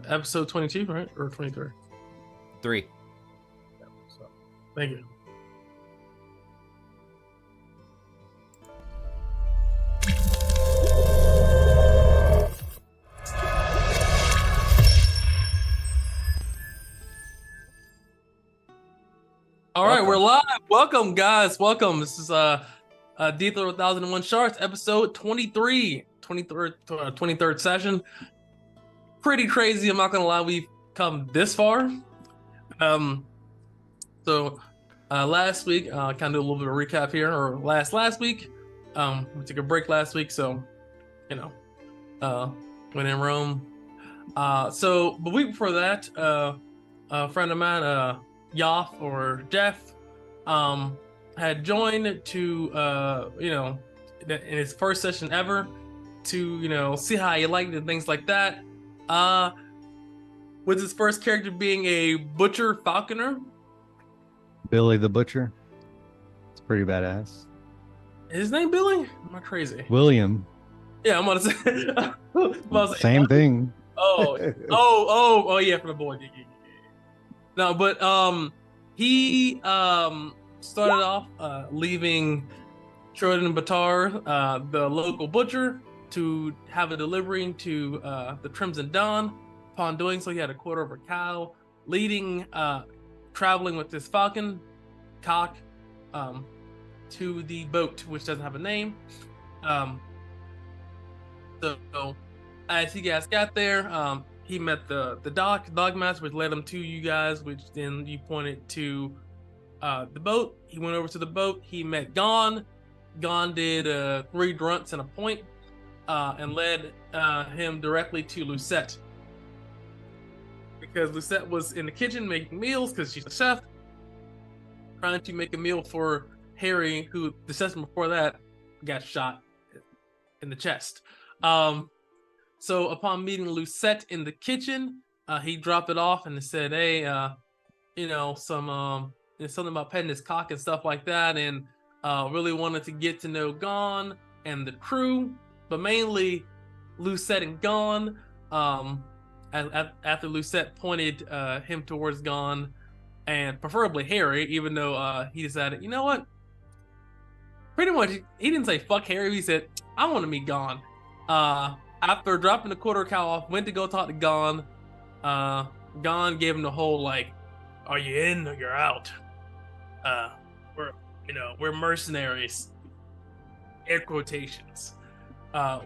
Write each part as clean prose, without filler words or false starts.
episode 22, right? Or 23? 3. Yeah, so, thank you. All right, we're live. Welcome, guys. Welcome. This is Dithra 1001 Shards, episode 23, 23rd session. Pretty crazy. I'm not gonna lie, we've come this far. So last week, kind of do a little bit of recap here, or last week, we took a break last week, so when in Rome. So the week before that, a friend of mine, Yoff or Jeff, had joined to in his first session ever to see how he liked it and things like that. With his first character being a butcher falconer, Billy the Butcher. It's pretty badass. His name Billy? Am I crazy? William. Yeah, I'm gonna say Same thing. Oh yeah, for the boy. No, but he started off leaving Trojan Batar, the local butcher, to have a delivery to the Crimson Dawn. Upon doing so, he had a quarter of a cow, traveling with this falcon cock to the boat, which doesn't have a name. So as you guys got there, he met the dog master, which led him to you guys, which then you pointed to the boat. He went over to the boat. He met Gon. Gon did 3 grunts and a point, and led him directly to Lucette. Because Lucette was in the kitchen making meals, because she's a chef, trying to make a meal for Harry, who the session before that got shot in the chest. So upon meeting Lucette in the kitchen, he dropped it off and said, "Hey, something about petting his cock and stuff like that," and really wanted to get to know Gon and the crew, but mainly Lucette and Gon. After Lucette pointed him towards Gon, and preferably Harry, even though he decided, you know what? Pretty much, he didn't say fuck Harry. He said, "I want to meet Gon." After dropping the quarter cow off, went to go talk to Gon. Gon gave him the whole like, "Are you in or you're out? We're mercenaries." Air quotations.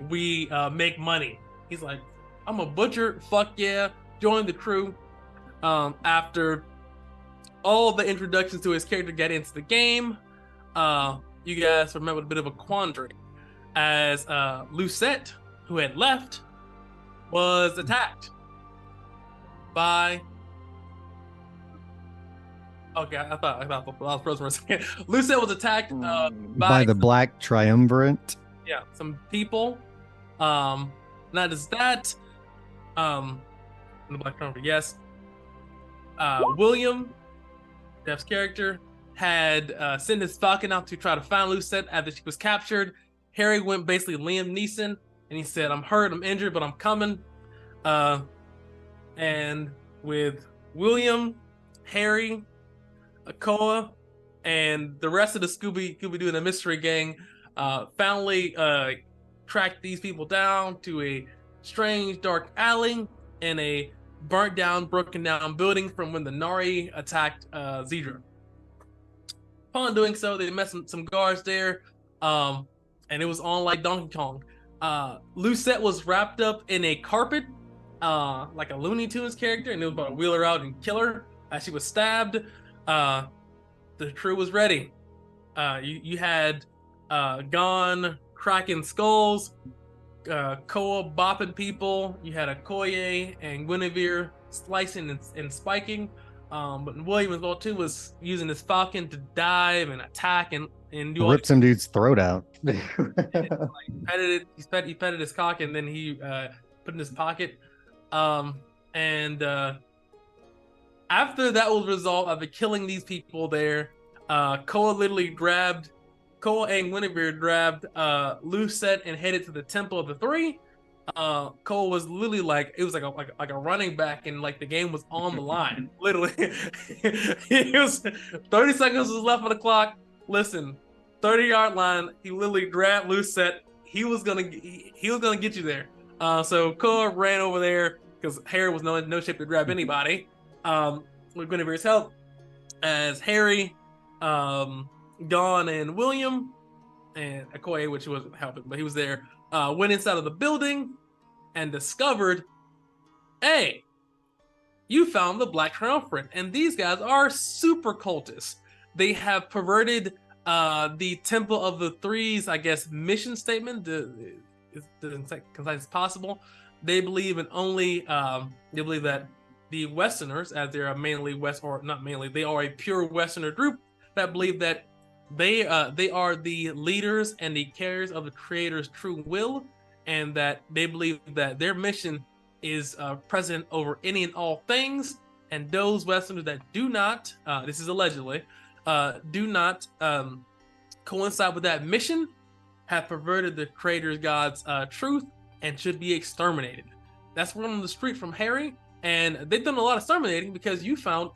We make money. He's like, "I'm a butcher. Fuck yeah!" Joined the crew. After all the introductions to his character got into the game, you guys remember a bit of a quandary, as Lucette, who had left, was attacked by... Okay, I thought I was frozen for a second. Lucette was attacked by the Black Triumvirate. Yeah, some people. Not just that. The Black Triumvirate, yes. William, Jeff's character, had sent his falcon out to try to find Lucette after she was captured. Harry went basically Liam Neeson, and he said, "I'm hurt, I'm injured, but I'm coming." And with William, Harry, Akoa, and the rest of the Scooby-Doo and the Mystery Gang finally tracked these people down to a strange dark alley in a burnt down, broken down building from when the Nari attacked Dithra. Upon doing so, they met some guards there, and it was on like Donkey Kong. Lucette was wrapped up in a carpet, like a Looney Tunes character, and it was about to wheel her out and kill her as she was stabbed. The crew was ready. You had Gon cracking skulls, Koa bopping people. You had Okoye and Guinevere slicing and spiking. But William as well too was using his falcon to dive and attack and do Rip some dude's throat out. He petted his cock, and then he put it in his pocket. And after that was resolved, after killing these people there, Koa and Guinevere grabbed Lucette and headed to the Temple of the Three. Cole was literally like it was like a running back, and like the game was on the line. Literally, he was 30 seconds was left on the clock. Listen, 30-yard line. He literally grabbed Lucette. He was gonna get you there. So Cole ran over there because Harry was no shape to grab anybody. With Guinevere's help, as Harry, Dawn, and William, and Okoye, which wasn't helping, but he was there, went inside of the building and discovered, hey, you found the Black Triumvirate, and these guys are super cultists. They have perverted the Temple of the Three's, I guess, mission statement, as concise as possible. They believe in only, they believe that the Westerners, as they're mainly they are a pure Westerner group that believe that they are the leaders and the carriers of the Creator's true will, and that they believe that their mission is present over any and all things, and those Westerners that do not, this is allegedly, do not coincide with that mission have perverted the Creator's God's truth and should be exterminated. That's one on the street from Harry, and they've done a lot of exterminating because you found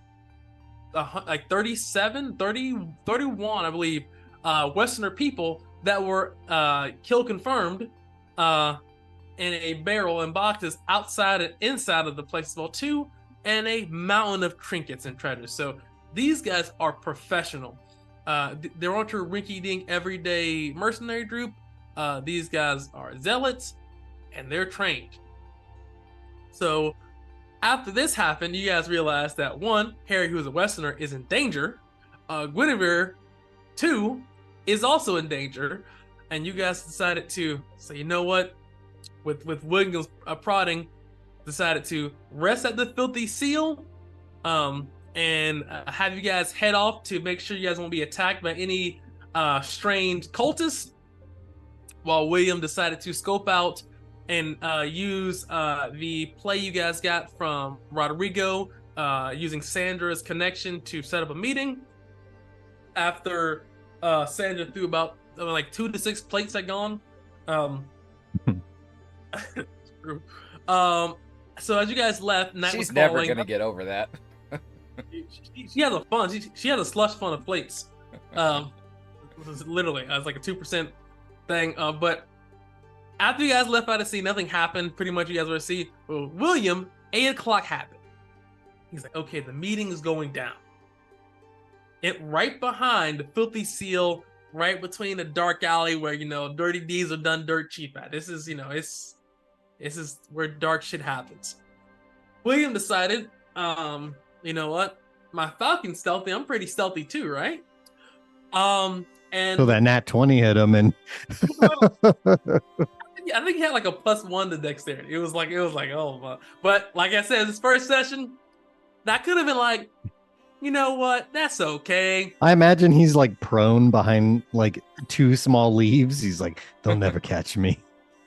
like 31, I believe, Westerner people that were kill confirmed in a barrel and boxes outside and inside of the place as well too, and a mountain of trinkets and treasures. So these guys are professional. They're not your rinky-dink everyday mercenary group. These guys are zealots, and they're trained. So after this happened, you guys realized that one, Harry, who is a Westerner, is in danger. Guinevere, two, is also in danger. And you guys decided to say, you know what? With William's prodding, decided to rest at the Filthy Seal, and have you guys head off to make sure you guys won't be attacked by any strange cultists. While William decided to scope out and use the play you guys got from Rodrigo, using Sandra's connection to set up a meeting. After Sandra threw about like 2 to 6 plates had gone. So as you guys left, Nat She's was never falling. gonna get over that. She has a fun. She has a slush fund of plates. Literally, it's like a 2% thing. But after you guys left out of sea, nothing happened. Pretty much, you guys were to see. Well, William, 8 o'clock happened. He's like, okay, the meeting is going down. It right behind the Filthy Seal, right between the dark alley where dirty deeds are done dirt cheap at. This is this is where dark shit happens. William decided, you know what? My Falcon's stealthy. I'm pretty stealthy too, right? And so that nat 20 hit him, and I think he had like a +1 to dexterity. It was like oh my. But like I said, this first session, that could have been like, you know what? That's okay. I imagine he's like prone behind like 2 small leaves. He's like, they'll never catch me.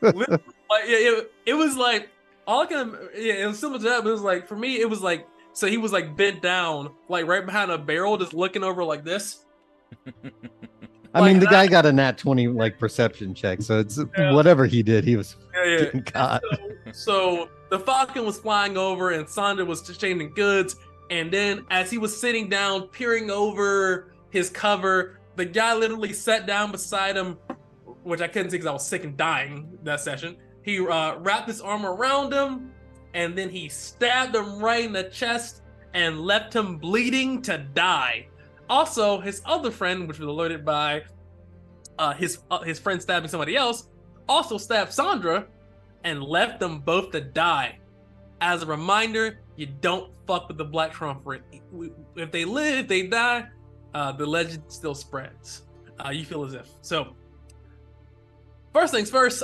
Like it was like all I can. Yeah, it was similar to that, but it was like for me, it was like so he was like bent down, like right behind a barrel, just looking over like this. I mean, the guy got a nat 20 like perception check, so it's whatever he did, he was getting caught. So the Falcon was flying over, and Sandra was exchanging goods. And then, as he was sitting down, peering over his cover, the guy literally sat down beside him, which I couldn't see because I was sick and dying that session. He wrapped his arm around him, and then he stabbed him right in the chest and left him bleeding to die. Also, his other friend, which was alerted by his friend stabbing somebody else, also stabbed Sandra and left them both to die. As a reminder, you don't fuck with the Black Triumvirate. If they live, if they die, the legend still spreads. You feel as if. So, first things first,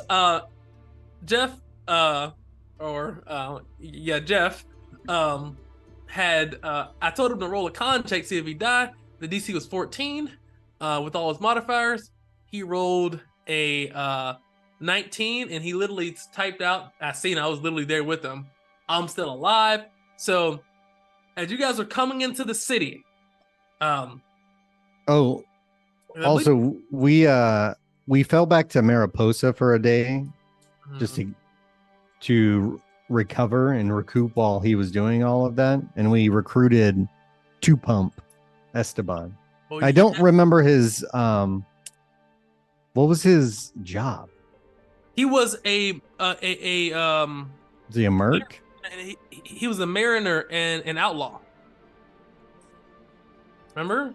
Jeff, Jeff, had, I told him to roll a con check, see if he died. The DC was 14, with all his modifiers. He rolled a 19, and he literally typed out, I was literally there with him, I'm still alive. So, as you guys are coming into the city, we fell back to Mariposa for a day, just to to recover and recoup while he was doing all of that, and we recruited Two Pump Esteban. Well, I don't remember his what was his job? He was a Was he a merc? he was a mariner and an outlaw. Remember?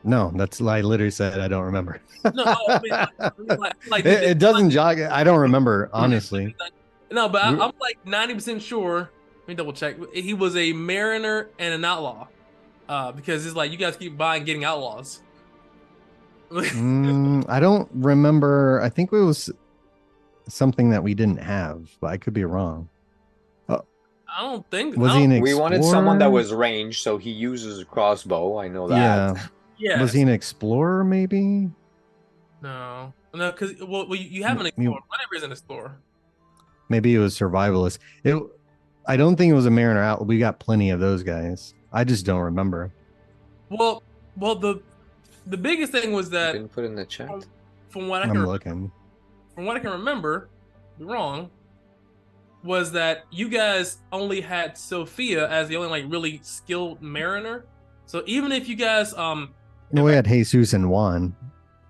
No, that's I literally said I don't remember. No, I mean, it doesn't jog. I don't remember, honestly. No, but I'm like 90% sure. Let me double check. He was a mariner and an outlaw. Because it's like you guys keep buying getting outlaws. I don't remember. I think it was something that we didn't have, but I could be wrong. I don't think. Was he an explorer? We wanted someone that was ranged, so he uses a crossbow. I know that. Yeah. Yeah. Was he an explorer? Maybe. No, because you have an explorer. Whatever is an explorer. Maybe it was survivalist. I don't think it was a mariner out. We got plenty of those guys. I just don't remember. Well, the biggest thing was that didn't put in the chat. From what I can remember, be wrong, was that you guys only had Sophia as the only like really skilled mariner. So even if you guys no, we had Jesus and Juan.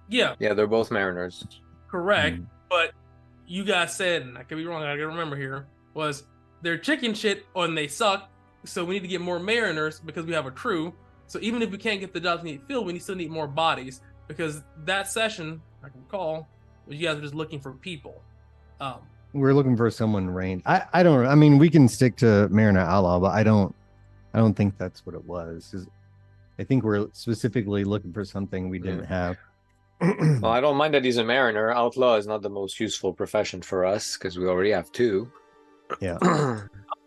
Yeah, they're both mariners. Correct, but you guys said, and I could be wrong. I gotta remember here was they're chicken shit and they suck. So we need to get more mariners because we have a crew. So even if we can't get the jobs we need filled, we still need more bodies because that session, I can recall, was you guys were just looking for people. We're looking for someone ranged. I don't. I mean, we can stick to Mariner Outlaw, but I don't think that's what it was. I think we're specifically looking for something we didn't have. Well, I don't mind that he's a mariner. Outlaw is not the most useful profession for us because we already have two. Yeah.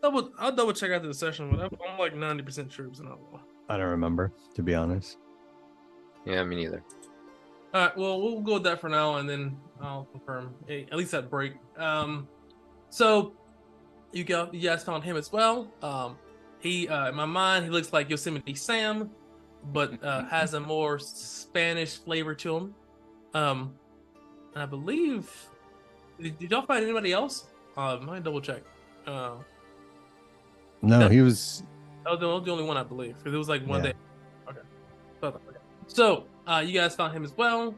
I'll double check after the session, but I'm like 90% sure it was an outlaw. I don't remember, to be honest. Yeah, me neither. All right, well, we'll go with that for now, and then I'll confirm at least that break. So you guys found him as well. He, in my mind, he looks like Yosemite Sam, but has a more Spanish flavor to him. And I believe, did y'all find anybody else? Let me double check. No, he was. That was the only one I believe, because it was like one day. Okay. So you guys found him as well,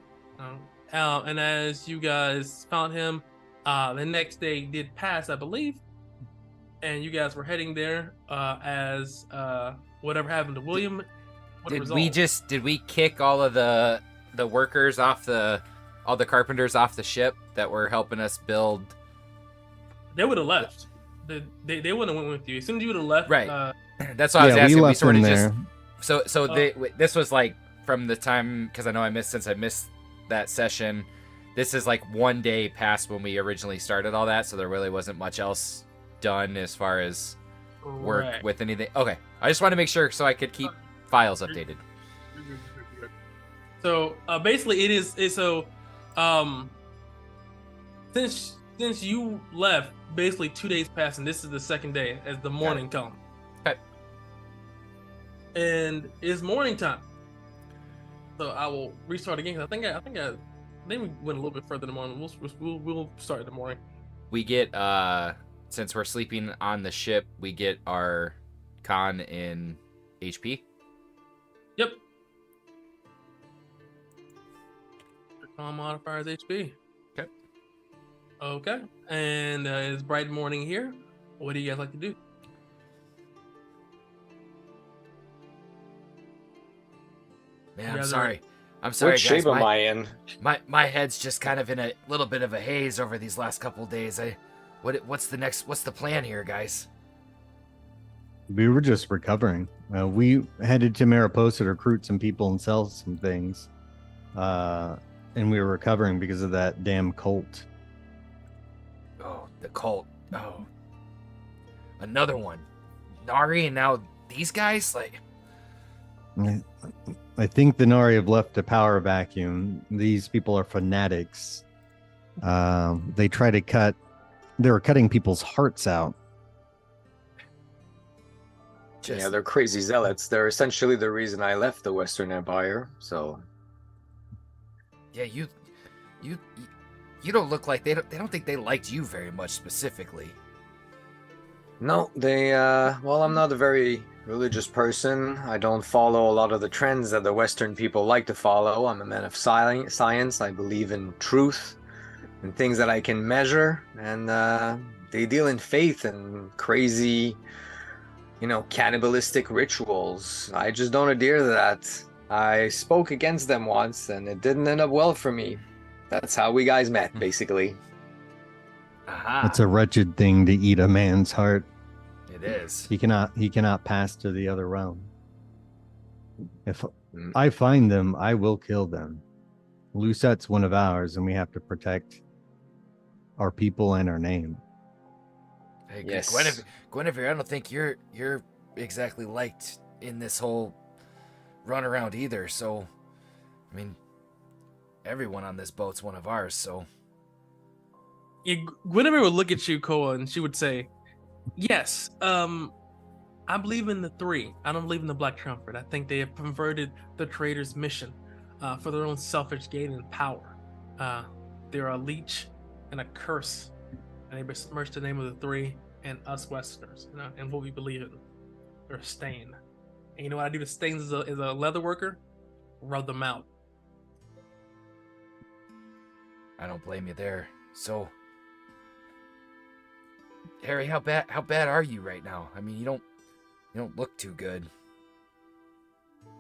and as you guys found him, the next day did pass, I believe, and you guys were heading there as whatever happened to William. Did we kick all of the workers off all the carpenters off the ship that were helping us build? They would have left. They wouldn't have went with you. As soon as you would have left, right? That's what I was asking. We sort of there. This was like from the time, because I know I missed that session. This is like one day past when we originally started all that, so there really wasn't much else done as far as work with anything. Okay, I just want to make sure so I could keep files updated. So basically, since you left, basically 2 days passed, and this is the second day as the morning comes. Okay. And it's morning time. So I will restart again. I think we went a little bit further in the morning. We'll start in the morning. We get since we're sleeping on the ship, we get our con in HP. Yep. The con modifier is HP. Okay. And it's bright morning here. What do you guys like to do? Man, I'm sorry. I'm sorry, what guys. shape am I in? My head's just kind of in a little bit of a haze over these last couple of days. What's the plan here, guys? We were just recovering. We headed to Mariposa to recruit some people and sell some things. And we were recovering because of that damn cult. Oh, the cult. Oh. Another one. Nari and now these guys? Like, I think the Nari have left a power vacuum. These people are fanatics. They were cutting people's hearts out. Yeah, they're crazy zealots. They're essentially the reason I left the Western Empire, so... Yeah, you don't look like they don't think they liked you very much specifically. No, they, well, I'm not a very religious person. I don't follow a lot of the trends that the Western people like to follow. I'm a man of science. I believe in truth and things that I can measure. And they deal in faith and crazy, cannibalistic rituals. I just don't adhere to that. I spoke against them once, and it didn't end up well for me. That's how we guys met, basically. Aha. It's a wretched thing to eat a man's heart. It is. He cannot pass to the other realm. If I find them, I will kill them. Lucette's one of ours, and we have to protect our people and our name. Hey, Yes. Guinevere, I don't think you're exactly liked in this whole run around either. So, I mean, everyone on this boat's one of ours. So, Yeah, Guinevere would look at you, Koa, and she would say, "Yes, I believe in the three. I don't believe in the Black Trumpet. I think they have perverted the trader's mission for their own selfish gain and power. They're a leech and a curse, and they besmirch the name of the three and us Westerners, and what we believe in. They're a stain. And you know what I do to stains as a leather worker? Rub them out." I don't blame you there. So, Harry, how bad are you right now? I mean, you don't look too good.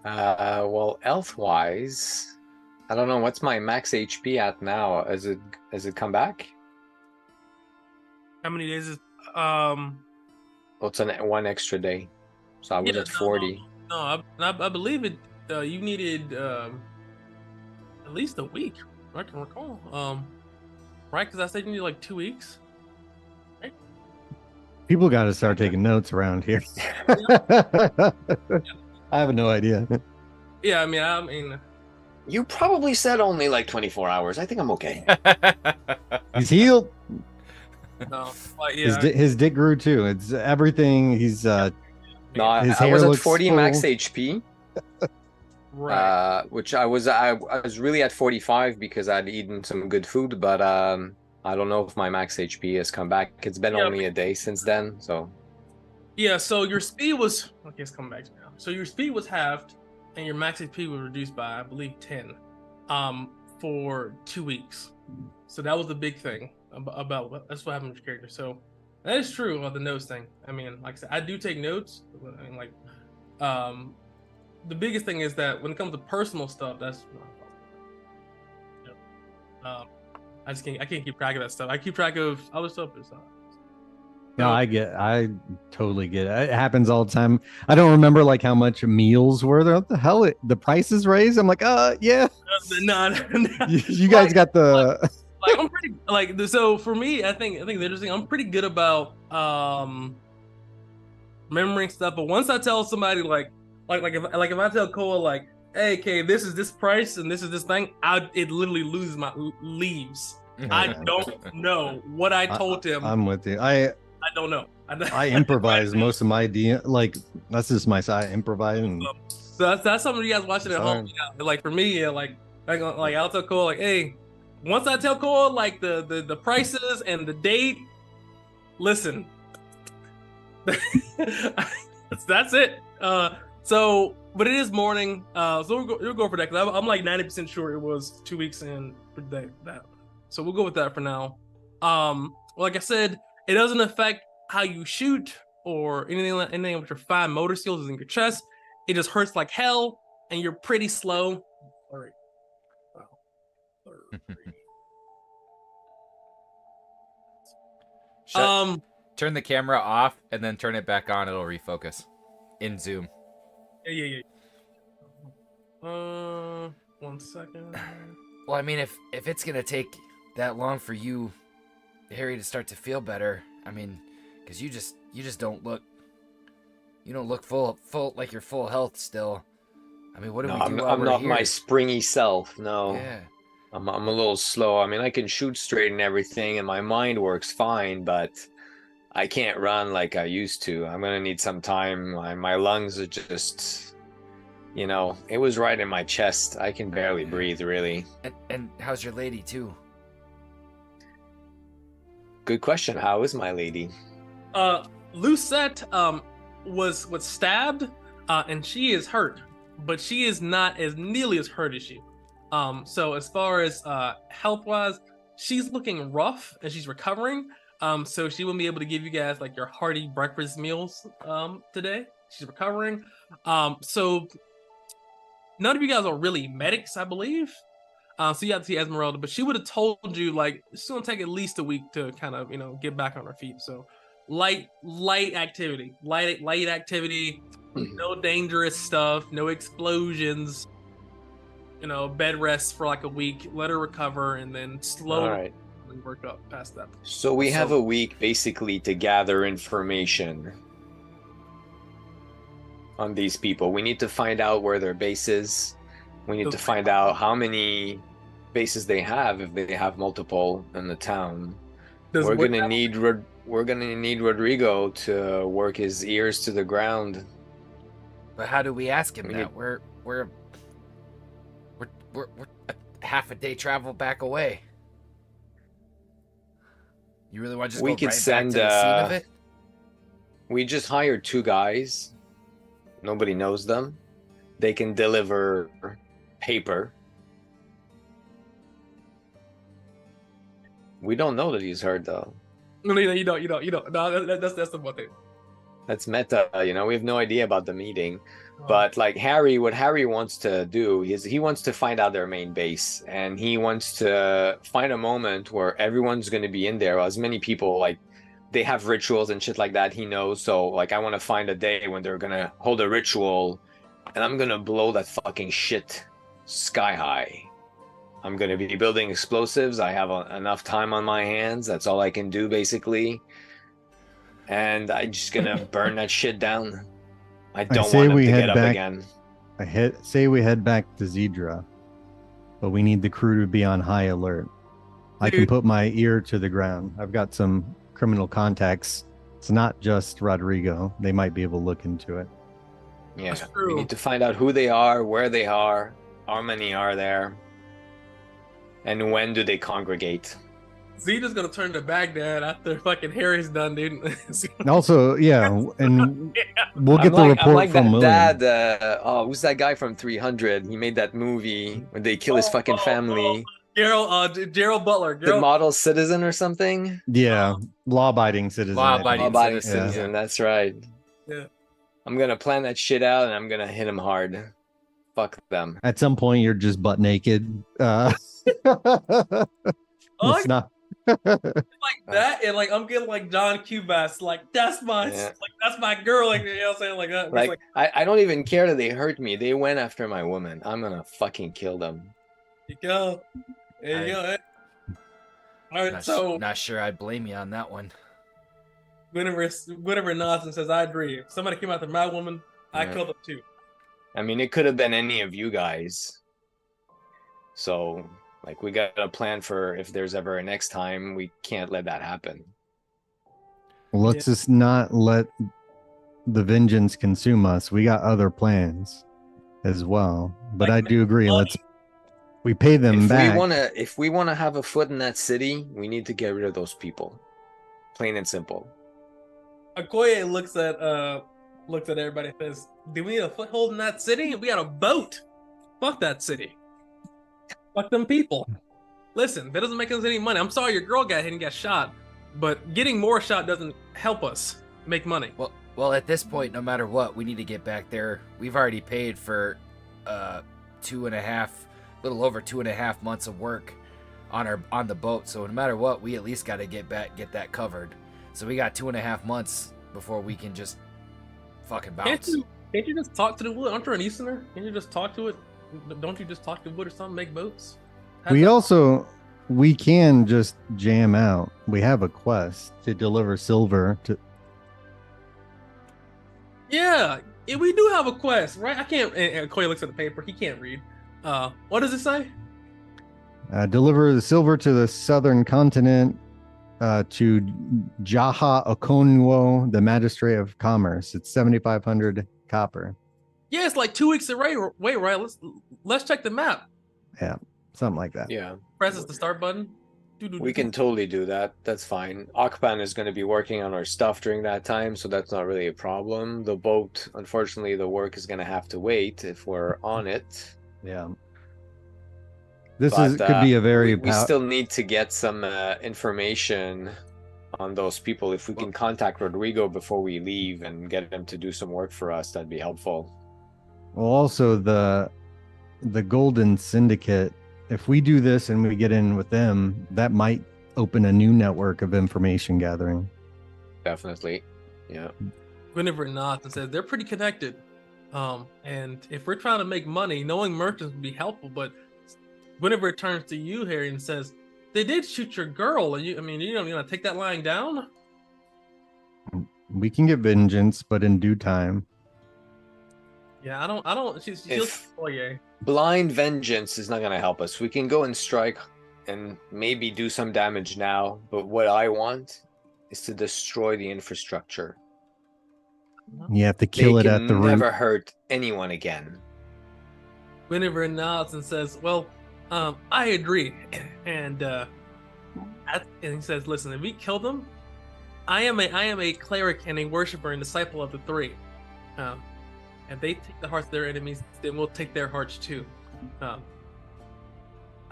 Well, health-wise, I don't know, what's my max HP at now? Has it come back? How many days is Oh, it's one extra day. So I was at 40. No, I believe it. You needed at least a week. I can recall. Right? Because I said you need like 2 weeks. Right? People got to start taking notes around here. I have no idea. Yeah, I mean, You probably said only like 24 hours. I think I'm okay. He's healed. no, like, yeah, His dick grew too. It's everything. He's No, his I hair was at looks 40 full. max HP, right. which I was really at 45 because I'd eaten some good food, but I don't know if my max HP has come back. It's been Yeah, only a day since then, so Yeah, so your speed was okay. It's coming back to me now. So your speed was halved, and your max HP was reduced by, I believe, 10, for 2 weeks. So that was the big thing about that's what happened with your character. So that is true about the notes thing. I mean, like I said, I do take notes. I mean, like, the biggest thing is that when it comes to personal stuff, that's I can't keep track of that stuff. I keep track of other stuff. No, I totally get it. It happens all the time. I don't remember like how much meals were there. What the hell? The price is raised. I'm like, yeah. No, You guys got the. Like I'm pretty like so for me. I think the interesting. I'm pretty good about remembering stuff. But once I tell somebody like if I tell Koa like, hey, okay, this is this price and this is this thing, it literally loses my leaves. I don't know what I told him. I'm with you. I don't know. I improvise most of my like that's just my side. Improvise and so that's something you guys watching at home. Yeah, like for me, yeah, like I'll tell Cole like, hey, once I tell Cole like the prices and the date, listen, that's it. So but it is morning. So we'll go for that because I'm like 90% sure it was 2 weeks in for that. So we'll go with that for now. Like I said, it doesn't affect how you shoot or anything with your fine motor skills in your chest. It just hurts like hell, and you're pretty slow. All right. Turn the camera off and then turn it back on. It'll refocus in Zoom. Yeah. 1 second. Well, I mean, if it's gonna take that long for you, Harry, to start to feel better, I mean, because you just don't look full like you're full health still. I mean, what do we do? I'm not my springy self. No. Yeah. I'm a little slow. I mean, I can shoot straight and everything, and my mind works fine, but I can't run like I used to. I'm gonna need some time. My lungs are just, it was right in my chest. I can barely breathe, really. And how's your lady too? good question. How is my lady? Lucette was stabbed, and she is hurt, but she is not as nearly as hurt as you. So as far as health wise, she's looking rough and she's recovering. So she won't be able to give you guys like your hearty breakfast meals today. She's recovering. So none of you guys are really medics, I believe. So you have to see Esmeralda, but she would have told you like it's gonna take at least a week to kind of get back on her feet. So light activity, no dangerous stuff, no explosions. Bed rest for like a week, let her recover, and then slowly work up past that. So we have a week basically to gather information on these people. We need to find out where their base is. We need to find out how many bases they have, if they have multiple in the town. We're gonna need Rodrigo to work his ears to the ground. But how do we ask him that? We're a half a day travel back away. You really want to just go right back to the scene of it? We just hired 2 guys. Nobody knows them. They can deliver paper. We don't know that he's hurt though. No, you don't. No, that's the one thing. That's meta, we have no idea about the meeting. But like what Harry wants to do is he wants to find out their main base, and he wants to find a moment where everyone's going to be in there. As many people, like they have rituals and shit like that, he knows. So like I want to find a day when they're going to hold a ritual, and I'm going to blow that fucking shit sky high. I'm going to be building explosives. I have enough time on my hands. That's all I can do basically. And I'm just going to burn that shit down. I don't want him to get up again. Say we head back to Dithra, but we need the crew to be on high alert. I can put my ear to the ground. I've got some criminal contacts. It's not just Rodrigo. They might be able to look into it. Yeah, we need to find out who they are, where they are, how many are there, and when do they congregate. Zeta's gonna turn to Baghdad after fucking Harry's done, dude. Also, yeah, and we'll get the report from William. Dad, who's that guy from 300? He made that movie where they kill his fucking family. Gerald Butler. The model citizen or something? Yeah, law-abiding citizen. Law-abiding citizen, that's right. Yeah. I'm gonna plan that shit out and I'm gonna hit him hard. Fuck them. At some point, you're just butt naked. It's not. Like that, and like I'm getting like John Cubas, like that's my girl, like what I'm saying, like that. Like I don't even care that they hurt me. They went after my woman. I'm gonna fucking kill them. There you go. All right, not sure I blame you on that one. Whenever nods and says I agree. If somebody came after my woman, I killed them too. I mean, it could have been any of you guys. So. Like, we got a plan for if there's ever a next time. We can't let that happen. Let's just not let the vengeance consume us. We got other plans as well. But I do agree. We pay them back. If we wanna have a foot in that city, we need to get rid of those people. Plain and simple. Okoye looks at everybody and says, "Do we need a foothold in that city? We got a boat. Fuck that city. Fuck them people. Listen, that doesn't make us any money. I'm sorry your girl got hit and got shot, but getting more shot doesn't help us make money." Well, at this point, no matter what, we need to get back there. We've already paid for 2.5, little over 2.5 months of work on the boat. So no matter what, we at least got to get that covered. So we got 2.5 months before we can just fucking bounce. Can't you just talk to the wood? Aren't you an Easterner? Can't you just talk to it? Don't you just talk to wood or something? Make boats? We can just jam out. We have a quest to deliver silver to. Yeah, we do have a quest, right? I can't. And Koya looks at the paper. He can't read. What does it say? Deliver the silver to the southern continent, to Jaha Okonwo, the magistrate of commerce. It's 7,500 copper. Yeah, it's like 2 weeks away. Wait, right? Let's check the map. Yeah, something like that. Yeah. Presses the start button. We can totally do that. That's fine. Akpan is going to be working on our stuff during that time, so that's not really a problem. The boat, unfortunately, the work is going to have to wait if we're on it. Yeah. This But could be a very we still need to get some information on those people. If we can contact Rodrigo before we leave and get him to do some work for us, that'd be helpful. well, also the Golden Syndicate. If we do this and we get in with them, that might open a new network of information gathering. Definitely. Yeah. Guinevere nods and says they're pretty connected. And if we're trying to make money, knowing merchants would be helpful. But Guinevere turns to you, Harry, and says, "They did shoot your girl. And you gonna take that lying down?" We can get vengeance, but in due time. Yeah, I don't. She's foyer. Blind vengeance is not going to help us. We can go and strike and maybe do some damage now, but what I want is to destroy the infrastructure. You have to kill it at the root. Never hurt anyone again. Guinevere nods and says, "Well, I agree." And he says, "Listen, if we kill them, I am a cleric and a worshiper and disciple of the three. And they take the hearts of their enemies, then we'll take their hearts too. I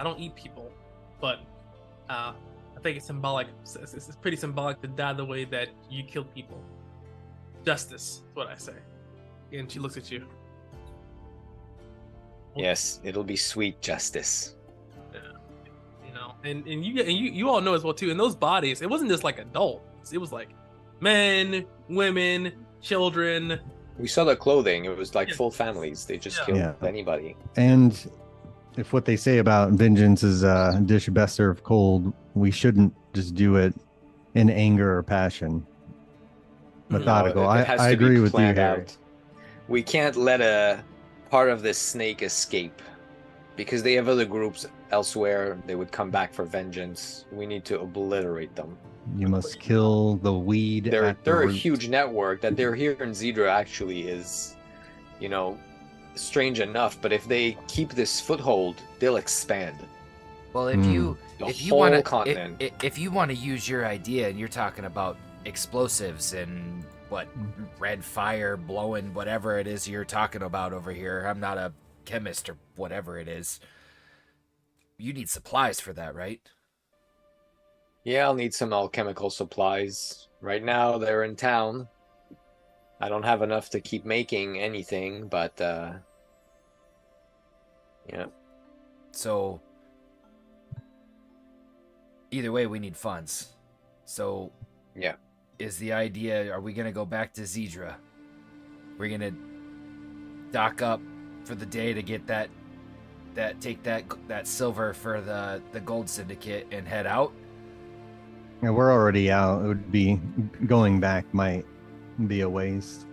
don't eat people, but I think it's symbolic. It's pretty symbolic to die the way that you kill people. Justice, is what I say." And she looks at you. Yes, it'll be sweet justice. And you all know as well too. In those bodies, it wasn't just like adults. It was like men, women, children. We saw the clothing. It was like full families. They just killed anybody. And if what they say about vengeance is a dish best served cold, we shouldn't just do it in anger or passion. Methodical. No, I agree with you, Harry. We can't let a part of this snake escape because they have other groups elsewhere. They would come back for vengeance. We need to obliterate them. You must kill the weed. They're a huge network. That they're here in Dithra actually is, strange enough. But if they keep this foothold, they'll expand. Well, if you want to use your idea, and you're talking about explosives and red fire blowing whatever it is you're talking about over here. I'm not a chemist or whatever it is. You need supplies for that, right? Yeah, I'll need some alchemical supplies. Right now, they're in town. I don't have enough to keep making anything, but, yeah. So, either way, we need funds. So, yeah. Is the idea, are we going to go back to Dithra? We're going to dock up for the day to get take that silver for the gold syndicate and head out? Yeah, we're already out. It would be going back might be a waste.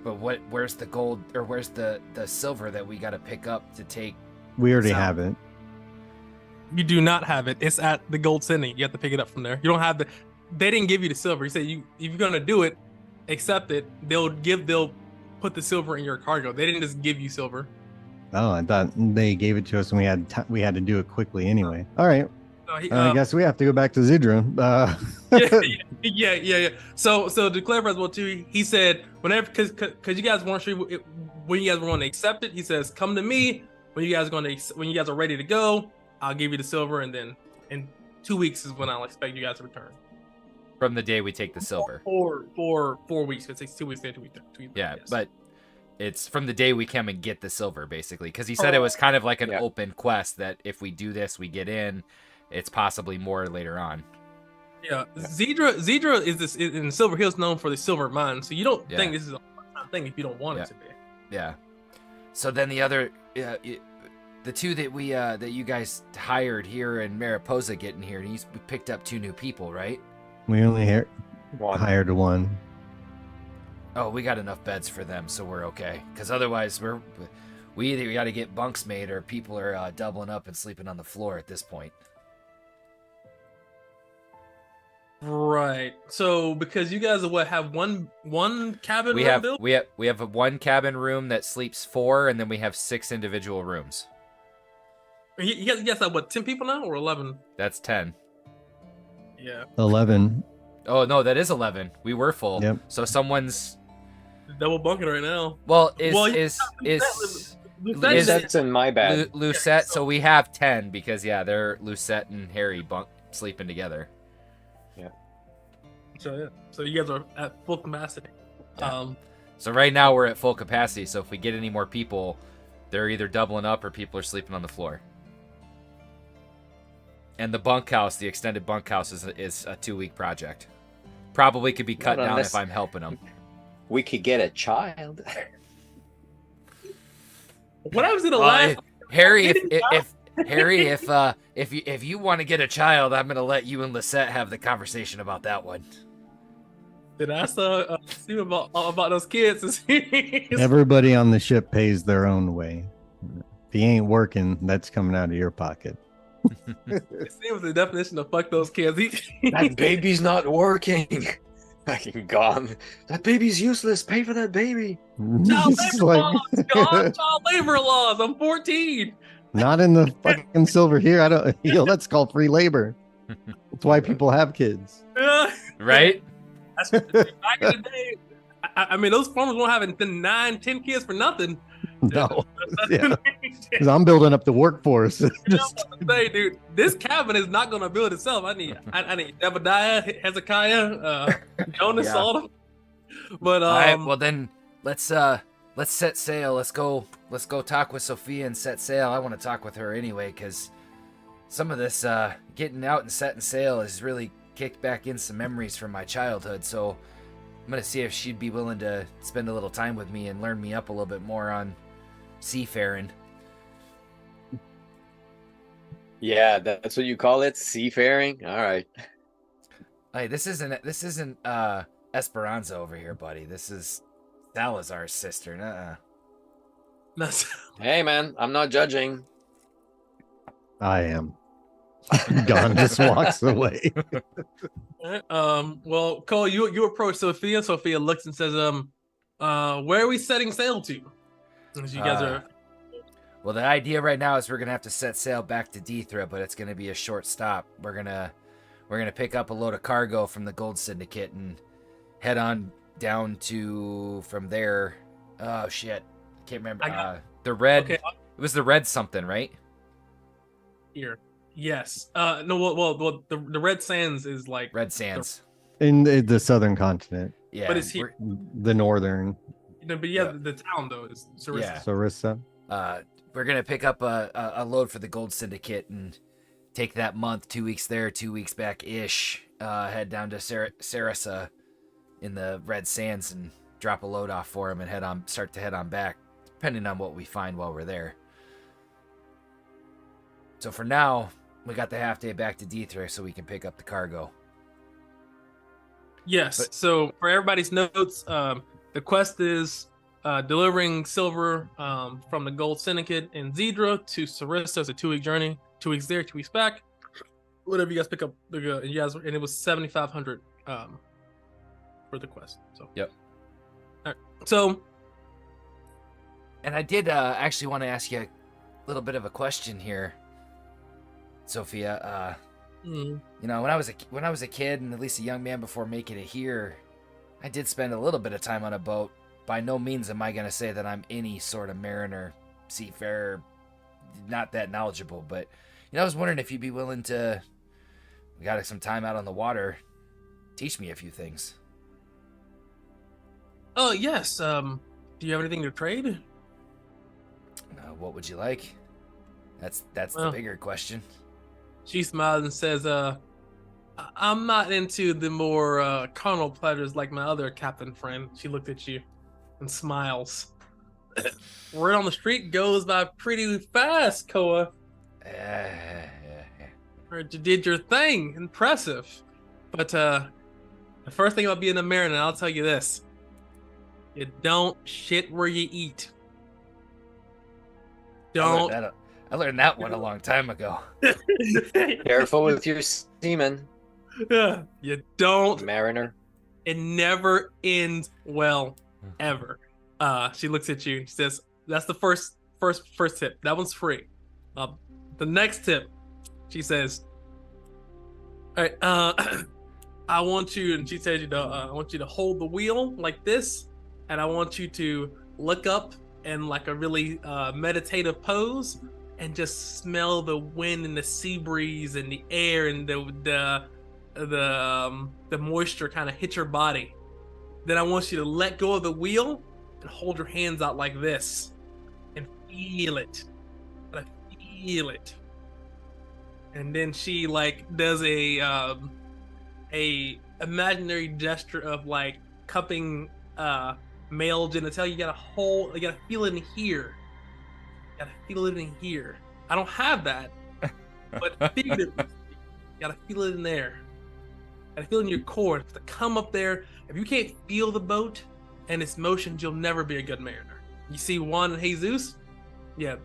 But where's the gold or where's the silver that we got to pick up to take? We already have it. You do not have it. It's at the gold sending. You have to pick it up from there. You don't have they didn't give you the silver. You say if you're gonna do it, accept it. They'll put the silver in your cargo. They didn't just give you silver. Oh, I thought they gave it to us and we had to do it quickly anyway. All right. I guess we have to go back to Dithra. Yeah. So to clarify as well too, he said whenever because you guys weren't sure when you guys were going to accept it. He says, "Come to me when you guys are ready to go. I'll give you the silver, and then in 2 weeks is when I'll expect you guys to return." From the day we take the silver. 4 weeks. It takes 2 weeks. 2 weeks. Yeah, yes. But it's from the day we come and get the silver, basically, because he said it was kind of like an open quest that if we do this, we get in. It's possibly more later on. Yeah, Dithra is this in Silver Hills known for the silver mine, so you don't think this is a one-time thing if you don't want it to be. Yeah. So then the other, the two that that you guys hired here in Mariposa getting here, we picked up 2 new people, right? We only hired one. Oh, we got enough beds for them, so we're okay. Because otherwise, we either got to get bunks made or people are doubling up and sleeping on the floor at this point. Right. So because you guys have one cabin room built? We have a 1 cabin room that sleeps 4, and then we have 6 individual rooms. You guys have what, 10 people now or 11? That's 10. Yeah. 11. Oh no, that is 11. We were full. Yep. So someone's Double bunking right now. well Lucettes in my bed. Lucette. So we have 10 because they're Lucette and Harry sleeping together. So you guys are at full capacity. Yeah. So right now we're at full capacity. So if we get any more people, they're either doubling up or people are sleeping on the floor. And the bunkhouse, the extended bunkhouse, is a 2-week project. Probably could be cut down if I'm helping them. We could get a child. What happens in the last? Harry, if you want to get a child, I'm gonna let you and Lisette have the conversation about that one. Did I ask Steve about those kids? Everybody on the ship pays their own way. If he ain't working, that's coming out of your pocket. It seems the definition of fuck those kids. That baby's not working. Fucking gone. That baby's useless. Pay for that baby. Child labor laws, God. Child labor laws. I'm 14. Not in the fucking silver here. That's called free labor. That's why people have kids. Right? Back in the day, I mean, those farmers won't have 9-10 kids for nothing. No. Because I'm building up the workforce. Say, dude, this cabin is not going to build itself. I need Jebediah, Hezekiah, Jonas, all of them. But all right, well then let's set sail. Let's go talk with Sophia and set sail. I want to talk with her anyway because some of this getting out and setting sail has really kicked back in some memories from my childhood. So I'm gonna see if she'd be willing to spend a little time with me and learn me up a little bit more on seafaring. Yeah, that's what you call it, seafaring. All right. Hey, this isn't Esperanza over here, buddy. This is Salazar's sister. Hey, man, I'm not judging. I am. Don just walks away. Well, Cole, you approach Sophia. Sophia looks and says, where are we setting sail to? As you guys are. Well, the idea right now is we're gonna have to set sail back to Dithra, but it's gonna be a short stop. We're gonna pick up a load of cargo from the Gold Syndicate and head on down to from there. Oh shit, I can't remember. The red. Okay. It was the red something, right? Here. Yes. No. Well. The Red Sands is like Red Sands in the southern continent. Yeah. But it's here. The northern. No, but the town though is Sarissa. Yeah. Sarissa. We're gonna pick up a load for the Gold Syndicate and take that month, 2 weeks there, 2 weeks back ish. Head down to Sarissa in the Red Sands and drop a load off for him and start to head on back, depending on what we find while we're there. So for now, we got the half day back to Dithra so we can pick up the cargo. Yes. So for everybody's notes, the quest is delivering silver from the Gold Syndicate in Dithra to Sarissa. It's a 2-week journey. 2 weeks there, 2 weeks back. Whatever you guys pick up, and it was 7,500 for the quest. So yep. All right. So, and I did actually want to ask you a little bit of a question here, Sophia. You know, when I was a kid and at least a young man before making it here, I did spend a little bit of time on a boat. By no means am I going to say that I'm any sort of mariner, seafarer, not that knowledgeable, but I was wondering if you'd be willing to, we got some time out on the water, teach me a few things. Oh, yes. Do you have anything to trade? What would you like? That's the bigger question. She smiles and says, I'm not into the more carnal pleasures like my other captain friend. She looked at you and smiles. Word on the street goes by pretty fast, Koa. You did your thing. Impressive. But the first thing about being a mariner, I'll tell you this. You don't shit where you eat. Don't. I learned that one a long time ago. Careful with your semen. You don't. Mariner. It never ends well, ever. She looks at you and she says, that's the first tip. That one's free. the next tip, she says, "All right, I want you," and she says, I want you to hold the wheel like this, and I want you to look up in like a really meditative pose, and just smell the wind and the sea breeze and the air and the moisture kind of hit your body. Then I want you to let go of the wheel and hold your hands out like this and feel it. Feel it. And then she like does a imaginary gesture of like cupping male genitalia. You gotta feel it in here. You gotta feel it in here. I don't have that, but figuratively, you gotta feel it in there. You gotta feel it in your core. To come up there. If you can't feel the boat and its motions, you'll never be a good mariner. You see Juan and Jesus? Yeah.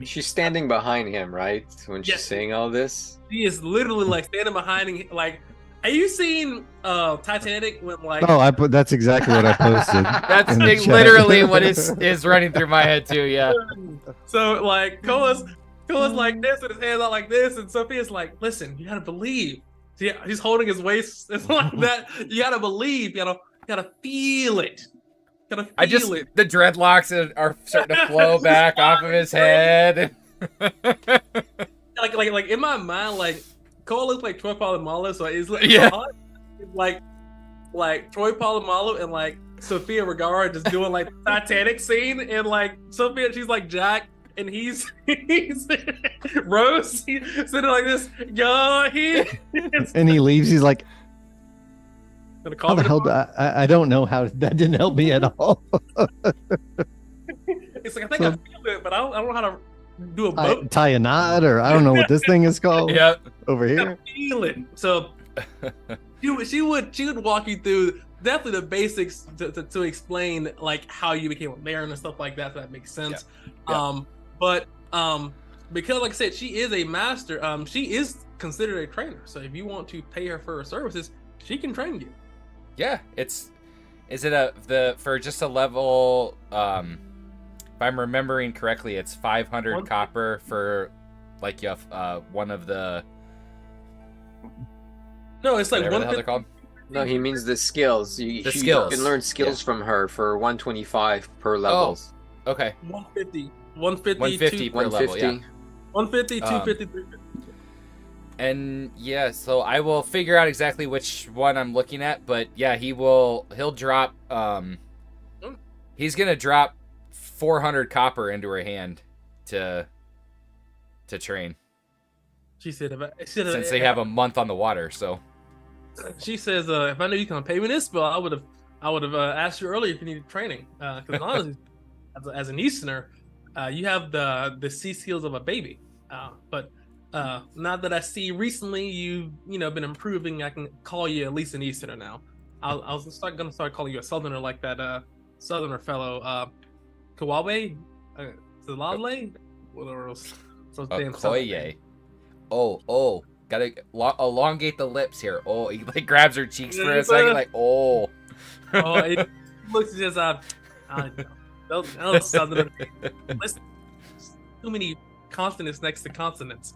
She's standing behind him, right? When she's saying all this? She is literally like standing behind him. Like, have you seen Titanic when like... Oh, that's exactly what I posted. That's literally what is running through my head too, yeah. So like Cola's like this with his hands out like this, and Sophia's like, listen, you gotta believe. See, he's holding his waist. It's like that. You gotta believe. You gotta feel it. The dreadlocks are starting to flow back off of his head. like in my mind, like Cole looks like Troy Polamalu, so it's like Troy Polamalu and like Sofia Vergara just doing like the Titanic scene, and like Sophia, she's like Jack, and he's Rose, he's sitting like this, and he leaves. He's like, how the hell? I don't know how that didn't help me at all. It's like I think I feel it, but I don't know how to do a boat. Tie a knot, or I don't know what this thing is called. Yeah, over here. Feel it. So she would walk you through definitely the basics to explain like how you became a mayor and stuff like that. If that makes sense. Yeah. But because like I said, she is a master. She is considered a trainer. So if you want to pay her for her services, she can train you. Yeah, is it for just a level? If I'm remembering correctly, it's 500 copper for like one of the. No, it's like whatever the hell they're called. No, he means the skills. You can learn skills from her for 125 per levels. Oh, okay. 150 per level. Yeah. 150, 250, 350. And yeah, so I will figure out exactly which one I'm looking at, but yeah, he'll drop he's gonna drop 400 copper into her hand to train. She said since they have a month on the water, so she says if I knew you can pay me this bill, I would have asked you earlier if you needed training. Because honestly, as an Easterner, you have the sea skills of a baby. But now that I see recently you've been improving, I can call you at least an Easterner now. I was gonna start calling you a Southerner like that Southerner fellow Kawabe, Zalale, whatever else. So damn Okoye. Oh, gotta elongate the lips here. Oh, he like grabs her cheeks for a second, like it looks just those Southern. Listen, too many consonants next to consonants.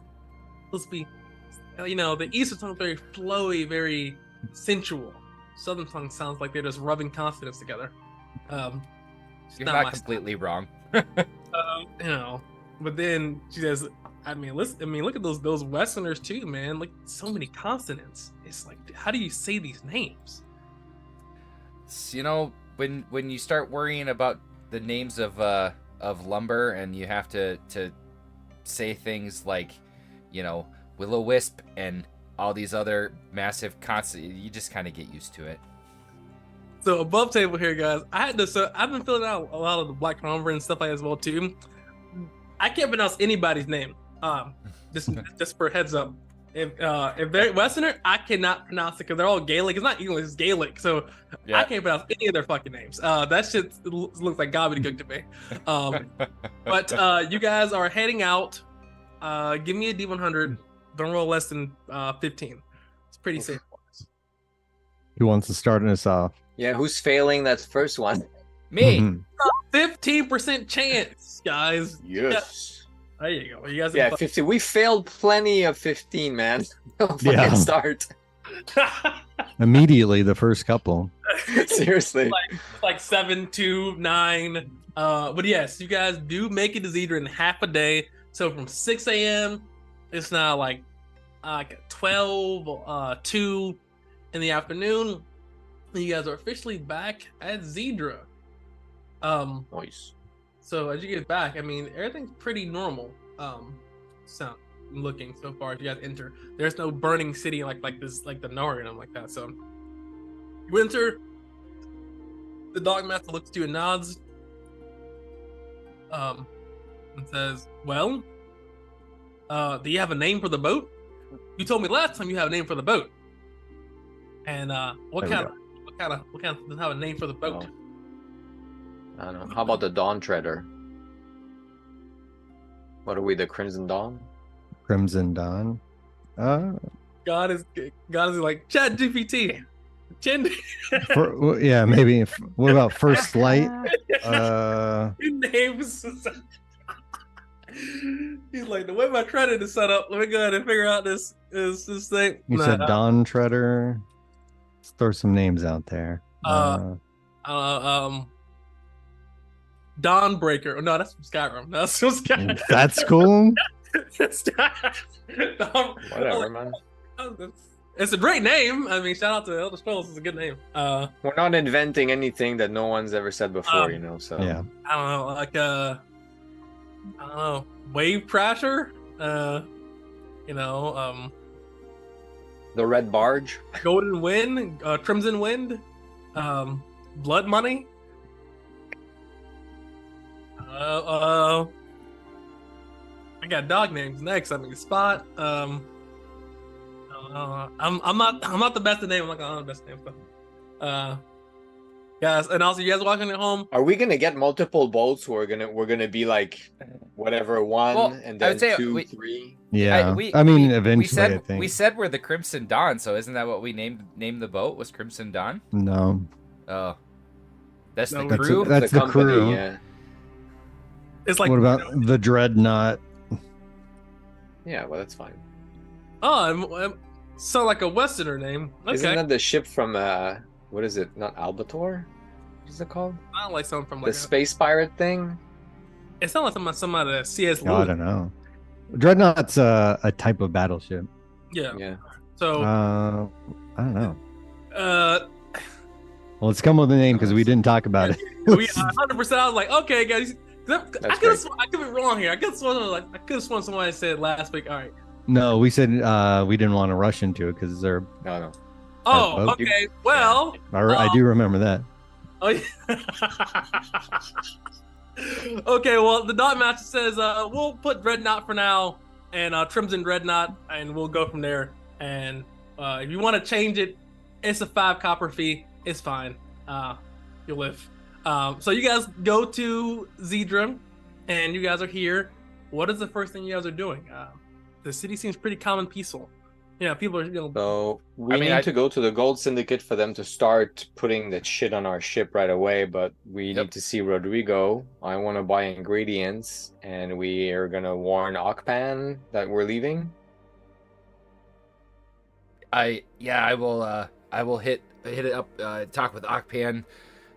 Let's be, the Eastern tongue is very flowy, very sensual. Southern tongue sounds like they're just rubbing consonants together. You're not completely wrong. But then she says, look at those Westerners too, man. Like so many consonants. It's like, how do you say these names? When you start worrying about the names of lumber, and you have to say things like, Will-O-Wisp and all these other massive consonants, you just kind of get used to it. So above table here, guys, I've been filling out a lot of the Black Convert and stuff like that as well too. I can't pronounce anybody's name. Just for heads up, if they're Westerner, I cannot pronounce it because they're all Gaelic. It's not English, it's Gaelic. So yeah. I can't pronounce any of their fucking names. That shit looks like gobbledygook to me. But you guys are heading out. Give me a D100. Don't roll less than 15. It's pretty safe. Who wants to start us off? Yeah, who's failing that first one? Me. 15% chance, guys. Yes. There you go. You guys Yeah, 15. We failed plenty of 15, man. Don't fucking Yeah. start. Immediately, the first couple. Seriously. like 7, 2, 9. But yes, you guys do make it to Zedra in half a day. So from 6 a.m., it's now like 12, 2 in the afternoon. And you guys are officially back at Zedra. Nice. So as you get back, I mean, everything's pretty normal. Sound looking so far as you guys enter. There's no burning city like this, like the Nori and like that. So you enter. The dog master looks at you and nods. And says, "Well, do you have a name for the boat? You told me last time you have a name for the boat. And what kind does have a name for the boat?" I don't know. How about the Dawn Treader? What are we, the Crimson Dawn? Crimson Dawn. God is like Chat GPT. Yeah, maybe. What about First Light? Names. He's like, the way my Treader is set up. Let me go ahead and figure out this thing. You said Dawn Treader. Let's throw some names out there. Dawnbreaker. Oh, no, that's from Skyrim. That's from Skyrim. That's cool. Whatever, man. It's a great name. I mean, shout out to Elder Scrolls. It's a good name. We're not inventing anything that no one's ever said before, you know. So yeah, I don't know, like I don't know, Wave Crasher. The Red Barge. Golden Wind, Crimson Wind, Blood Money. I got dog names next. I mean, Spot. I'm not the best at name. I'm not the best at name. Guys, and also you guys walking at home. Are we gonna get multiple boats? We're gonna be like whatever one, Well, and I then would say 2, we- 3. yeah. I mean, eventually, I think. We said we're the Crimson Dawn, so isn't that what we named the boat? Was Crimson Dawn? No. Oh, that's No, the crew. That's the company, crew. Yeah. It's like, what about the Dreadnought? Yeah, well, that's fine. So like a Westerner name. Okay. Isn't that the ship from what is it? Not Albator? What is it called? I don't like something from The like space pirate thing? It sounds like some out of C.S. Oh, I Lewis. don't know. Dreadnought's a type of battleship. Yeah. Yeah. So I don't know. well, let's come with a name because we didn't talk about it. we 100%. I was like, okay, guys. I That's could be wrong here. I could have sworn somebody said last week. All right. No, we said we didn't want to rush into it because they're. No. Oh, boat. okay. Well, I do remember that. oh, yeah. Okay. Well, the dot match says we'll put Dreadnought for now and Crimson Dreadnought, and we'll go from there. And if you want to change it, it's a 5 copper fee. It's fine. You'll live. So you guys go to Zedra, and you guys are here. What is the first thing you guys are doing? The city seems pretty calm and peaceful. Yeah, people are, So we need to go to the Gold Syndicate for them to start putting that shit on our ship right away, but we need to see Rodrigo. I want to buy ingredients, and we are going to warn Okpan that we're leaving. I will hit it up, talk with Okpan.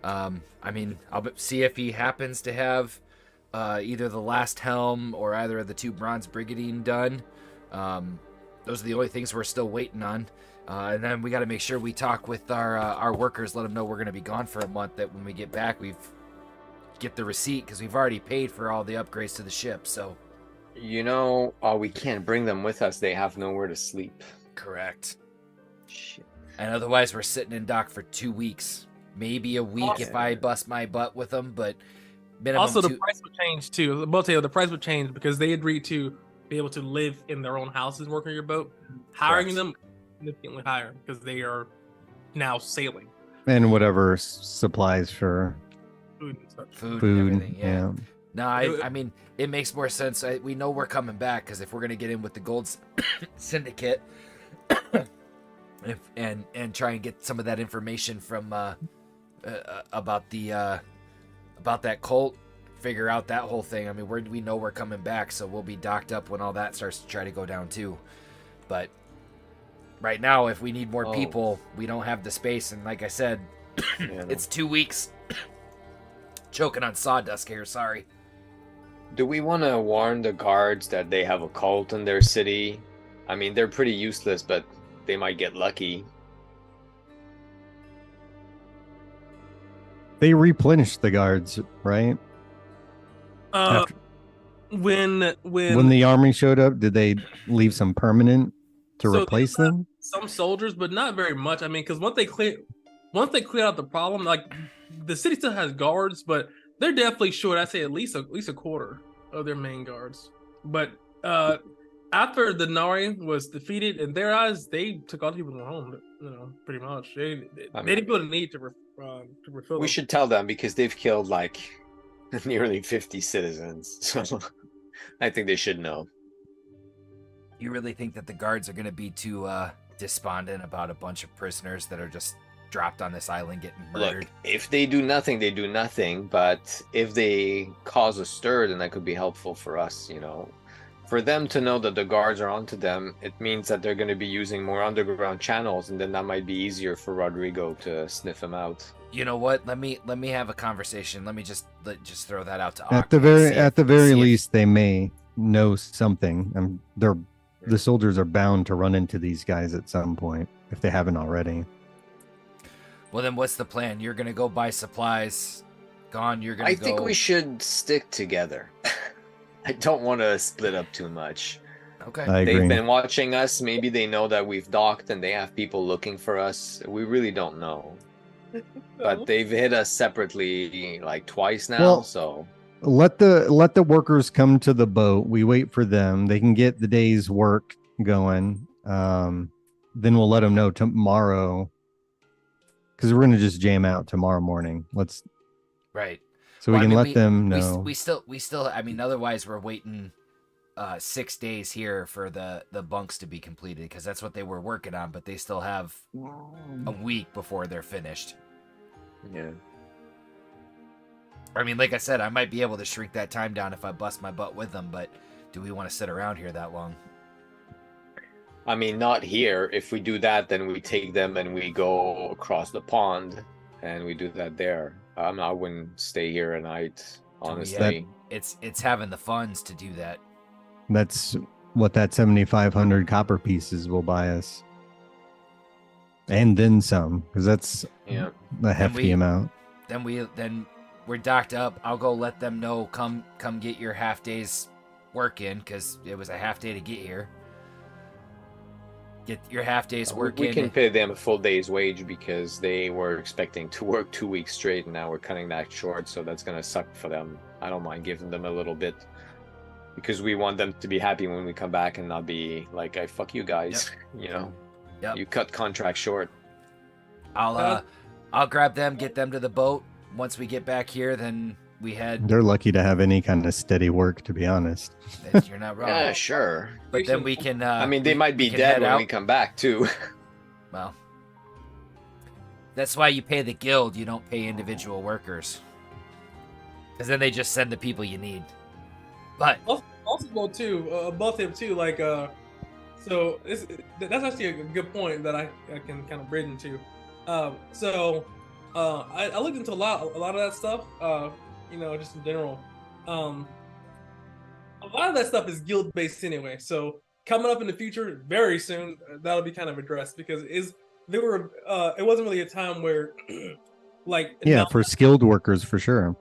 I mean, I'll see if he happens to have either the last helm or either of the 2 bronze brigadine done. Those are the only things we're still waiting on. And then we got to make sure we talk with our workers, let them know we're going to be gone for a month, that when we get back, get the receipt, because we've already paid for all the upgrades to the ship. So, You know, we can't bring them with us. They have nowhere to sleep. correct. Shit. And otherwise, we're sitting in dock for 2 weeks, maybe a week if I bust my butt with them, but minimum. also the price would change too. The price would change because they agreed to be able to live in their own houses and work on your boat. Hiring them significantly higher because they are now sailing. And whatever supplies for Food and stuff. food, food. and everything. Yeah. No, It- I mean, it makes more sense. We know we're coming back, because if we're gonna get in with the Gold Syndicate, and try and get some of that information from about that cult figure out that whole thing. I mean, we know we're coming back, so we'll be docked up when all that starts to try to go down too. But right now, if we need more people, we don't have the space. And like I said, it's 2 weeks. Choking on sawdust here, sorry. Do we want to warn the guards that they have a cult in their city? I mean, they're pretty useless, but they might get lucky. They replenished the guards, right? When the army showed up, did they leave some permanent to replace them? Some soldiers, but not very much. I mean, because once they cleared out the problem, like the city still has guards, but they're definitely short. I'd say at least a quarter of their main guards. But after the Nari was defeated, in their eyes, they took all the people home. You know, pretty much. They didn't feel the need to refill them. We should tell them because they've killed like nearly 50 citizens. So I think they should know. You really think that the guards are going to be too despondent about a bunch of prisoners that are just dropped on this island getting murdered? Look, if they do nothing, they do nothing. But if they cause a stir, then that could be helpful for us, you know. For them to know that the guards are onto them, it means that they're going to be using more underground channels, and then that might be easier for Rodrigo to sniff them out. You know what? Let me have a conversation. Let me just throw that out to At the very least, they may know something. The soldiers are bound to run into these guys at some point if they haven't already. Well, then what's the plan? You're gonna go buy supplies. You're gonna. I think we should stick together. I don't want to split up too much. Okay. I agree. They've been watching us. Maybe they know that we've docked and they have people looking for us. We really don't know. But they've hit us separately like twice now, so let the workers come to the boat. We wait for them. They can get the day's work going. Then we'll let them know tomorrow, because we're gonna just jam out tomorrow morning. Right. So we can let them know. We still. I mean, otherwise we're waiting 6 days here for the bunks to be completed, because that's what they were working on. But they still have a week before they're finished. Yeah. I mean, like I said, I might be able to shrink that time down if I bust my butt with them. But do we want to sit around here that long? I mean, not here. If we do that, then we take them and we go across the pond, and we do that there. I wouldn't stay here a night, honestly. It's having the funds to do that. That's what that 7,500 copper pieces will buy us, and then some, because that's a hefty amount. Then we're docked up. I'll go let them know. Come get your half day's work in, because it was a half day to get here. Get your half day's work in. We can pay them a full day's wage because they were expecting to work 2 weeks straight, and now we're cutting that short, so that's gonna suck for them. I don't mind giving them a little bit, because we want them to be happy when we come back and not be like, I fuck you guys. Yep. You know? Yep. You cut contract short. I'll grab them, get them to the boat. Once we get back here, then we head. They're lucky to have any kind of steady work, to be honest. You're not wrong. Yeah, sure. But then we can. I mean, they might be dead when we come back too. Well, that's why you pay the guild. You don't pay individual workers, because then they just send the people you need. But also too, above him too, like so that's actually a good point that I can kind of bridge into. I looked into a lot of that stuff. You know, just in general. A lot of that stuff is guild based anyway. So coming up in the future, very soon, that'll be kind of addressed, because it wasn't really a time where like for skilled workers for sure.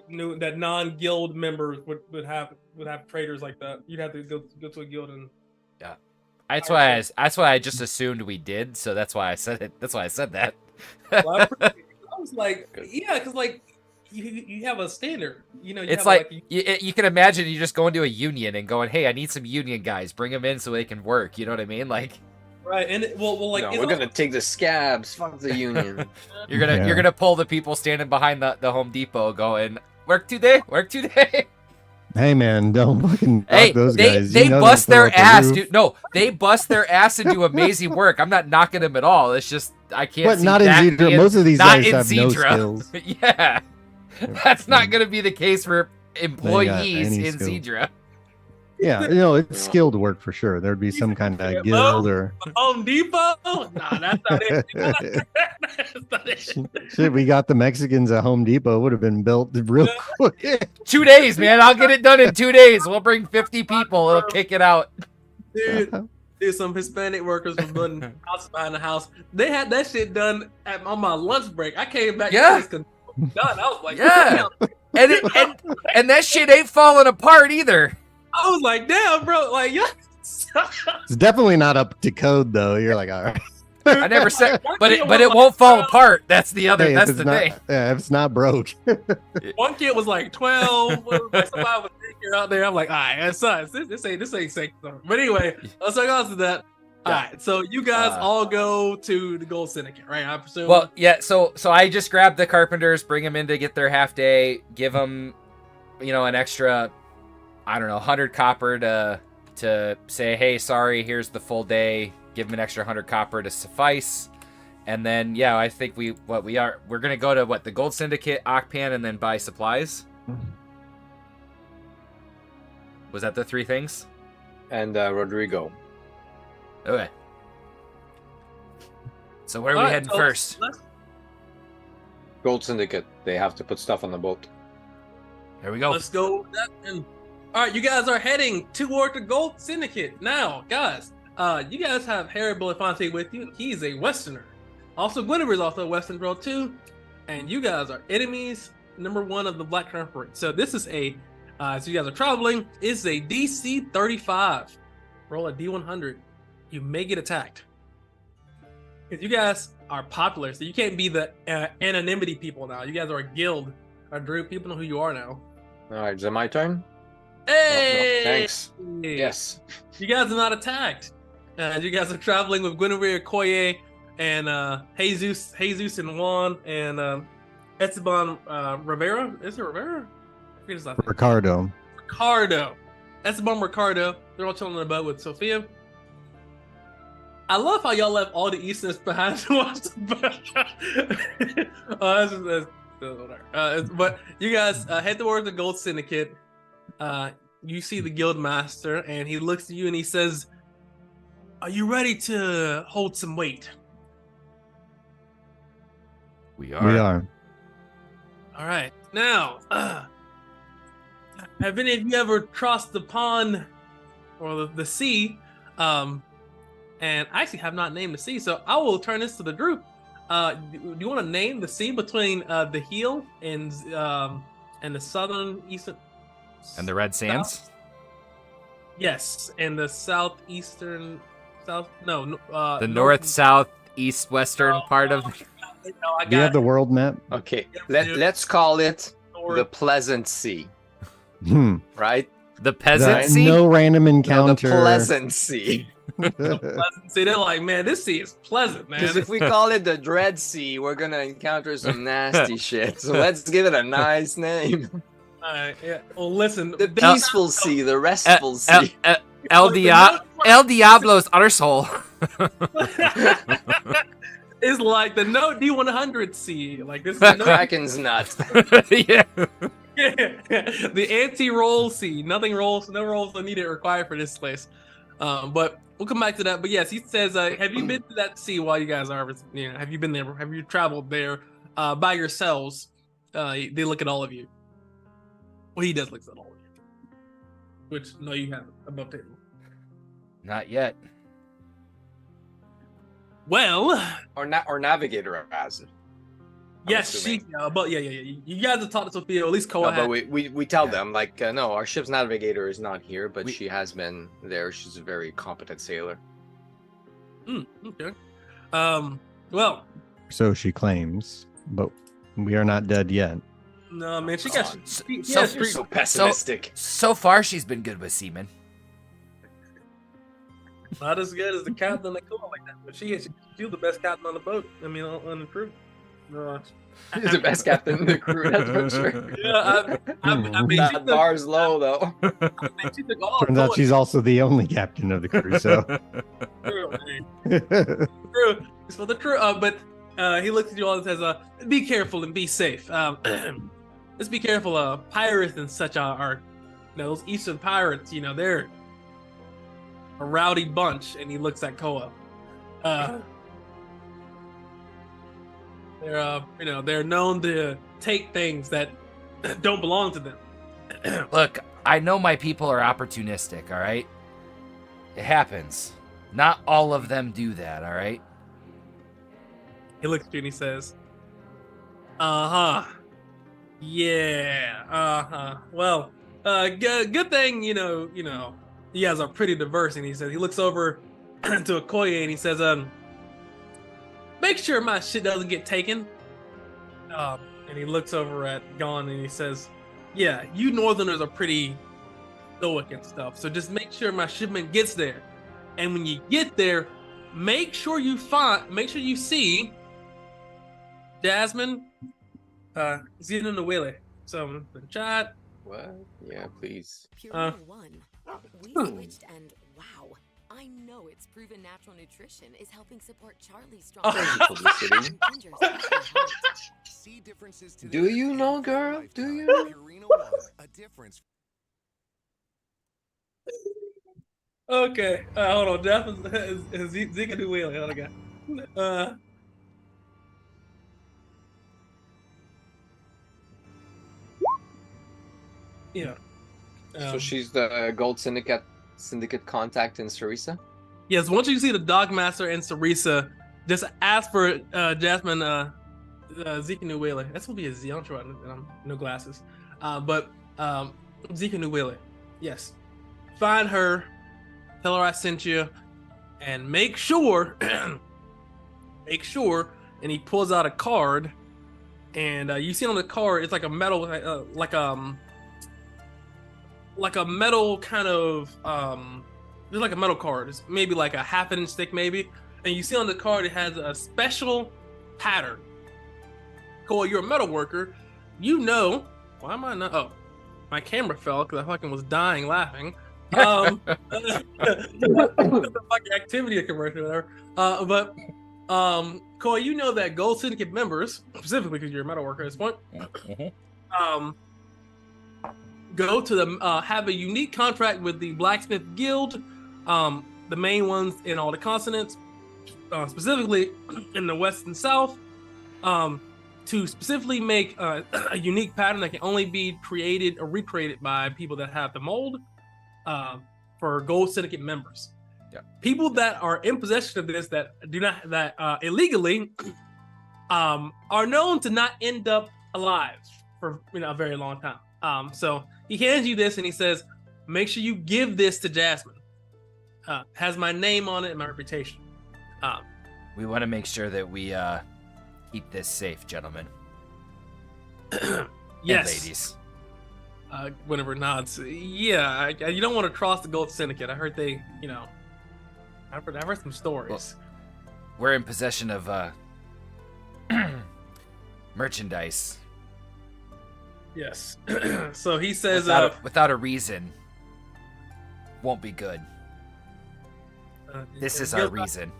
Knew that non-guild members would have traders like that. You'd have to go to a guild and that's why I just assumed we did. So that's why I said it. That's why I said that. Well, I was like, yeah, because like you have a standard, you know. It's like you can imagine you just going to a union and going, "Hey, I need some union guys. Bring them in so they can work." You know what I mean? Like, right? And like, no, we're gonna take the scabs. Fuck the union. You're gonna pull the people standing behind the Home Depot, going, "Work today, work today." Hey man, don't fucking fuck those guys. They bust their ass, dude. No, they bust their ass and do amazing work. I'm not knocking them at all. It's just I can't. But see not in Dithra. Most of these guys have no skills. Yeah, that's not gonna be the case for employees any in skill. Dithra. Yeah, it's skilled work for sure. There'd be some kind of guild or Home Depot? Nah, that's not it. That's not it. shit. We got the Mexicans at Home Depot. Would have been built real quick. 2 days, man. I'll get it done in 2 days. We'll bring 50 people. It'll kick it out. Dude, some Hispanic workers were building house behind the house. They had that shit done on my lunch break. I came back. Yeah. Done. I was like, Yeah. And that shit ain't falling apart either. I was like, damn, bro. Like, yeah. It's definitely not up to code though. You're like, all right. I never said, but it won't fall apart. That's the other. Hey, that's if the it's not, thing. yeah, if it's not broke. One kid was like 12. Like somebody was out there. I'm like, all right, that's us. This ain't safe. But anyway, let's talk on to that. All right, so you guys all go to the Gold Syndicate, right? I presume. Well, yeah. So I just grabbed the carpenters, bring them in to get their half day, give them, an extra, I don't know, 100 copper to say, hey, sorry, here's the full day. Give them an extra 100 copper to suffice. And then, yeah, I think we're gonna go to the Gold Syndicate, Okpan, and then buy supplies. Was that the 3 things? And Rodrigo. Okay. So where are we heading first? Gold Syndicate. They have to put stuff on the boat. Here we go. Let's go with that. And all right, you guys are heading toward the Gold Syndicate now, guys. You guys have Harry Belafonte with you. He's a Westerner. Also, Guinevere's also a Western girl too. And you guys are enemies number 1 of the Black Current. So this is so you guys are traveling. It's a DC 35. Roll a D100. You may get attacked. Because you guys are popular, so you can't be the anonymity people now. You guys are a guild, a group. People know who you are now. All right, is it my turn? Hey! No, thanks. Yes. You guys are not attacked. You guys are traveling with Guinevere, Koye, and Jesus and Juan, and Esteban Rivera. Is it Rivera? I forget his last name. Ricardo. Esteban Ricardo. They're all chilling on the boat with Sophia. I love how y'all left all the Easterns behind to watch the boat. But you guys head towards the Gold Syndicate. You see the guild master, and he looks at you and he says, "Are you ready to hold some weight?" We are. We are. All right. Now, have any of you ever crossed the pond or the sea? And I actually have not named the sea, so I will turn this to the group. Do you want to name the sea between the heel and the southern eastern And the Red Sands? South? Yes, and the southeastern south. No, the north, south, east, western part of. Do you have the world map? Okay, Yep, let's call it north. the Pleasant Sea, Hmm. right? The Peasant The- Sea? No random No, the encounter. Pleasant Sea. See, they're like, man, this sea is pleasant, man. Because if we call it the Dread Sea, we're gonna encounter some nasty shit. So let's give it a nice name. Yeah. Well, listen, The peaceful sea, the restful sea. El Diablo's arsehole. It's like the no D100 sea. Like this is The no, Kraken's nut. Yeah. the anti-roll sea. Nothing rolls, no rolls are needed or required for this place. But we'll come back to that. But yes, he says, have you been to that sea while you guys are, have you been there? Have you traveled there by yourselves? They look at all of you. Well, he does look at all of you. Which, no, you haven't. Above table. Not yet. Well, or Navigator has it. I'm yes, assuming. but yeah. You guys have talked to Sophia, at least Koa No, but had. we tell them, like, no, our ship's navigator is not here, but We- she has been there. She's a very competent sailor. Okay. Well, So she claims, but we are not dead yet. no, man, she got. Oh, She, so- yes, You're so pessimistic. So far, she's been good with seamen. not as good as the captain that Koa like that, but she's the best captain on the boat. I mean, on the crew. He's the best captain in the crew, that's for sure. Yeah, I mean, That bar's low, though. she took all Turns out Koa's she's also the only captain of the crew. So crew, man. True. It's for the crew. But he looks at you all and says, "Be careful and be safe." just be careful. Pirates and such are those Eastern pirates. They're a rowdy bunch. And he looks at Koa. They're known to take things that don't belong to them. Look, I know my people are opportunistic, all right? It happens. Not all of them do that, all right? He looks at you and he says, "Uh-huh. Yeah. Uh-huh. Well, good thing, you guys are pretty diverse." And he says, he looks over to Okoye and he says, "Make sure my shit doesn't get taken." And he looks over at Gon and he says, "Yeah, you Northerners are pretty stoic and stuff. So just make sure my shipment gets there. And when you get there, make sure you see Jasmine, Zena Nwele." So the chat. What? Yeah, please. Purina 1. We switched and wow. I know it's proven natural nutrition is helping support Charlie's strong. Publicity. See differences Do you know, girl? Do you know? Purina 1, a difference. Okay, hold on. Jeff is Zika Nwele. Hold on, yeah. So she's the Gold Syndicate contact in Sarisa? Yes, once you see the Dogmaster and Sarisa, just ask for Jasmine Zika Nwele. That's gonna be a Z. I'm sure no glasses. But Zika Nwele. Yes. Find her, tell her I sent you, and make sure, and he pulls out a card, and you see on the card, it's like a metal, like a metal kind of, it's like a metal card. It's maybe like a half-inch thick, maybe. And you see on the card, it has a special pattern. Cole, you're a metal worker. Why am I not? Oh, my camera fell because I fucking was dying laughing. The fucking activity commercial, whatever. But Cole, you know that Gold Syndicate members, specifically because you're a metal worker at this point, go to the have a unique contract with the Blacksmith Guild, the main ones in all the continents, specifically in the West and South, to specifically make a unique pattern that can only be created or recreated by people that have the mold for Gold Syndicate members. Yeah. People that are in possession of this that do not illegally are known to not end up alive for a very long time. So he hands you this and he says, "Make sure you give this to Jasmine. Has my name on it and my reputation." We want to make sure that we keep this safe, gentlemen. Yes, and ladies. Whenever nods, yeah. You don't want to cross the Gold Syndicate. I heard they, I've heard some stories. Well, we're in possession of merchandise. Yes. So he says, without a reason, won't be good. This is our reason.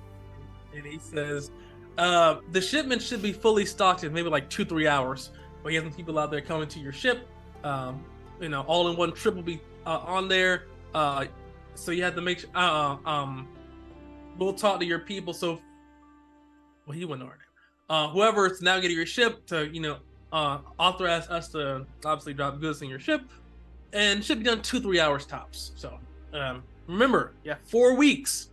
And he says, the shipment should be fully stocked in maybe like 2-3 hours. But he has some people out there coming to your ship. All in one trip will be on there. So you have to make sure. We'll talk to your people. So, well, he wouldn't know. Whoever is navigating your ship to, authorize us to obviously drop goods in your ship, and should be done 2-3 hours tops. So, remember, you have 4 weeks.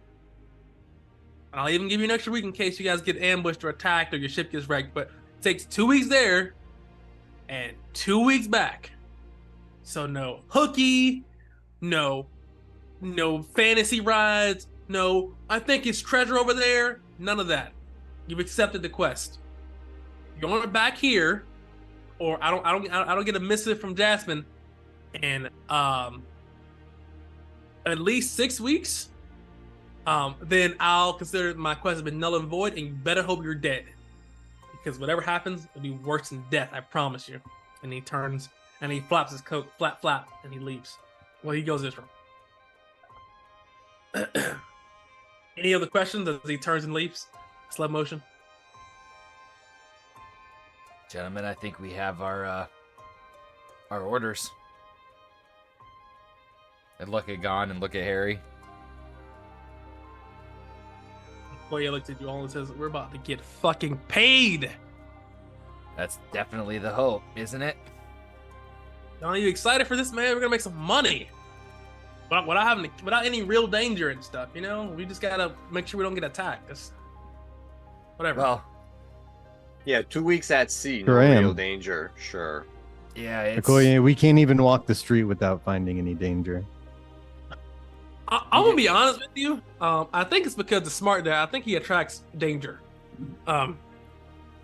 I'll even give you an extra week in case you guys get ambushed or attacked or your ship gets wrecked. But it takes 2 weeks there and 2 weeks back. So no hooky, no fantasy rides, no I think it's treasure over there. None of that. You've accepted the quest. You want it back here, or I don't get a missive from Jasmine, and at least 6 weeks. Then I'll consider my quest has been null and void, and you better hope you're dead, because whatever happens, it'll be worse than death. I promise you. And he turns and he flaps his coat, flap, and he leaves. Well, he goes this room. Any other questions as he turns and leaves? Slow motion. Gentlemen, I think we have our Our orders. I look at Gon and look at Harry. Koya looks at you all and says, "We're about to get fucking paid." That's definitely the hope, isn't it? Are you excited for this, man? We're gonna make some money. Without any real danger and stuff, you know? We just gotta make sure we don't get attacked. Whatever. Well, Yeah, 2 weeks at sea, no Sure am. real danger. Sure. yeah, it's... Okoye, we can't even walk the street without finding any danger. I'm gonna be honest with you. I think it's because the smart guy. I think he attracts danger.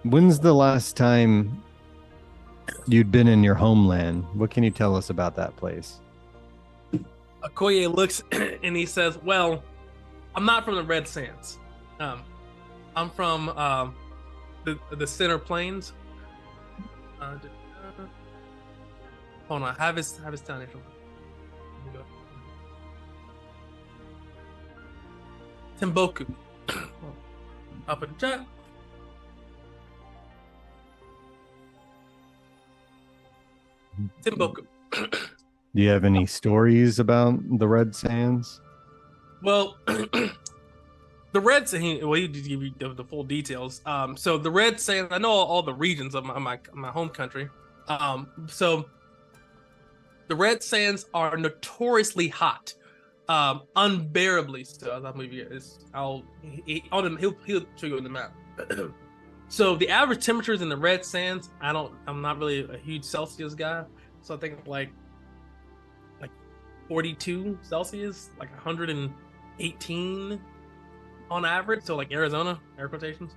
When's the last time you'd been in your homeland? What can you tell us about that place? Okoye looks and he says, "Well, I'm not from the Red Sands. I'm from the Center Plains. Hold on, have his town name. Timboku. Up in the chat. Timboku. Do you have any stories about the Red Sands? Well, the Red Sands. Well, he did give you the full details. So the Red Sands. I know all the regions of my home country. So the Red Sands are notoriously hot, unbearably so. That movie is. He'll show you on the map. So the average temperatures in the Red Sands. I'm not really a huge Celsius guy, so I think like 42 Celsius, like 118 on average. So like Arizona, air quotations.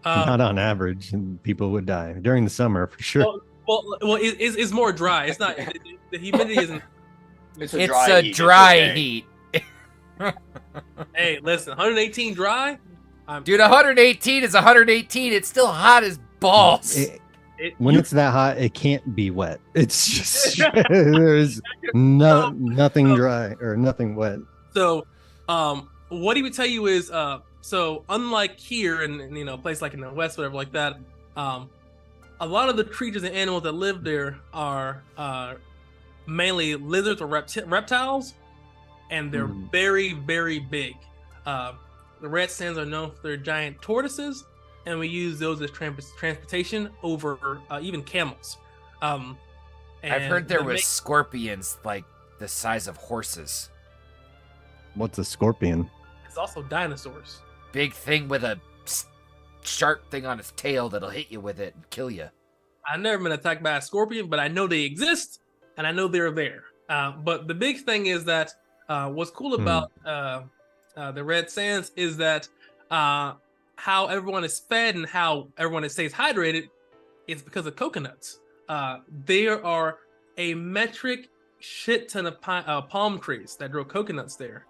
Not on average, and people would die during the summer for sure. Well, it's more dry. It's not the humidity isn't. It's a dry heat. Hey, listen, 118 dry. Dude, 118 is 118. It's still hot as balls. When it's that hot, it can't be wet. It's just there's nothing dry or nothing wet. So, what he would tell you is, so unlike here and a place like in the West, whatever like that, a lot of the creatures and animals that live there are mainly lizards or reptiles, and they're very, very big. The Red Sands are known for their giant tortoises, and we use those as transportation over even camels. I've heard there was scorpions like the size of horses. What's a scorpion? It's also dinosaurs. Big thing with a sharp thing on its tail that'll hit you with it and kill you. I've never been attacked by a scorpion, but I know they exist, and I know they're there. But the big thing is that what's cool about the Red Sands is that how everyone is fed and how everyone stays hydrated is because of coconuts. There are a metric shit ton of palm trees that grow coconuts there.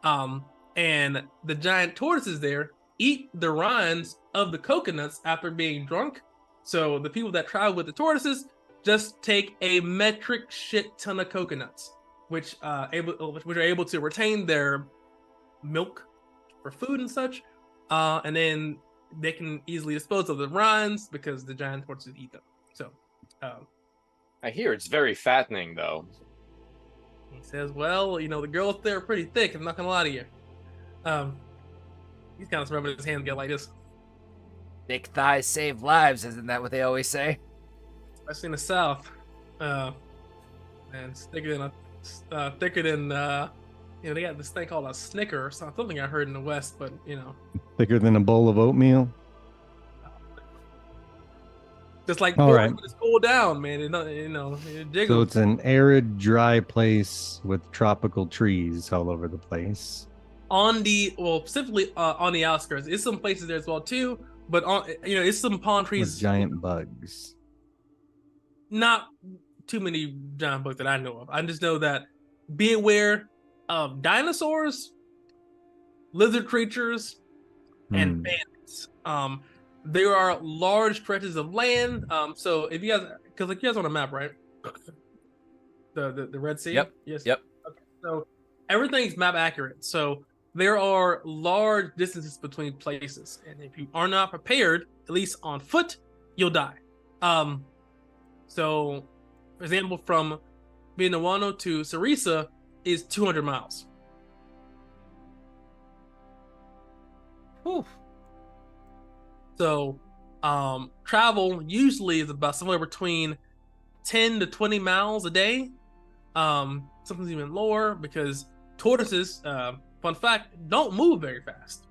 And the giant tortoises there eat the rinds of the coconuts after being drunk. So the people that travel with the tortoises just take a metric shit ton of coconuts, which are able to retain their milk for food and such. And then they can easily dispose of the rinds because the giant tortoises eat them. So I hear it's very fattening, though. he says, well, the girls there are pretty thick. I'm not gonna lie to you. He's kind of rubbing his hands together like this. Thick thighs save lives, isn't that what they always say? Especially in the South. And it's thicker than they got this thing called a Snicker or something I heard in the West, but Thicker than a bowl of oatmeal. just like All right. it's cooled down, man. It jiggles. So it's an arid, dry place with tropical trees all over the place. Specifically on the outskirts. It's some places there as well too, but it's some palm trees With giant bugs. Not too many giant bugs that I know of. I just know that be aware of dinosaurs, lizard creatures, and bandits. There are large stretches of land. So if you guys, because you guys on a map, right? The Red Sea. Yep. Yes. Yep. Okay. So everything's map accurate. So there are large distances between places, and if you are not prepared, at least on foot, you'll die. So for example, from Binawano to Sarisa is 200 miles. Whew. So, travel usually is about somewhere between 10 to 20 miles a day. Sometimes even lower because tortoises, fun fact, don't move very fast.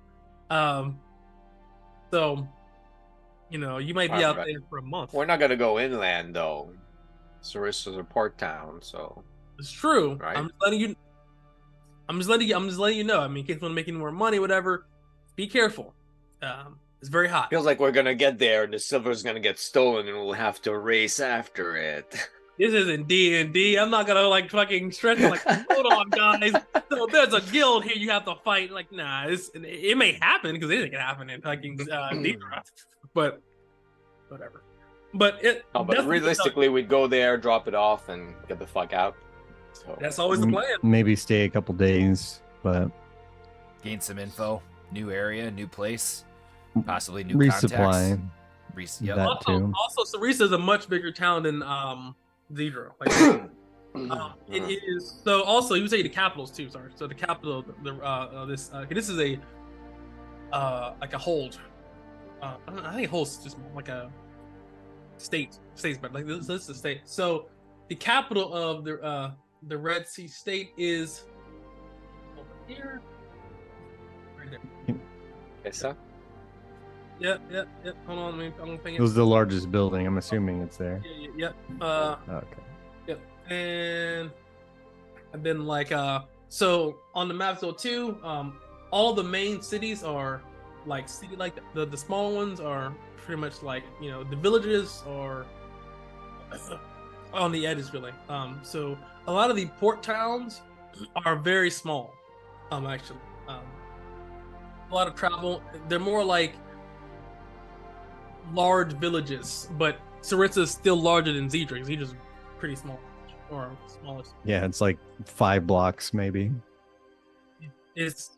So, you might be out Right. there for a month. We're not gonna go inland though. Sarissa's a port town, so It's true. Right. I'm just letting you know. I mean, in case you want to make any more money, whatever, be careful. It's very hot. feels like we're gonna get there and the silver's gonna get stolen and we'll have to race after it. This isn't D&D. I'm not gonna like fucking stretch it like, hold on, guys. So there's a guild here you have to fight. Like, nah, it may happen because it can happen in fucking Dithra, but whatever. But Realistically, we'd go there, drop it off, and get the fuck out. So that's always the plan. Maybe stay a couple days, but Gain some info, new area, new place, possibly new resupply. contacts. Yep. That too. Also, Sarisa is a much bigger town than Dithra. Like, it is. So also, you would say the capitals too. Sorry. So the capital, this is a like a hold. I think a hold is just like a states, but like this is a state. So the capital of the Red Sea state is over here. Right there. Essa? Yeah. Hold on, I'm thinking. It was the largest building. I'm assuming it's there. Yeah. Okay. Yep. And then like so on the map though too, all the main cities are like the small ones are pretty much like the villages are on the edges really. So a lot of the port towns are very small. Actually, a lot of travel. They're more like large villages, but Sarissa is still larger than Zedra. Zedra's pretty small, or smallest. Yeah, it's like 5 blocks maybe. It's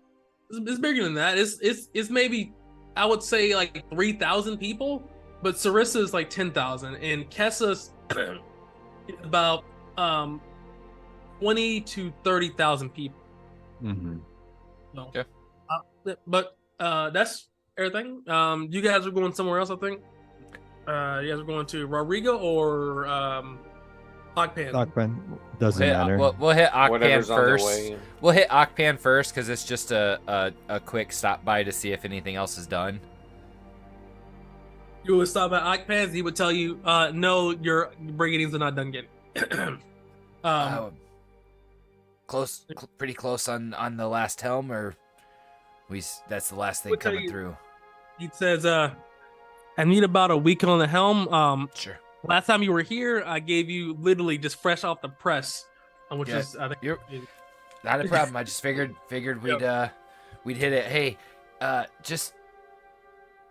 bigger than that. It's maybe I would say like 3,000 people, but Sarissa is like 10,000, and Kessa's about 20 to 30,000 people. Mm-hmm. So, Okay. But that's everything. You guys are going somewhere else, I think. You guys are going to Rodrigo or Ogpan. Ogpan doesn't matter. We'll hit Okpan Whatever's on the first. way. We'll hit Okpan first because it's just a quick stop by to see if anything else is done. You would stop at Ogpan, he would tell you, no, your brigadings are not done yet. Pretty close on the last helm, or that's the last thing We'll tell coming you- through. He says, I need about a week on the helm. Sure. Last time you were here, I gave you literally just fresh off the press, which Yeah, is I think you're- Not a problem. I just figured we'd hit it. Hey, just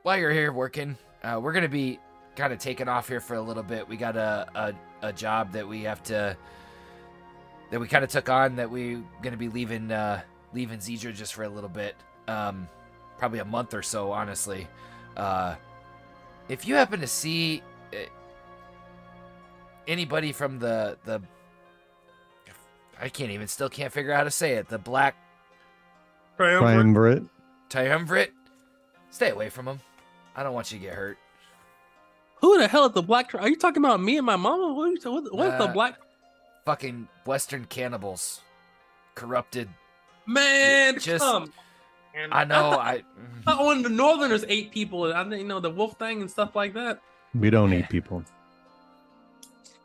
while you're here working, we're gonna be kind of taking off here for a little bit. We got a job that we have to that we kind of took on that we're gonna be leaving Zedra just for a little bit, probably a month or so, honestly. If you happen to see anybody from the I still can't figure out how to say it. The Black Triumvirate. Triumvirate. Stay away from them. I don't want you to get hurt. Who the hell is the Black? Are you talking about me and my mama? What's the Black? Fucking Western cannibals. Corrupted. Man, Just- come. Man, I know. thought when the Northerners ate people, I didn't know the wolf thing and stuff like that. We don't eat people.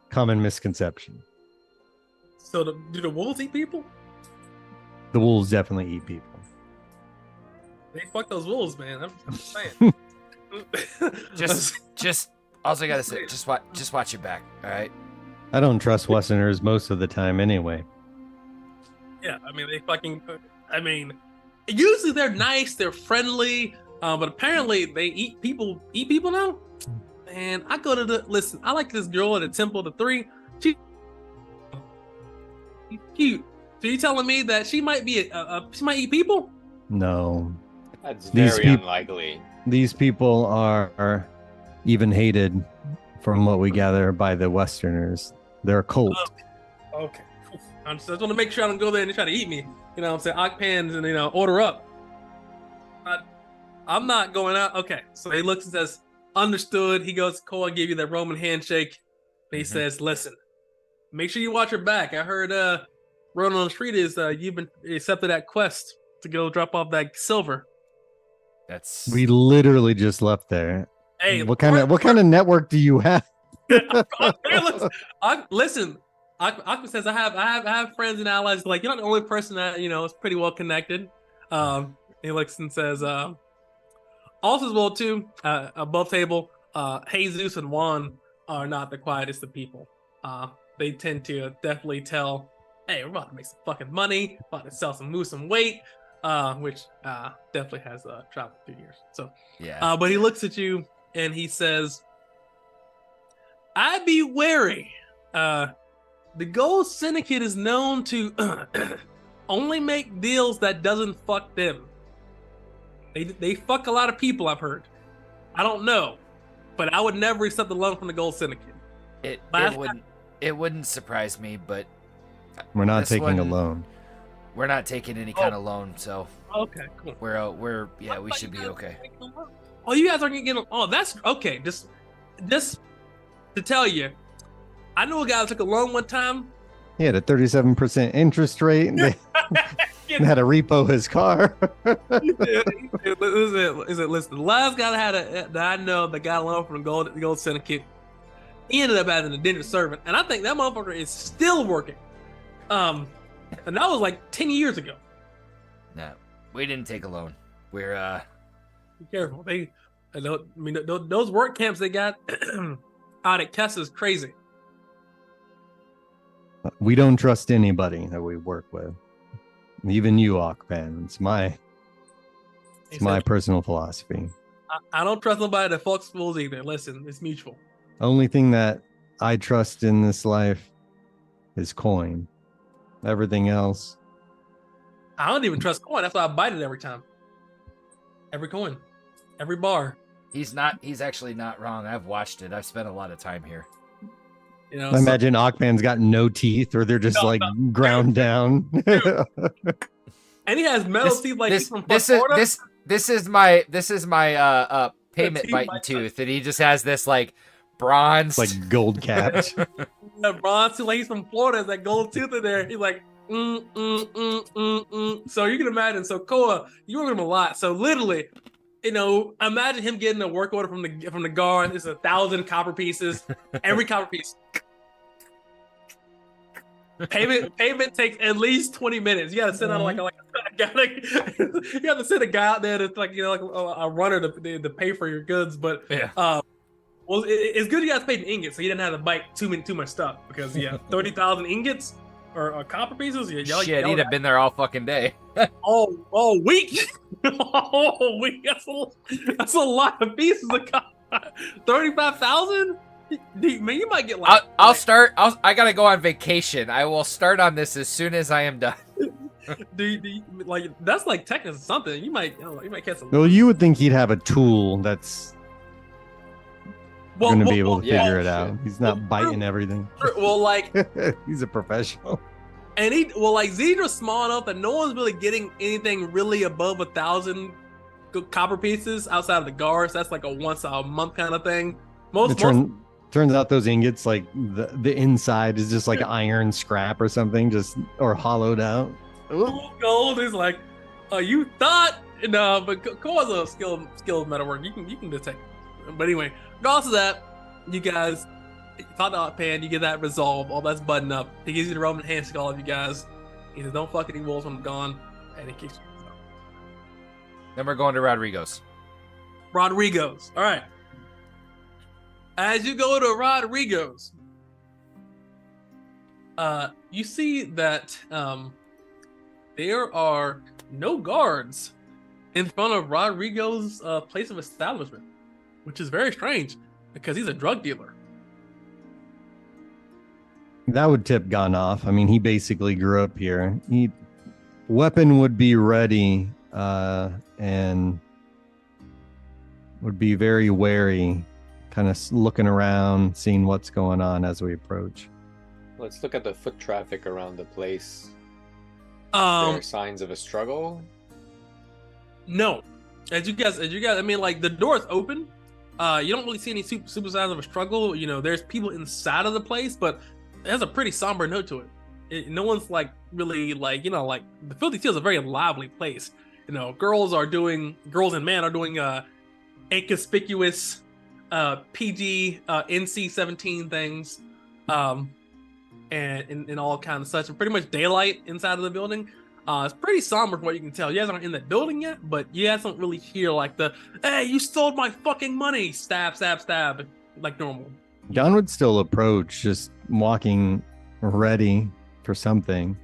Common misconception. So do the wolves eat people? The wolves definitely eat people. They fuck those wolves, man. I'm just saying. just. Also, gotta say, just watch your back. All right. I don't trust Westerners most of the time anyway. Yeah, I mean they fucking. I mean, usually they're nice, they're friendly, but apparently they eat people. Eat people now. Man, I go to listen. I like this girl at the Temple of the Three. She's cute. So you telling me that she might be she might eat people? No. That's These very peop- unlikely. These people are even hated from what we gather by the Westerners. They're a cult. Okay. I just want to make sure I don't go there and they try to eat me. You know what I'm saying? Okpans and, order up. I'm not going out. Okay. So he looks and says, understood. He goes, Cole, I give you that Roman handshake. And he says, listen, make sure you watch your back. I heard Ronan on the street is you've been accepted that quest to go drop off that silver. We literally just left there. Hey, what kind of network do you have? Listen, Aqua says I have friends and allies. Like, you're not the only person that is pretty well connected. He looks and says, also as well too, above table, Jesus and Juan are not the quietest of people. They tend to definitely tell, hey, we're about to make some fucking money, about to sell some moose some weight, which definitely has traveled through years. So yeah. But he looks at you and he says, I'd be wary. The Gold Syndicate is known to only make deals that doesn't fuck them. They fuck a lot of people, I've heard. I don't know, but I would never accept a loan from the Gold Syndicate. It wouldn't surprise me, but we're not taking a loan. We're not taking any kind of loan, so okay, cool. We should be okay. Oh, you guys are gonna get. Oh, that's okay. Just to tell you, I knew a guy that took a loan one time. He had a 37% interest rate. And they had to repo his car. Listen, the last guy that I know that got a loan from the Gold Syndicate, he ended up as an indentured servant, and I think that motherfucker is still working. And that was like 10 years ago. No, we didn't take a loan. We're Be careful. Those work camps they got out at Kessa is crazy. We don't trust anybody that we work with. Even you, Okpan. It's my personal philosophy. I don't trust nobody that fucks fools either. Listen, it's mutual. Only thing that I trust in this life is coin. Everything else. I don't even trust coin. That's why I bite it every time. Every coin. Every bar. He's actually not wrong. I've watched it. I've spent a lot of time here. I imagine Okpan's got no teeth, or they're just ground down. And he has metal teeth like he's from Florida. This is my payment biting tooth, and he just has this bronze, gold capped. The bronze tooth, like he's from Florida, has that gold tooth in there. He's like, So you can imagine. So Koa, you work with him a lot. So literally, imagine him getting a work order from the guard. It's 1,000 copper pieces. Every copper piece. Payment takes at least 20 minutes. You gotta send out you have to send a guy out there that's a runner to pay for your goods. But well, it's good you guys paid in ingots, so you didn't have to bite too much stuff because 30,000 ingots or copper pieces. Shit, he'd have been there all fucking day. all week. Oh, week. That's a lot of pieces of copper. 35,000. Man, you might get I'll start. I gotta go on vacation. I will start on this as soon as I am done. That's like technically something. You might catch some. Well, you would think he'd have a tool that's going to be able to figure it out. He's not biting everything. Well, he's a professional. And Zedra's small enough that no one's really getting anything really above 1,000 copper pieces outside of the guards. That's like a once a month kind of thing. Turns out those ingots, the inside is just iron scrap or something, or hollowed out. Gold is you thought no, but Koa's a skilled metalworker. You can detect. But anyway, regardless of that, you guys talk to Pan. You get that resolved. All that's buttoned up. He gives you the Roman handshake. All of you guys. He says, "Don't fuck any wolves when I'm gone," and he kicks you. Then we're going to Rodrigo's. All right. As you go to Rodrigo's, you see that there are no guards in front of Rodrigo's place of establishment, which is very strange because he's a drug dealer. That would tip Gun off. I mean, he basically grew up here. Weapon would be ready and would be very wary, kind of looking around, seeing what's going on as we approach. Let's look at the foot traffic around the place. There Um, are signs of a struggle. no, as you guys, I mean, like the door is open. You don't really see any super signs of a struggle. You know, there's people inside of the place, but it has a pretty somber note to it. No one's like really like, you know, like the Filthy Seal is a very lively place. You know, girls and men are doing inconspicuous PG NC-17 things, and all kinds of such, and pretty much daylight inside of the building. It's pretty somber from what you can tell. You guys aren't in that building yet, but you guys don't really hear like the "Hey, you stole my fucking money!" Stab, stab, stab, like normal. Gon would still approach, just walking ready for something.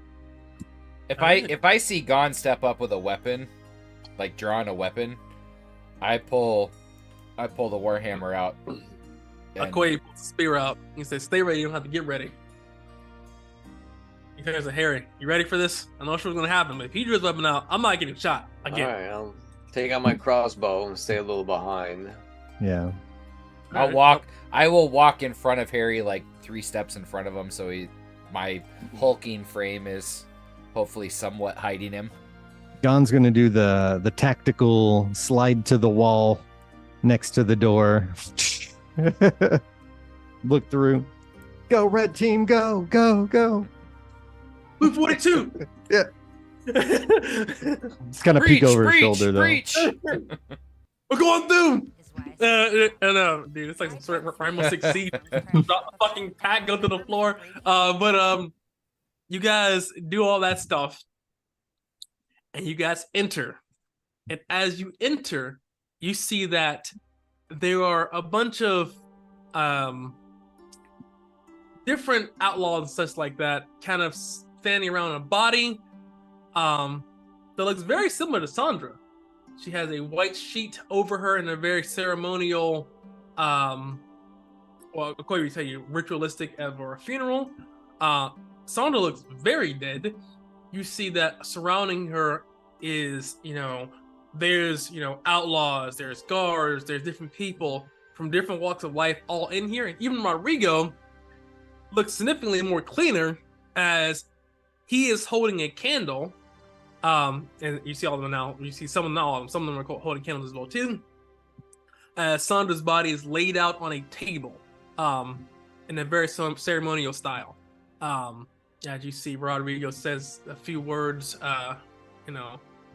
If I see Gon step up with a weapon, like drawing a weapon, I pull the warhammer out. and- Okoye pulls the spear out. He says, "Stay ready. You don't have to get ready." He turns to Harry. "You ready for this? I'm not sure what's gonna happen, but if he drew his weapon out, I'm not getting shot again." All right, I'll take out my crossbow and stay a little behind. Yeah. I will walk in front of Harry, like 3 steps in front of him, so my hulking frame is hopefully somewhat hiding him. Gon's gonna do the tactical slide to the wall next to the door. Look through. Go, red team, go, go, go. Blue 42. Yeah. Just kind of peek over his shoulder though. Breach. We're going through. Is wise. Dude, it's like some sort of Rainbow Six Siege. Drop the fucking pack, go to the floor. But you guys do all that stuff, and you guys enter. And as you enter, you see that there are a bunch of different outlaws and such like that, kind of standing around a body that looks very similar to Sandra. She has a white sheet over her in a very ceremonial, well, according to tell you, ritualistic of a funeral. Sandra looks very dead. You see that surrounding her is, there's, outlaws, there's guards, there's different people from different walks of life all in here. And even Rodrigo looks significantly more cleaner as he is holding a candle. And you see all of them now. You see some of them are holding candles as well too. Sandra's body is laid out on a table, in a very ceremonial style. As you see, Rodrigo says a few words,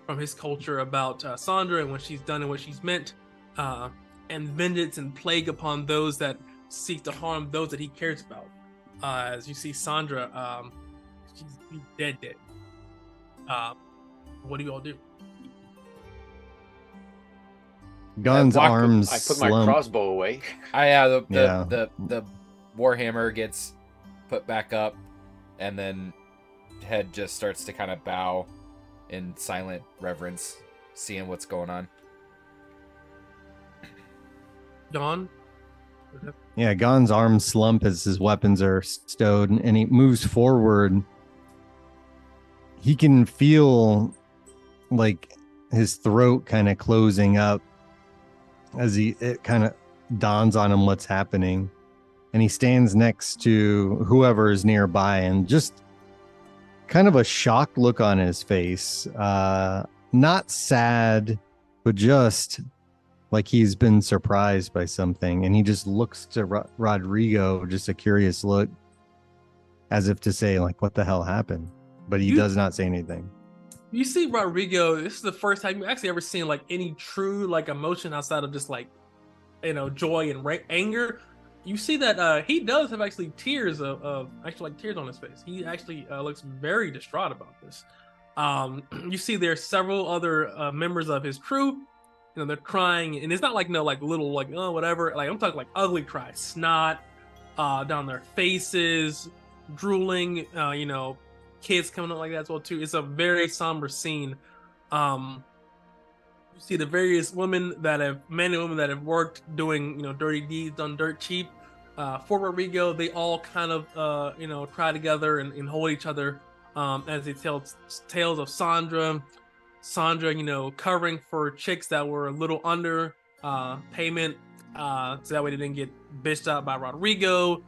from his culture about Sandra and what she's done and what she's meant, and vengeance and plague upon those that seek to harm those that he cares about. As you see, Sandra, she's dead. What do you all do? Gon's arms I put my slump. crossbow away. The warhammer gets put back up, and then head just starts to kind of bow in silent reverence, seeing what's going on. Gon? Yeah, Gon's arms slump as his weapons are stowed, and he moves forward. He can feel like his throat kind of closing up as it kind of dawns on him what's happening. And he stands next to whoever is nearby, and just kind of a shocked look on his face. Not sad, but just like he's been surprised by something. And he just looks to Rodrigo, just a curious look, as if to say, like, what the hell happened? But he does not say anything. You see Rodrigo, this is the first time you actually ever seen like any true like emotion outside of just like, joy and anger. You see that he does have actually tears of tears on his face. He actually looks very distraught about this. You see there's several other members of his crew. They're crying, and it's not like little like oh whatever. Like I'm talking like ugly cries, snot down their faces, drooling. Kids coming up like that as well too. It's a very somber scene. You see the various men and women that have worked doing dirty deeds done dirt cheap. For Rodrigo, they all kind of try together and hold each other as they tell tales of Sandra, covering for chicks that were a little under payment, so that way they didn't get bitched out by Rodrigo.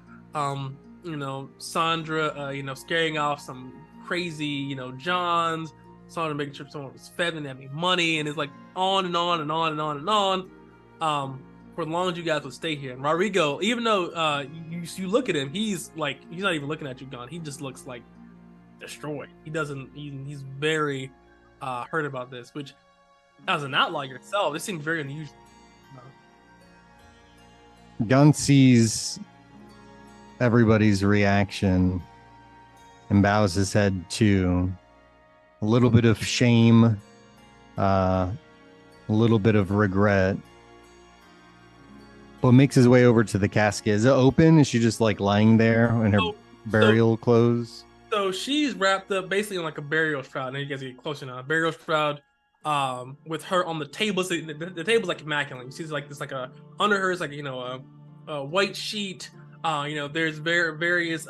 Sandra, scaring off some crazy, Johns. Sandra making sure someone was fed and having money, and it's like on and on and on and on and on. For as long as you guys would stay here. And Rodrigo, even though you look at him, he's not even looking at you, Gon. He just looks like destroyed. He's very hurt about this, which as an outlaw yourself, this seems very unusual. Gon sees everybody's reaction and bows his head too. A little bit of shame, a little bit of regret, but makes his way over to the casket. Is it open? Is she just like lying there in her burial clothes? So she's wrapped up basically in like a burial shroud. Now you guys get closer now. A burial shroud, with her on the table. So the table's like immaculate. She's like this, like under her is like a white sheet. There's various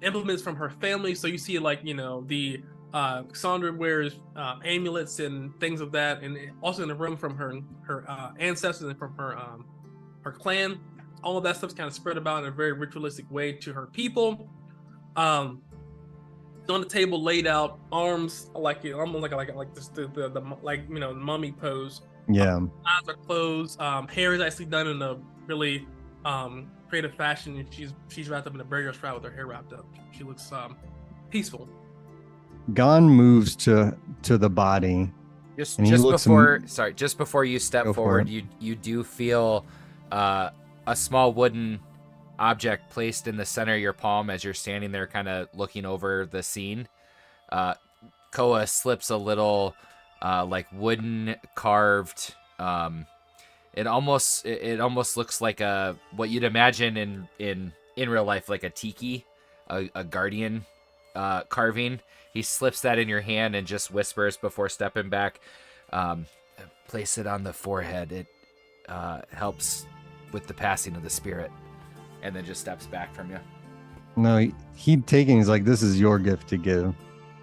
implements from her family. So you see like the Sandra wears amulets and things of that, and also in the room from her ancestors and from her clan. All of that stuff's kind of spread about in a very ritualistic way to her people. On the table, laid out, arms like almost like this, the mummy pose. Yeah. Eyes are closed. Hair is actually done in a really creative fashion, and she's wrapped up in a burial shroud with her hair wrapped up. She looks peaceful. Gon moves to the body. Just before you step forward, you do feel a small wooden object placed in the center of your palm as you're standing there kind of looking over the scene. Koa slips a little like wooden carved, it almost looks like what you'd imagine in real life, like a tiki, a guardian carving. He slips that in your hand and just whispers before stepping back, place it on the forehead. It helps with the passing of the spirit, and then just steps back from you. No, he's like, this is your gift to give.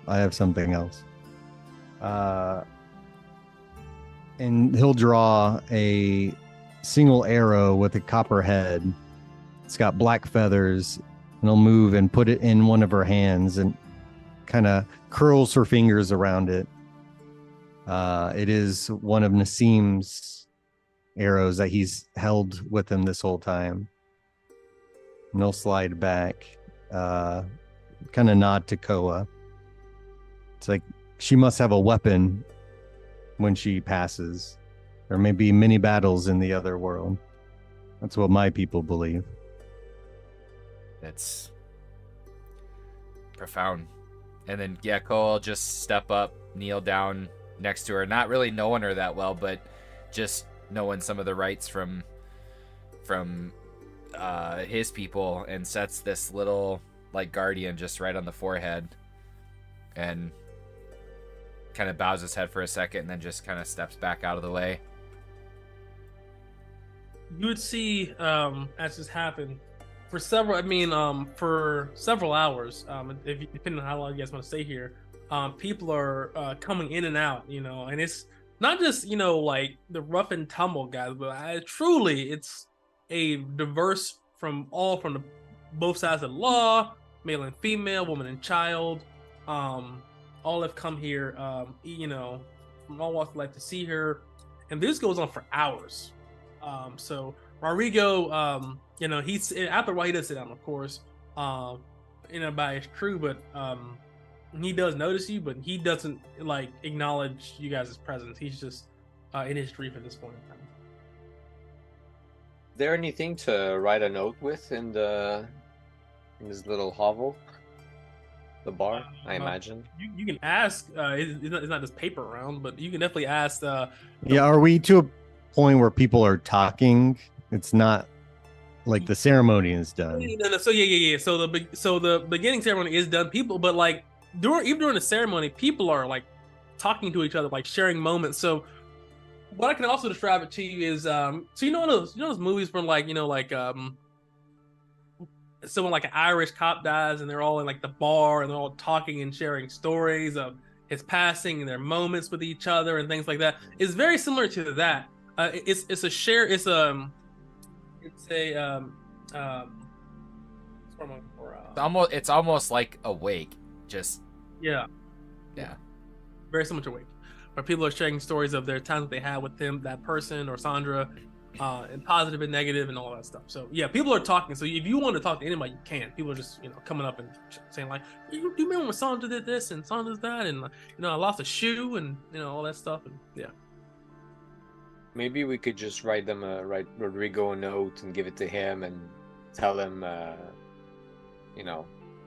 I have something else. And he'll draw a single arrow with a copper head. It's got black feathers, and he'll move and put it in one of her hands and kind of curls her fingers around it. It is one of Nassim's arrows that he's held with him this whole time. And he'll slide back, kind of nod to Koa. It's like she must have a weapon when she passes. There may be many battles in the other world. That's what my people believe. That's profound. And then Koa will just step up, kneel down next to her, not really knowing her that well, but just knowing some of the rites from his people, and sets this little like guardian just right on the forehead, and kind of bows his head for a second, and then just kind of steps back out of the way. You would see as this happened for several hours, depending on how long you guys want to stay here, people are coming in and out, and it's not just like the rough and tumble guys, but truly it's a diverse from both sides of the law, male and female, woman and child. All have come here, from all walks of life to see her, and this goes on for hours. So Rodrigo, he's after a while he does sit down, of course, by his crew, but he does notice you, but he doesn't like acknowledge you guys' presence. He's just in his grief at this point in time. Is there anything to write a note with in this little hovel? The bar, I imagine. You can ask. It's not just paper around, but you can definitely ask. Are we to a point where people are talking? It's not like the ceremony is done. No. So yeah. So the beginning ceremony is done. People, but like even during the ceremony, people are like talking to each other, like sharing moments. So what I can also describe it to you is, so those movies from someone like an Irish cop dies and they're all in like the bar and they're all talking and sharing stories of his passing and their moments with each other and things like that. It's very similar to that. It's what's I'm looking for? It's almost like Awake. Just Yeah. yeah. Very similar to Wake, where people are sharing stories of their times that they had with him, that person, or Sandra, and positive and negative and all that stuff. So yeah, people are talking. So if you want to talk to anybody, you can. People are just coming up and saying like, "You remember when Sandra did this and Sandra did that, and I lost a shoe and all that stuff." And yeah, Maybe we could just write Rodrigo a note and give it to him and tell him,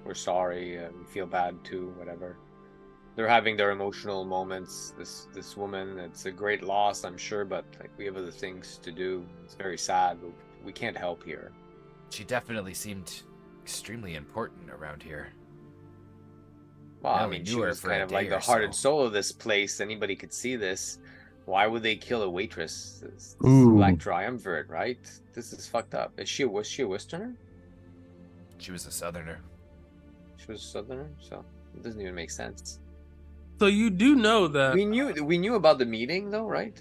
we're sorry, we feel bad too, whatever. They're having their emotional moments. This woman, it's a great loss, I'm sure, but like we have other things to do. It's very sad, but we can't help here. She definitely seemed extremely important around here. Well, Yeah, I we mean, knew she her was for a kind of day like the or heart and so. soul of this place. Anybody could see this. Why would they kill a waitress? This Ooh. Black Triumvirate, right? This is fucked up. Was she a Westerner? She was a Southerner. She was a Southerner, so it doesn't even make sense. so you do know that We knew about the meeting though, right?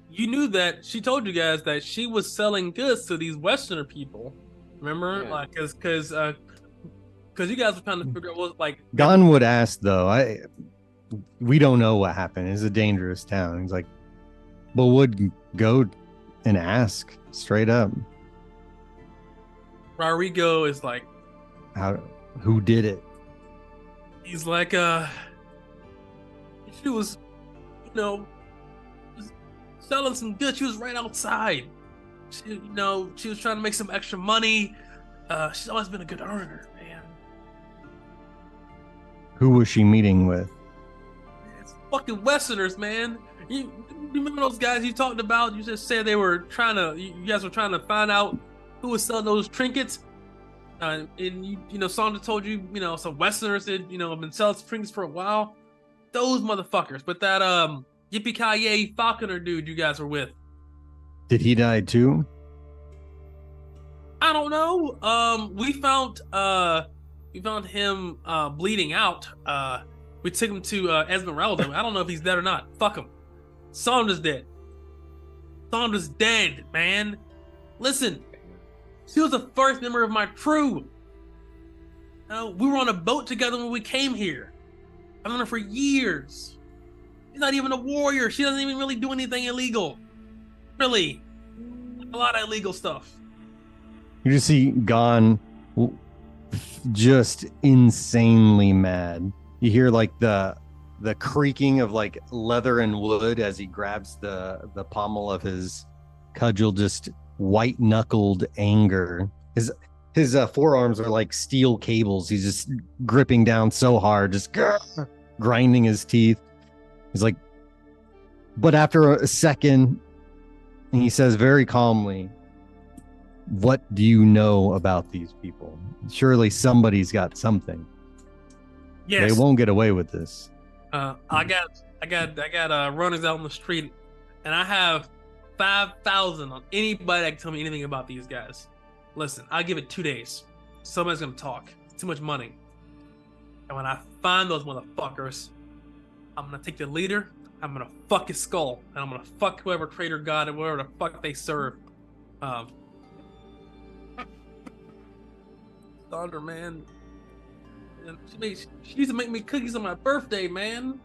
you knew that she told you guys that she was selling goods to these Westerner people. Remember, Yeah. like, because you guys were trying to figure out what like. Gon would ask though. We don't know what happened. It's a dangerous town. He's like, but would go and ask straight up Rodrigo is like, who did it. he's like, she was, selling some goods. She was right outside. She was trying to make some extra money. She's always been a good earner, man. Who was she meeting with? It's fucking Westerners, man. You remember those guys you talked about? You just said you guys were trying to find out who was selling those trinkets. And Sandra told you, some Westerners had, have been selling trinkets for a while. Those motherfuckers. But that Yippee-ki-yay Falconer dude you guys were with. Did he die too? I don't know. We found him bleeding out. We took him to Esmeralda. I don't know if he's dead or not. Fuck him. Sandra's dead. Sandra's dead, man. Listen, she was the first member of my crew. We were on a boat together when we came here. I've known her for years. She's not even a warrior. She doesn't even really do anything illegal. Really. A lot of illegal stuff. You just see Gon just insanely mad. You hear like the creaking of like leather and wood as he grabs the pommel of his cudgel, just white knuckled anger. His forearms are like steel cables. He's just gripping down so hard, just grinding his teeth. He's like, but after a second, he says very calmly, "What do you know about these people? Surely somebody's got something. Yes. They won't get away with this." I got runners out on the street, and I have 5,000 on anybody that can tell me anything about these guys. Listen, I'll give it 2 days. Somebody's gonna talk. It's too much money. And when I find those motherfuckers, I'm gonna take the leader, I'm gonna fuck his skull, and I'm gonna fuck whoever traitor god and whatever the fuck they serve. Sandra, man. She needs to make me cookies on my birthday, man.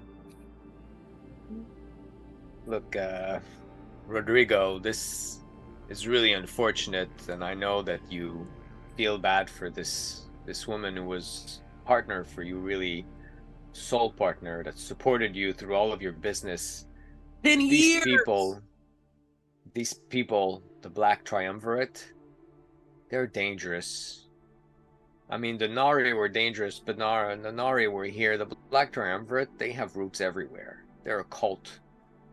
Look, Rodrigo, this is really unfortunate, and I know that you feel bad for this woman who was partner for you, really soul partner that supported you through all of your business. 10 years. These people, the Black Triumvirate, they're dangerous. I mean, the Nari were dangerous, but the Nari were here. The Black Triumvirate, they have roots everywhere. They're a cult.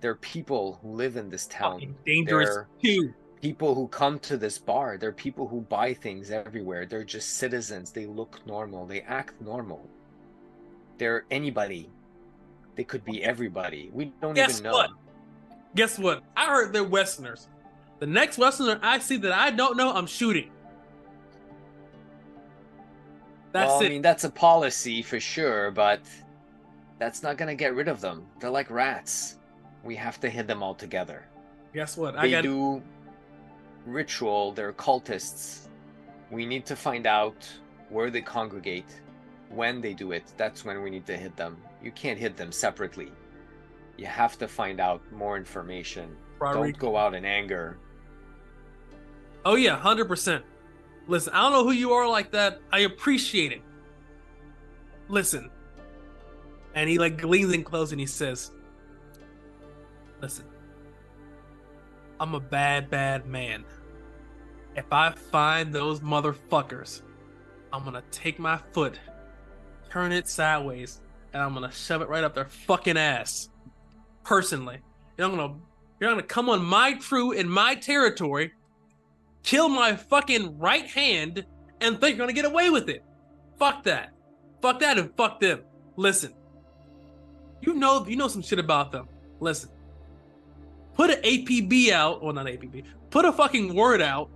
They're people who live in this town. Fucking dangerous They're too. people who come to this bar. They're people who buy things everywhere. They're just citizens. They look normal. They act normal. They're anybody. They could be everybody. We don't even know. Guess what? I heard they're Westerners. The next Westerner I see that I don't know, I'm shooting. That's it. I mean, that's a policy for sure, but that's not gonna get rid of them. They're like rats. We have to hit them all together. Guess what? They do ritual. They're cultists. We need to find out where they congregate, when they do it. That's when we need to hit them. You can't hit them separately. You have to find out more information. Don't go out in anger. Oh yeah, 100%. Listen, I don't know who you are like that. I appreciate it. Listen. And he like leans in close and he says, listen, I'm a bad, bad man. If I find those motherfuckers, I'm gonna take my foot, turn it sideways, and I'm gonna shove it right up their fucking ass. Personally. You're gonna come on my crew in my territory, kill my fucking right hand, and think you're gonna get away with it. Fuck that. Fuck that and fuck them. Listen. You know some shit about them. Listen. Put an APB out, well not APB. Put a fucking word out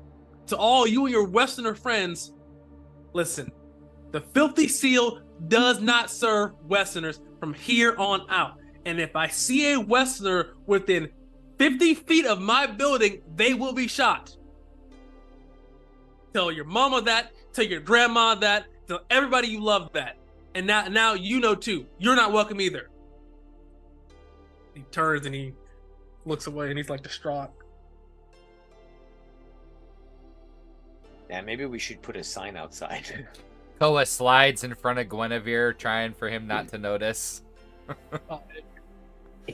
to all you and your Westerner friends. Listen. The Filthy Seal does not serve Westerners from here on out. And if I see a Westerner within 50 feet of my building, they will be shot. Tell your mama that. Tell your grandma that. Tell everybody you love that. And now you know too. You're not welcome either. He turns and he looks away and he's like distraught. Yeah, maybe we should put a sign outside. Koa slides in front of Guinevere, trying for him not to notice.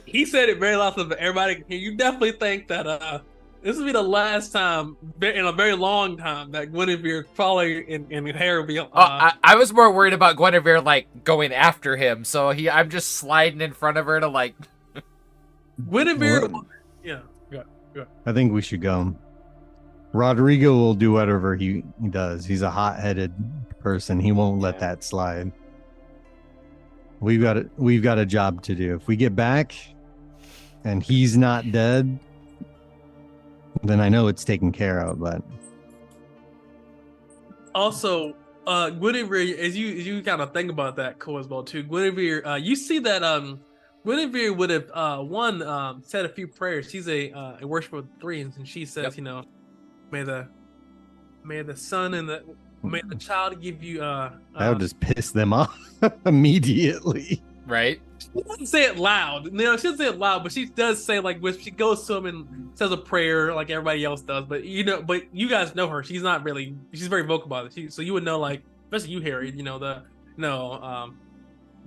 He said it very loudly, but everybody can hear. You definitely think that this will be the last time in a very long time that Guinevere probably in hair will be. I was more worried about Guinevere like going after him, so I'm just sliding in front of her to like. Guinevere, Well, yeah. I think we should go. Rodrigo will do whatever he does. He's a hot-headed person. He won't let that slide. We've got a job to do. If we get back and he's not dead, then I know it's taken care of, but Also, Guinevere, as you kind of think about that, Cole, as well too. Guinevere, you see that Guinevere would have said a few prayers. She's a worshiper of three, and she says, you know, may the son and may the child give you that would just piss them off immediately. Right? She doesn't say it loud. You know, she doesn't say it loud, but she does say like when she goes to him and says a prayer like everybody else does. But you guys know her. She's not really. She's very vocal about it. So you would know, like, especially you, Harry. You know the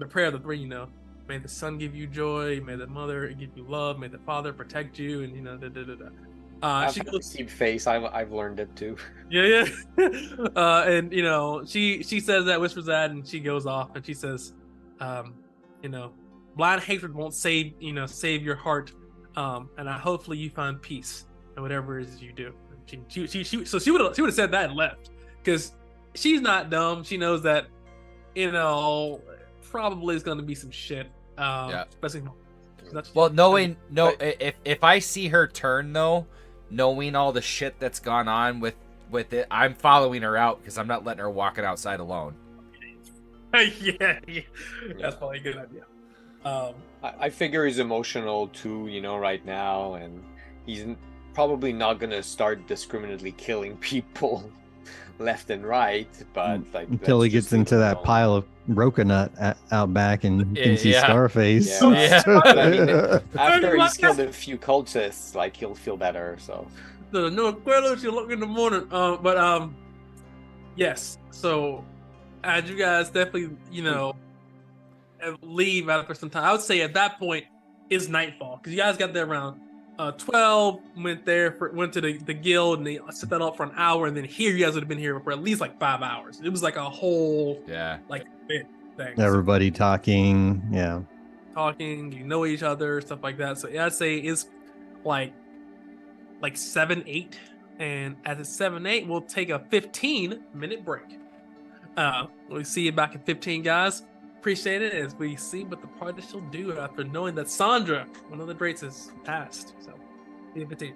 prayer of the three. You know, may the son give you joy. May the mother give you love. May the father protect you. And you know, She goes deep face. I've learned it too. Yeah. And you know, she says that, whispers that, and she goes off and she says, you know, blind hatred won't save your heart, and hopefully you find peace in whatever it is you do. She would have said that and left, because she's not dumb. She knows that, you know, probably is going to be some shit. Especially. Well, if I see her turn though, knowing all the shit that's gone on with it, I'm following her out because I'm not letting her walking outside alone. yeah, that's probably a good idea. I figure he's emotional too, you know, right now, and he's probably not gonna start discriminately killing people left and right, but like until he gets into that pile of Roca Nut out back and you can see Scarface. But I mean, after he's killed a few cultists, like, he'll feel better. So no acuerdo, she look in the morning. Yes. So as you guys definitely, you know, leave after some time, I would say at that point is nightfall, because you guys got there around 12, went to the guild, and they set that up for an hour, and then here you guys would have been here for at least like 5 hours. It was like a whole like big thing. Everybody talking, you know each other, stuff like that. So yeah, I'd say it's like 7-8, and at the 7-8 we'll take a 15-minute break. We'll see you back in 15, guys. Appreciate it as we see what the party shall do after knowing that Sandra, one of the greats, has passed. So, see you in 15.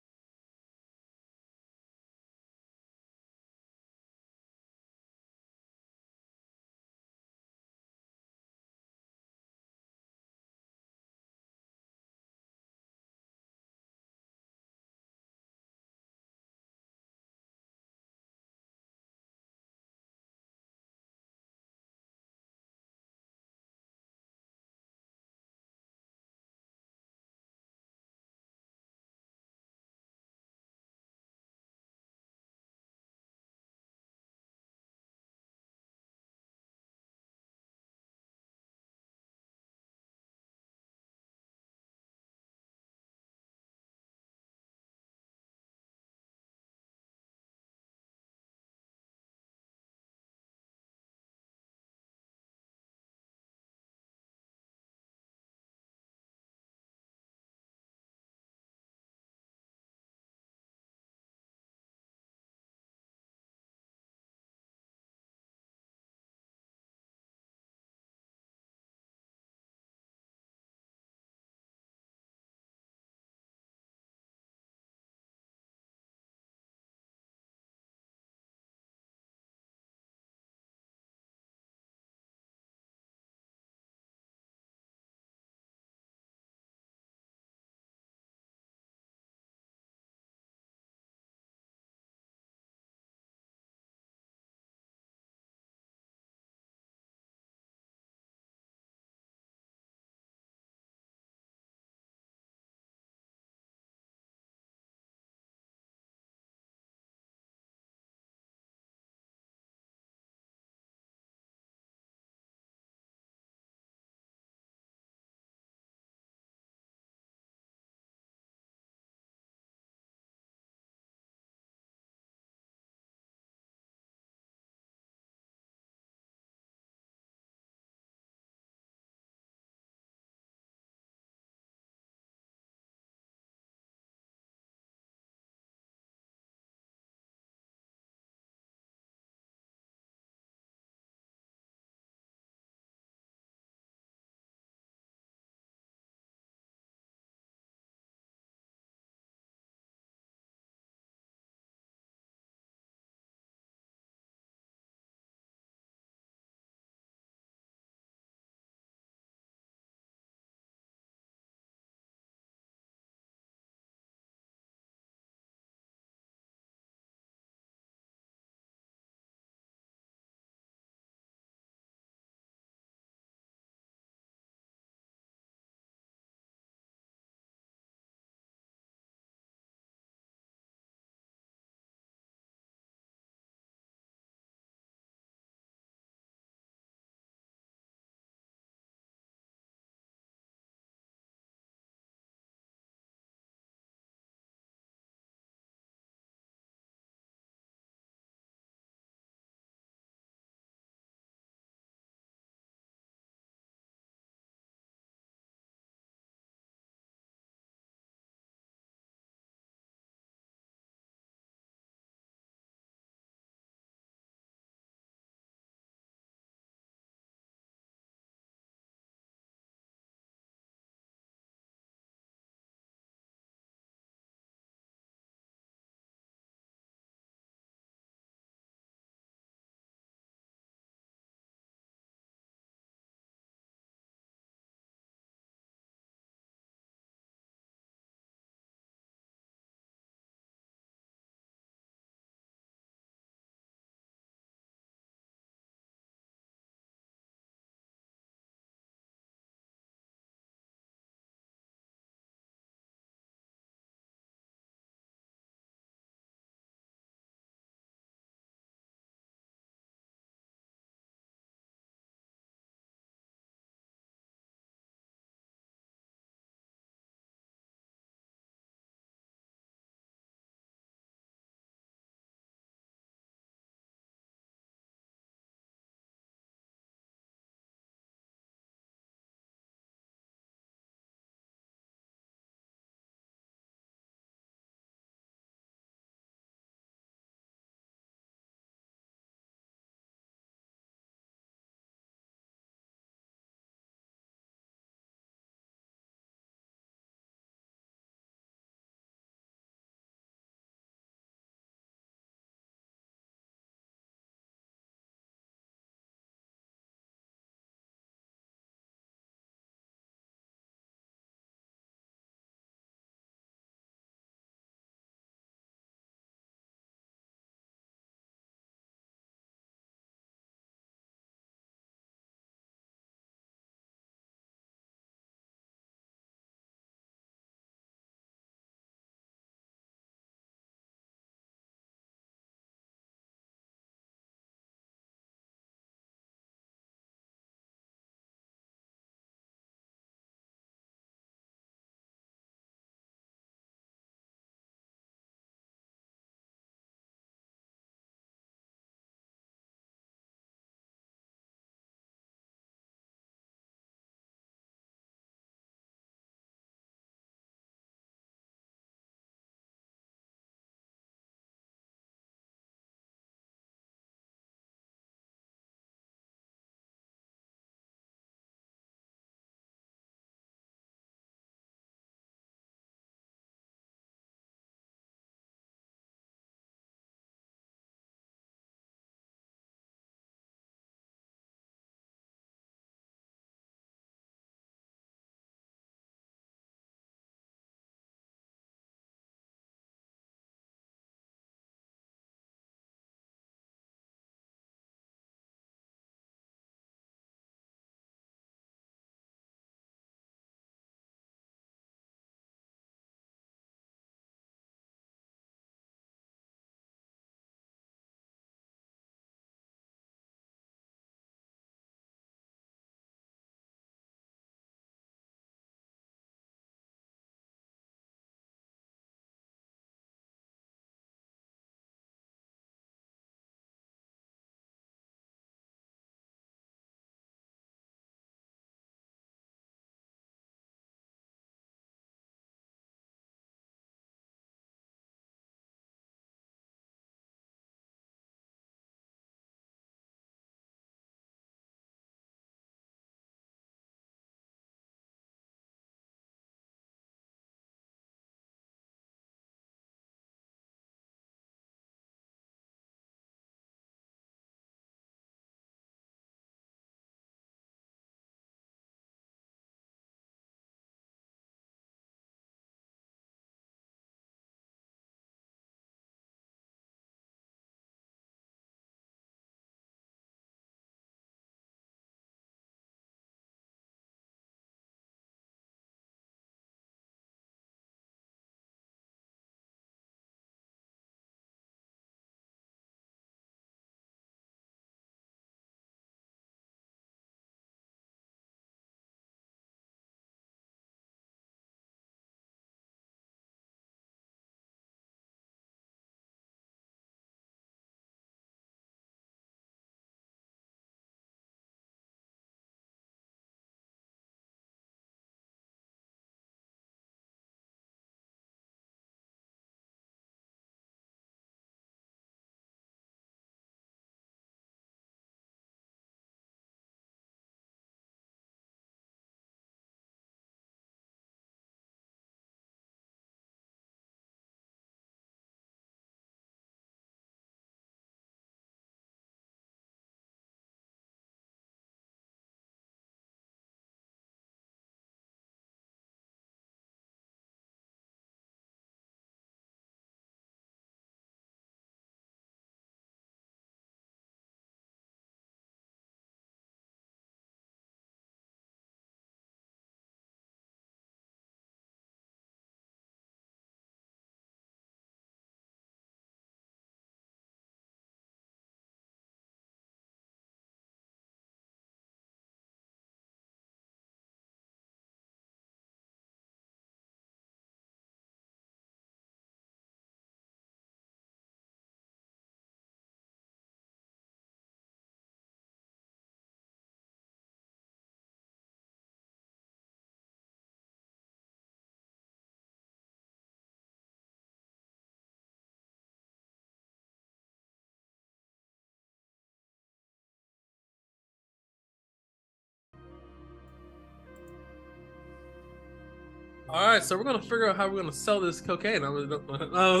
All right, so we're gonna figure out how we're gonna sell this cocaine. I really don't know.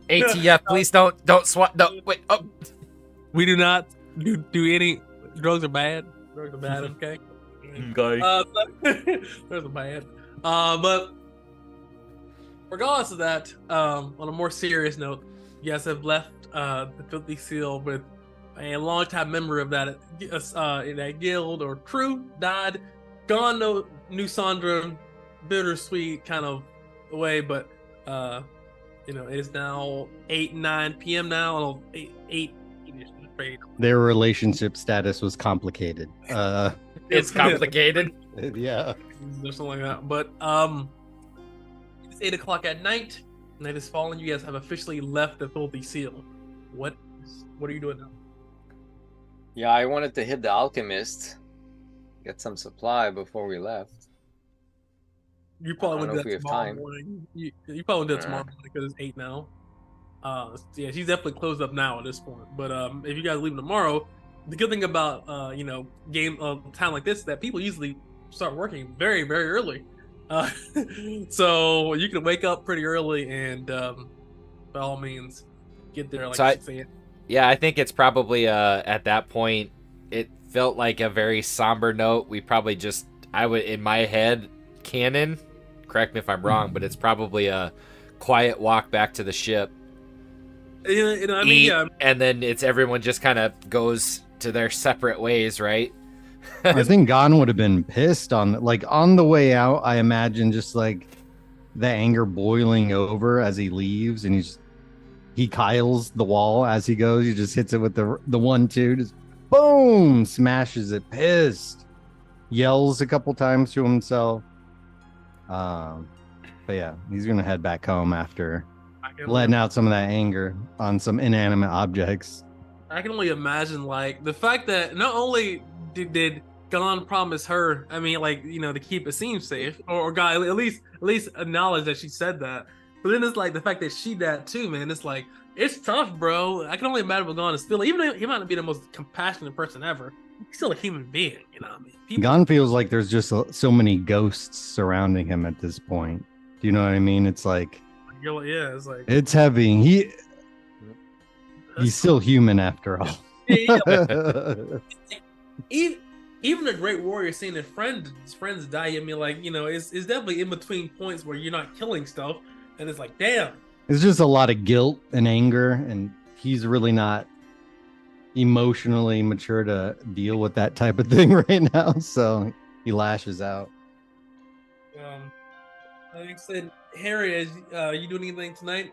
ATF, please don't swat. No, wait. Oh, We do not do any drugs are bad. Drugs are bad. Okay. okay. Drugs are bad. But regardless of that, on a more serious note, you guys have left the Filthy Seal with a longtime member of that guild or crew died. Gone no new Sandra, bittersweet kind of way, but it is now 8-9 p.m. now. I don't know, 8. Their relationship status was complicated. It's complicated. Yeah. Or something like that. But it's 8 o'clock at night. Night is falling. You guys have officially left the Filthy Seal. What are you doing now? Yeah, I wanted to hit the alchemist, get some supply before we left. You probably I don't would know do if that we have tomorrow time. morning. You probably would do that tomorrow morning because it's 8 now. Yeah, she's definitely closed up now at this point. But if you guys leave tomorrow, the good thing about game town like this is that people usually start working very, very early. So you can wake up pretty early and by all means get there like So 6 a.m. Yeah, I think it's probably at that point it felt like a very somber note. We probably just I would in my head canon, correct me if I'm wrong, but it's probably a quiet walk back to the ship. I mean, Eat, yeah, and then it's everyone just kind of goes to their separate ways, right? I think Gon would have been pissed on the way out. I imagine just like the anger boiling over as he leaves, and he Kyles the wall as he goes. He just hits it with the 1-2, just boom, smashes it. Pissed, yells a couple times to himself. But yeah, he's gonna head back home after letting out some of that anger on some inanimate objects. I can only imagine like the fact that not only did Gon promise her, I mean, like, to keep Asim safe, or God at least acknowledge that she said that, but then it's like the fact that she that too, man. It's like it's tough, bro. I can only imagine what Gon is feeling. Even though he might not be the most compassionate person ever, he's still a human being. You know what I mean? Gon feels like there's just so many ghosts surrounding him at this point. Do you know what I mean? It's like, yeah, it's like it's heavy. He's still human after all. Even a great warrior seeing his friends die. I mean, like, it's definitely in between points where you're not killing stuff, and it's like, damn. It's just a lot of guilt and anger, and he's really not emotionally mature to deal with that type of thing right now. So he lashes out. Like I said, Harry, is you doing anything tonight?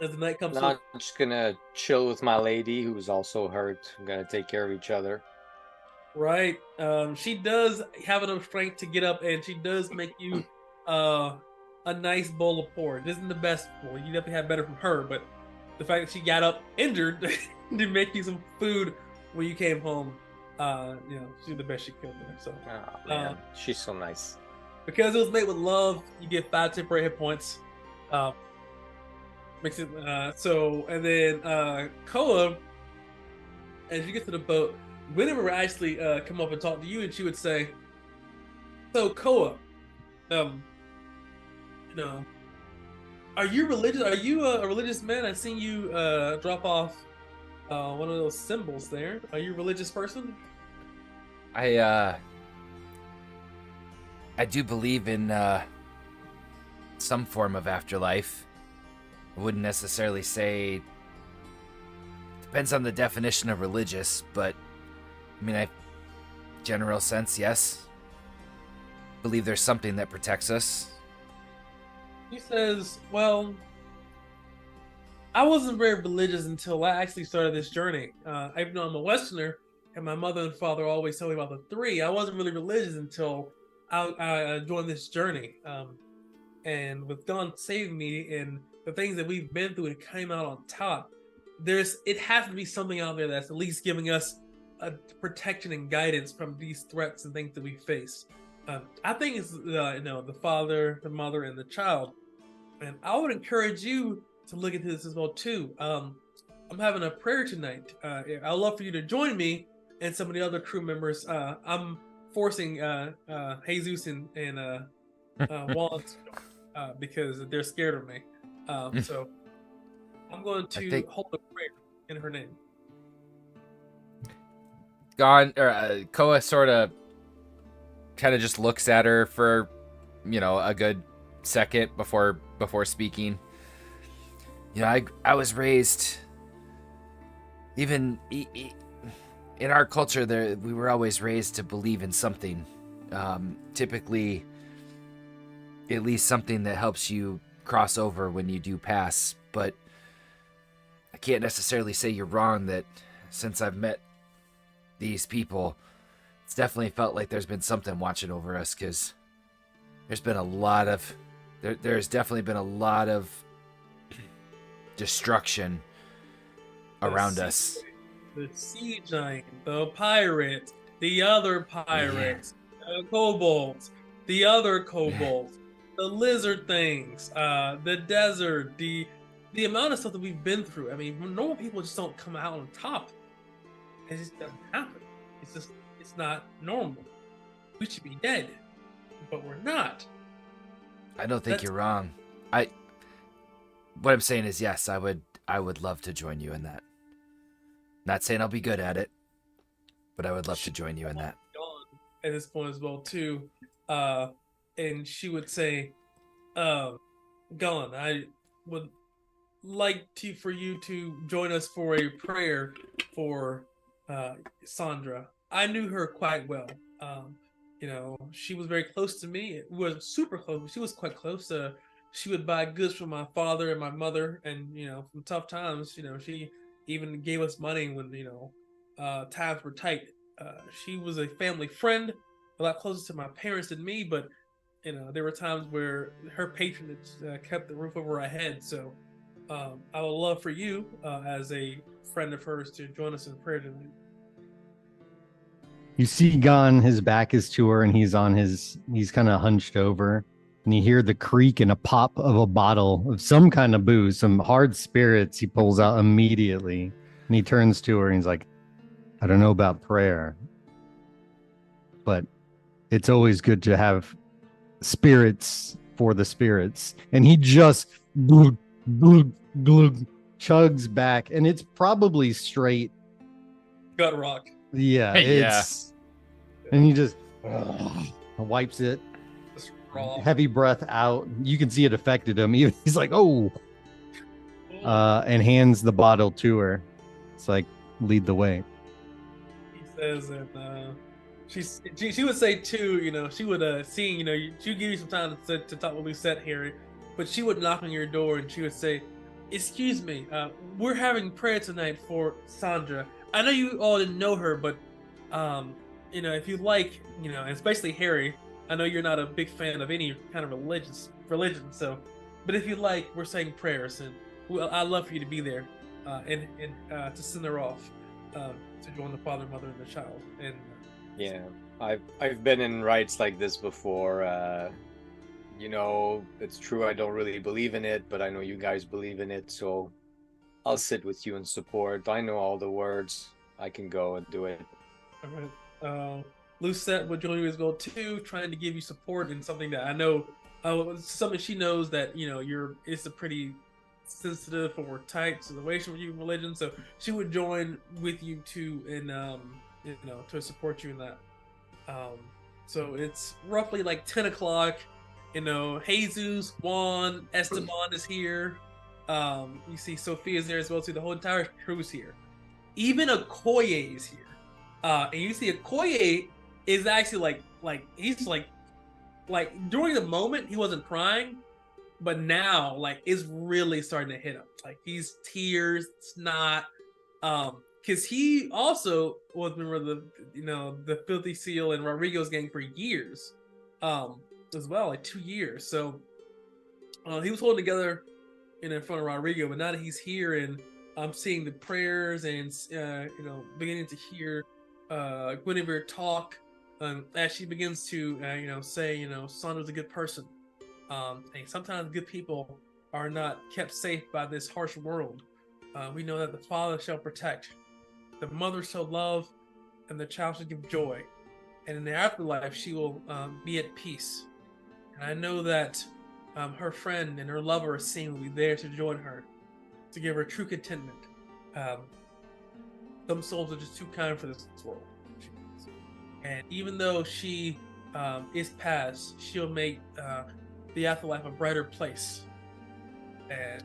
As the night comes No, up. I'm just gonna chill with my lady who's also hurt. I'm gonna take care of each other. Right. She does have enough strength to get up, and she does make you a nice bowl of porridge. This isn't the best bowl. You definitely have better from her, but the fact that she got up injured to make you some food when you came home, she did the best she could there. So Oh, man. She's so nice. because it was made with love, you get 5 temporary hit points. Makes it and then Koa, as you get to the boat, Winnie would actually come up and talk to you, and she would say, "So Koa, are you religious? Are you a religious man? I've seen you drop off one of those symbols there. Are you a religious person?" I do believe in some form of afterlife. I wouldn't necessarily say depends on the definition of religious, but I mean, general sense, yes. Believe there's something that protects us. He says, "Well, I wasn't very religious until I actually started this journey. Even though I'm a Westerner, and my mother and father always tell me about the 3, I wasn't really religious until I joined this journey. And with Gon saving me and the things that we've been through and came out on top, it has to be something out there that's at least giving us a protection and guidance from these threats and things that we face. I think it's the father, the mother, and the child. And I would encourage you to look into this as well too. I'm having a prayer tonight. I'd love for you to join me and some of the other crew members. I'm forcing Jesus and Juan because they're scared of me. So I'm going to hold a prayer in her name. Koa sort of kind of just looks at her for, a good second before speaking. I was raised, even in our culture, we were always raised to believe in something. Typically, at least something that helps you cross over when you do pass. But I can't necessarily say you're wrong that since I've met these people, it's definitely felt like there's been something watching over us, because there's definitely been a lot of destruction around us. The sea giant, the pirate, the other pirates, the kobolds, the other kobolds, the lizard things, the desert, the amount of stuff that we've been through. I mean, normal people just don't come out on top. It just doesn't happen. It's not normal. We should be dead, but we're not. I don't think you're wrong. What I'm saying is, yes, I would love to join you in that. Not saying I'll be good at it, but I would love to join you in that. At this point as well too, and she would say, Gon, I would like for you to join us for a prayer for Sandra. I knew her quite well. She was very close to me. We were super close, but she was quite close. She would buy goods from my father and my mother, and from tough times, she even gave us money when times were tight. She was a family friend, a lot closer to my parents than me, but there were times where her patronage kept the roof over our head. So I would love for you, as a friend of hers, to join us in prayer tonight. You see Gon, his back is to her, and he's kind of hunched over, and you hear the creak and a pop of a bottle of some kind of booze, some hard spirits he pulls out immediately. And he turns to her and he's like, I don't know about prayer, but it's always good to have spirits for the spirits. And he just glug, glug, glug, chugs back, and it's probably straight gut rock. Yeah, and he just wipes it. Heavy breath out. You can see it affected him. He's like, oh, and hands the bottle to her. It's like, lead the way. He says, and she would say too. She would she'd give you some time to talk with Lucette here, but she would knock on your door and she would say, "Excuse me, we're having prayer tonight for Sandra. I know you all didn't know her, but if you like, and especially Harry, I know you're not a big fan of any kind of religion. So, but if you like, we're saying prayers, and I'd love for you to be there, and to send her off to join the father, mother, and the child." And yeah, I've been in rites like this before. It's true. I don't really believe in it, but I know you guys believe in it, so I'll sit with you in support. I know all the words. I can go and do it. All right. Lucette would join you as well too, trying to give you support in something that I know, something she knows that it's a pretty sensitive or tight situation with you in religion. So she would join with you too, and to support you in that. So it's roughly like 10 o'clock. Jesus, Juan, Esteban is here. You see Sophia's there as well too. The whole entire crew's here. Even Okoye is here. And you see Okoye is actually he's like during the moment he wasn't crying, but now it's really starting to hit him. Like he's tears, snot, because he also was a member of the Filthy Seal and Rodrigo's gang for years, as well, like 2 years. So he was holding together in front of Rodrigo, but now that he's here and I'm seeing the prayers and beginning to hear Guinevere talk, as she begins to say Sandra's a good person, and sometimes good people are not kept safe by this harsh world. We know that the father shall protect, the mother shall love, and the child shall give joy. and in the afterlife she will be at peace. And I know that her friend and her lover Asim will be there to join her, to give her true contentment. Some souls are just too kind for this world. And even though she is past, she'll make the afterlife a brighter place. And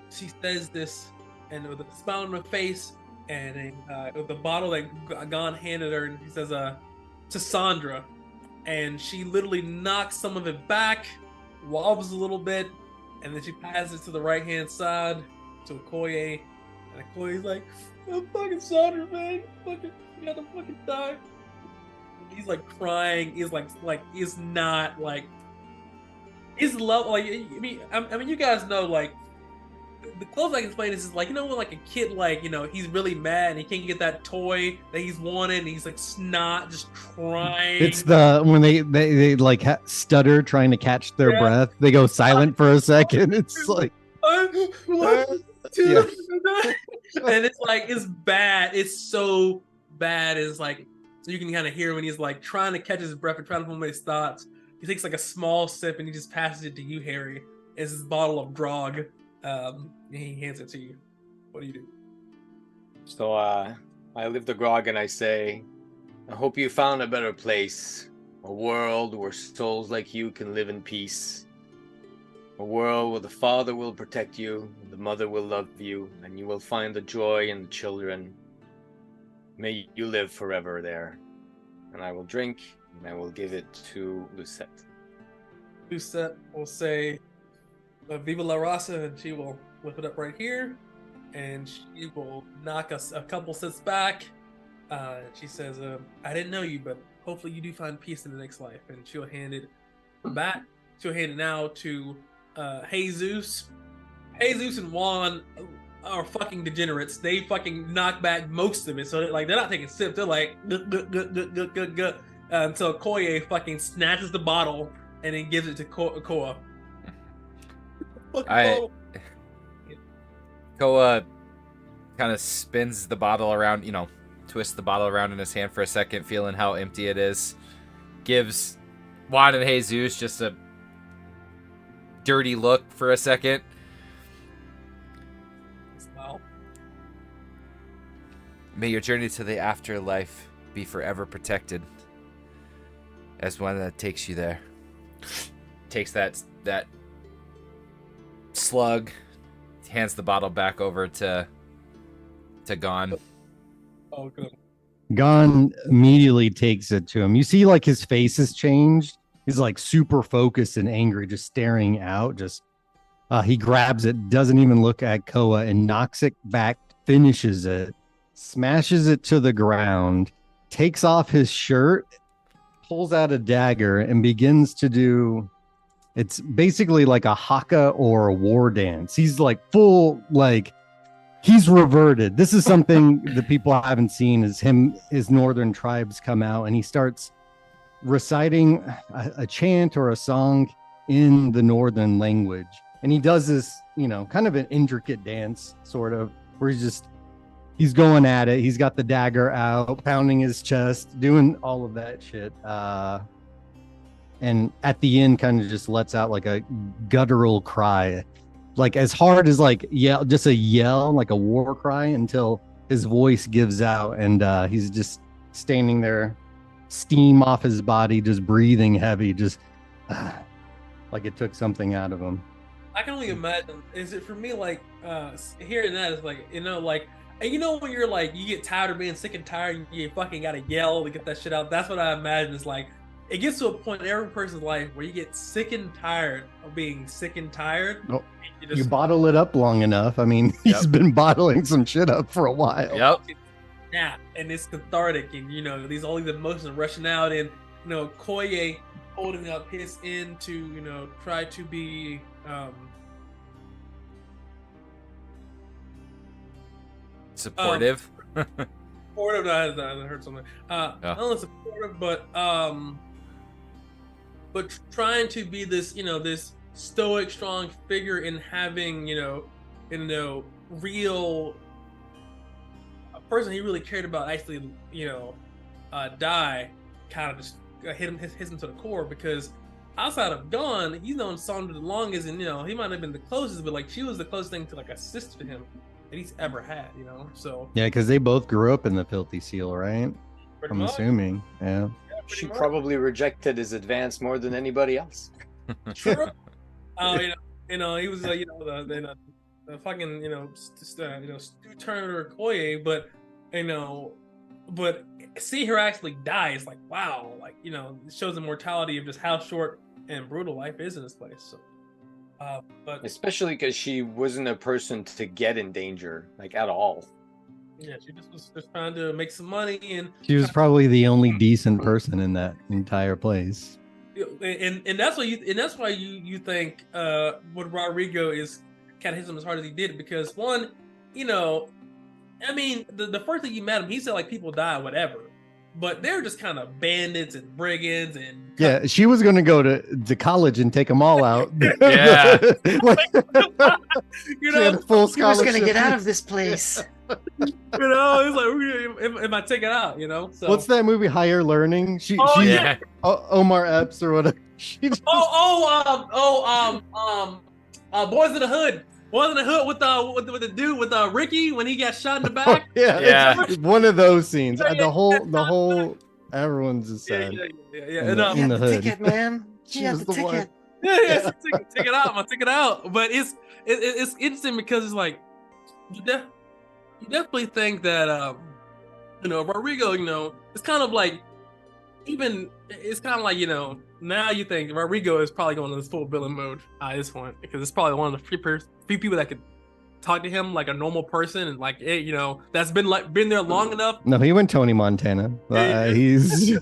she says this, and with a smile on her face, and with the bottle that Gon handed her, and she says, to Sandra. And she literally knocks some of it back, wobbles a little bit, and then she passes it to the right-hand side to Okoye. And Okoye's like, oh, fucking Sandra, man. You gotta fucking die. He's like crying. He's like he's not like his love. Like I mean, you guys know, like the closest I can explain this is like, you know, when like a kid, like, you know, he's really mad and he can't get that toy that he's wanted, and he's like snot, just crying. It's the when they like stutter trying to catch their breath. They go silent for a second. It's like, yeah. And it's like, it's bad. It's so bad. It's like, so you can kind of hear when he's like trying to catch his breath and trying to formulate his thoughts. He takes like a small sip and he just passes it to you, Harry. It's his bottle of grog. And he hands it to you. What do you do? So I lift the grog and I say, I hope you found a better place. A world where souls like you can live in peace. A world where the father will protect you, the mother will love you, and you will find the joy in the children. May you live forever there. And I will drink, and I will give it to Lucette. Lucette will say, Viva la Raza, and she will lift it up right here, and she will knock us a couple sets back. She says, I didn't know you, but hopefully you do find peace in the next life. And she'll hand it back. She'll hand it now to Jesus. Jesus and Juan are fucking degenerates. They fucking knock back most of it, so they're not taking sips. They're like until Koye fucking snatches the bottle and then gives it to Koa. Koa kind of spins the bottle around, twists the bottle around in his hand for a second, feeling how empty it is. Gives Juan and Jesus just a dirty look for a second. Wow. May your journey to the afterlife be forever protected as one that takes you there. Takes that slug, hands the bottle back over to Gon. Oh, good. Gon immediately takes it to him. You see, like, his face has changed. He's like super focused and angry, just staring out. He grabs it, doesn't even look at Koa, and knocks it back, finishes it, smashes it to the ground, takes off his shirt, pulls out a dagger, and begins to do. It's basically like a haka or a war dance. He's like full, like he's reverted. This is something the people haven't seen. Is his northern tribes come out and he starts reciting a chant or a song in the northern language, and he does this, kind of an intricate dance, sort of, where he's going at it. He's got the dagger out, pounding his chest, doing all of that shit. And at the end, kind of just lets out like a guttural cry, like as hard as like yell, just a yell, like a war cry, until his voice gives out, and he's just standing there, steam off his body, just breathing heavy, just like it took something out of him. I can only imagine. Is it for me, like hearing that is like, like, and when you're like, you get tired of being sick and tired, you fucking gotta yell to get that shit out. That's what I imagine. It's like, it gets to a point in every person's life where you get sick and tired of being sick and tired. Oh, you bottle it up long enough. I mean, he's been bottling some shit up for a while. Yep. Yeah, and it's cathartic, and all these emotions are rushing out, and Koye holding up his end to try to be supportive. Supportive. I heard something. Not only supportive, but trying to be this this stoic, strong figure in having real person he really cared about actually die, kind of just hit him to the core, because outside of Dawn, he's known Sandra the longest, and he might have been the closest, but like she was the closest thing to like a sister to him that he's ever had, So Yeah, because they both grew up in the Filthy Seal, right? pretty I'm much. assuming. Yeah. Pretty She much. probably rejected his advance more than anybody else. True. He was the fucking Stu Turner Koye, but but see her actually die, it's like, wow, like it shows the mortality of just how short and brutal life is in this place. So but Especially because she wasn't a person to get in danger, like at all. yeah, she just was just trying to make some money, and She was probably the only decent person in that entire place. that's why you think what Rodrigo is kind of hits him as hard as he did, because one, I mean, the first thing you met him, he said like people die, whatever, but they're just kind of bandits and brigands and Yeah, she was going to go to college and take them all out. Yeah. She had a full He was scholarship. gonna get out of this place. it's like am I taking it out, So What's that movie, Higher Learning? She's Yeah. Omar Epps or whatever. She just- Boys in the Hood. Boys in the Hood with the dude with Ricky when he got shot in the back. yeah, Yeah. it's one of those scenes. The whole everyone's just sad. Yeah. In the- in the hood. Ticket, man. She He had was the the one. ticket. Yeah, take it out, man, take it out. But it's interesting because it's like you definitely think that Rodrigo, it's kind of like now you think Rodrigo is probably going to this full villain mode at this point, because it's probably one of the few people that could talk to him like a normal person, and like that's been there long enough. No, he went Tony Montana. He's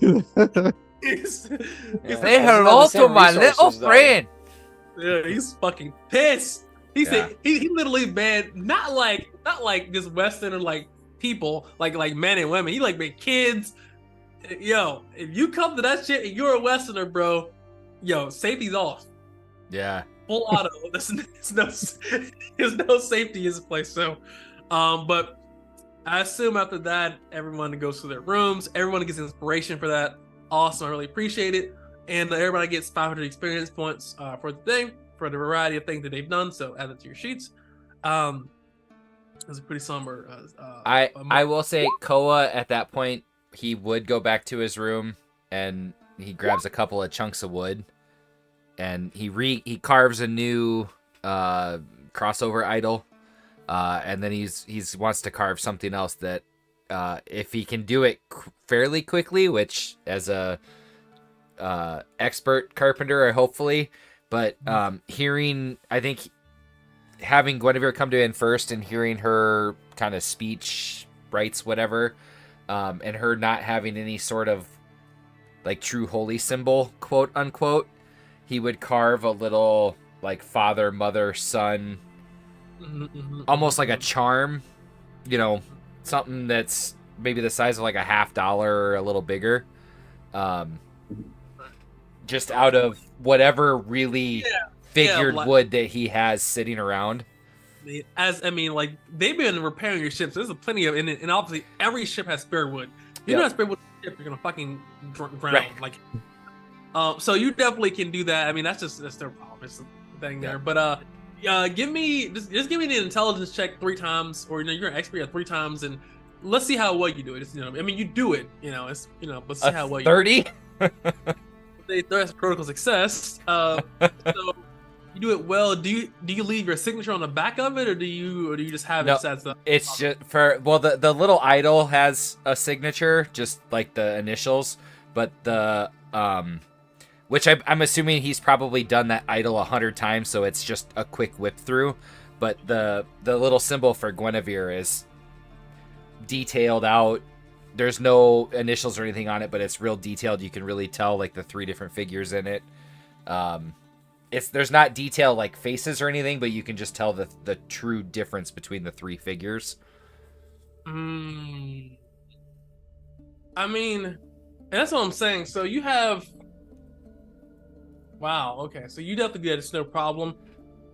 He's Say hello to my little friend. Yeah, he's fucking pissed. He said he literally banned not like just Western or like people like men and women. He like banned kids. Yo, if you come to that shit and you're a Westerner, bro, safety's off. Yeah. Full auto. There's no safety in this place. So, but I assume after that, everyone goes to their rooms. Everyone gets inspiration for that. Awesome, I really appreciate it. And everybody gets 500 experience points for the thing, for the variety of things that they've done. So add it to your sheets. It's a pretty somber. I will say, Koa at that point, he would go back to his room and he grabs a couple of chunks of wood, and he carves a new crossover idol, and then he's wants to carve something else that if he can do it fairly quickly, which as a expert carpenter, hopefully, but I think having Guinevere come to him first and hearing her kind of speech rites, whatever, and her not having any sort of like true holy symbol, quote unquote, he would carve a little like father, mother, son, almost like a charm, something that's maybe the size of like a $50 or a little bigger, just out of whatever really figured wood that he has sitting around. Like they've been repairing your ships. There's plenty of, and obviously every ship has spare wood. If you don't have spare wood, you're gonna fucking drown. Right. Like, so you definitely can do that. I mean, that's their problem. It's the thing there. But give me the intelligence check 3 times, or you're an expert at 3 times, and let's see how well you do it. It's, I mean, you do it. It's let's see how well you 30. That's critical success. So you do it well. Do you leave your signature on the back of it, or do you just have it set up? It's just the little idol has a signature, just like the initials, but the which I'm assuming he's probably done that idol 100 times, so it's just a quick whip through. But the little symbol for Guinevere is detailed out. There's no initials or anything on it, but it's real detailed. You can really tell like the 3 different figures in it. There's not detail like faces or anything, but you can just tell the true difference between the 3 figures. I mean, that's what I'm saying. So you have, wow, okay. So you definitely get it's no problem,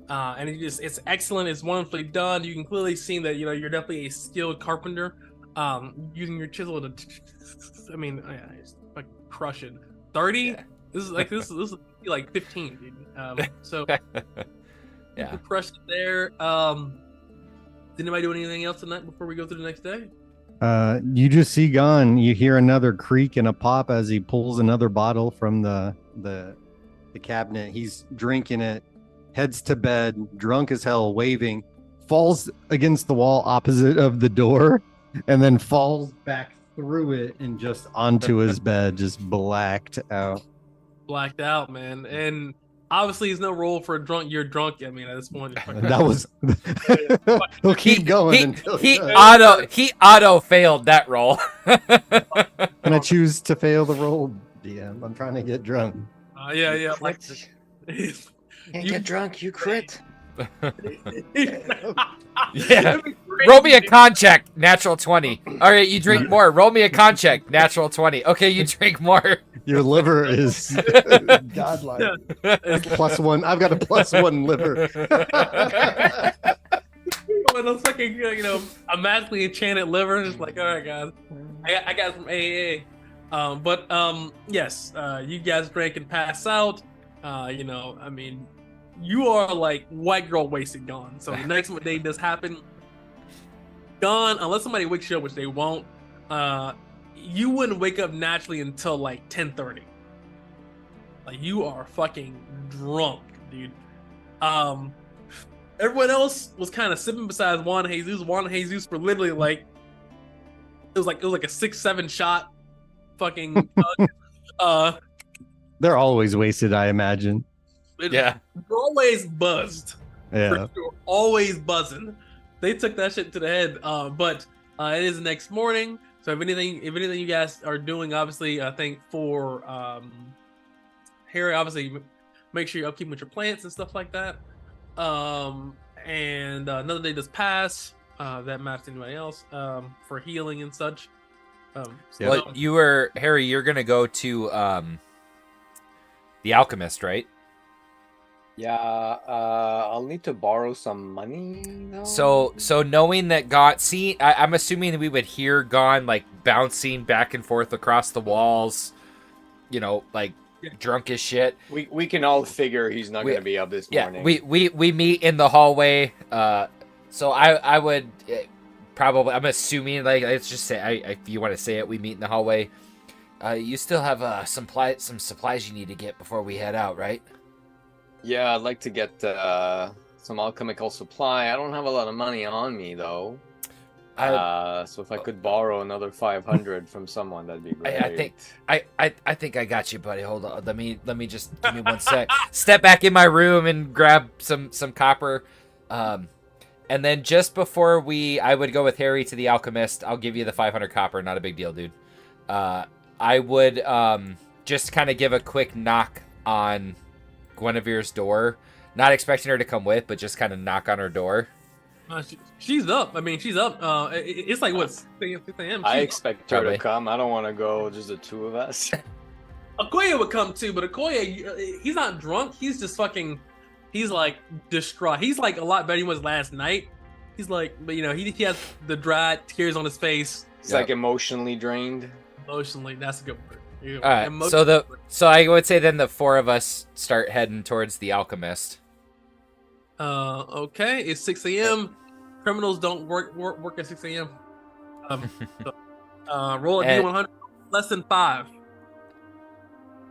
and it's excellent. It's wonderfully done. You can clearly see that you're definitely a skilled carpenter. using your chisel to, I mean, just like crush it. 30. Yeah. This is like 15, dude. So Yeah. crush it there. Did anybody do anything else tonight before we go through the next day? You just see Gon. You hear another creak and a pop as he pulls another bottle from the cabinet. He's drinking it, heads to bed, drunk as hell, waving, falls against the wall opposite of the door, and then falls back through it and just onto his bed, just blacked out. Blacked out, man. And obviously, there's no role for a drunk. You're drunk. I mean, at this point, That was. He'll keep going until he does. auto failed that roll. Can I choose to fail the roll? DM. I'm trying to get drunk. Yeah. Like, Can't get drunk, you crit. Yeah. Roll me a con check, natural 20. All right, you drink more. Roll me a con check, natural 20. Okay, you drink more. Your liver is godlike. +1. I've got a +1 liver. With those fucking, a magically enchanted liver, just like, all right, guys, I got some AA. Yes, you guys drank and pass out. I mean, you are like white girl wasted Gone. So the next day does happen. Gone, unless somebody wakes you up, which they won't, you wouldn't wake up naturally until like 10:30. Like, you are fucking drunk, dude. Everyone else was kind of sipping besides Juan Jesus. Juan Jesus for literally like it was like a 6-7 shot fucking They're always wasted, I imagine. Yeah. They're always buzzed. Yeah. For sure. Always buzzing. They took that shit to the head. But it is the next morning. So if anything you guys are doing, obviously, I think for Harry, obviously, make sure you're upkeep with your plants and stuff like that. And another day does pass. That matters to anybody else for healing and such. Well, Harry, you're gonna go to the alchemist, right? Yeah, I'll need to borrow some money though. So knowing that I'm assuming that we would hear Gon like bouncing back and forth across the walls, like drunk as shit. We can all figure he's not gonna be up this morning. We meet in the hallway. So I would probably, I'm assuming, like, let's just say, if you want to say it, we meet in the hallway. You still have some supplies you need to get before we head out, right? Yeah, I'd like to get some alchemical supply. I don't have a lot of money on me though. So if I could borrow another 500 from someone, that'd be great. I think I got you, buddy. Hold on. Let me just give me 1 sec. Step back in my room and grab some copper. And then just before I would go with Harry to the alchemist. I'll give you the 500 copper. Not a big deal, dude. I would just kind of give a quick knock on Guinevere's door. Not expecting her to come with, but just kind of knock on her door. She's up. I mean, she's up. It's like, what, 6 a.m.? I expect her Probably. to come. I don't want to go just the two of us. Okoye would come too, but Okoye, he's not drunk. He's just fucking, he's like distraught. He's like a lot better than he was last night. He's like, but he has the dry tears on his face. It's like emotionally drained. Emotionally, that's a good word. All right. So I would say then the four of us start heading towards the alchemist. Okay, it's 6 a.m. Criminals don't work at 6 a.m. Roll a D100, less than 5.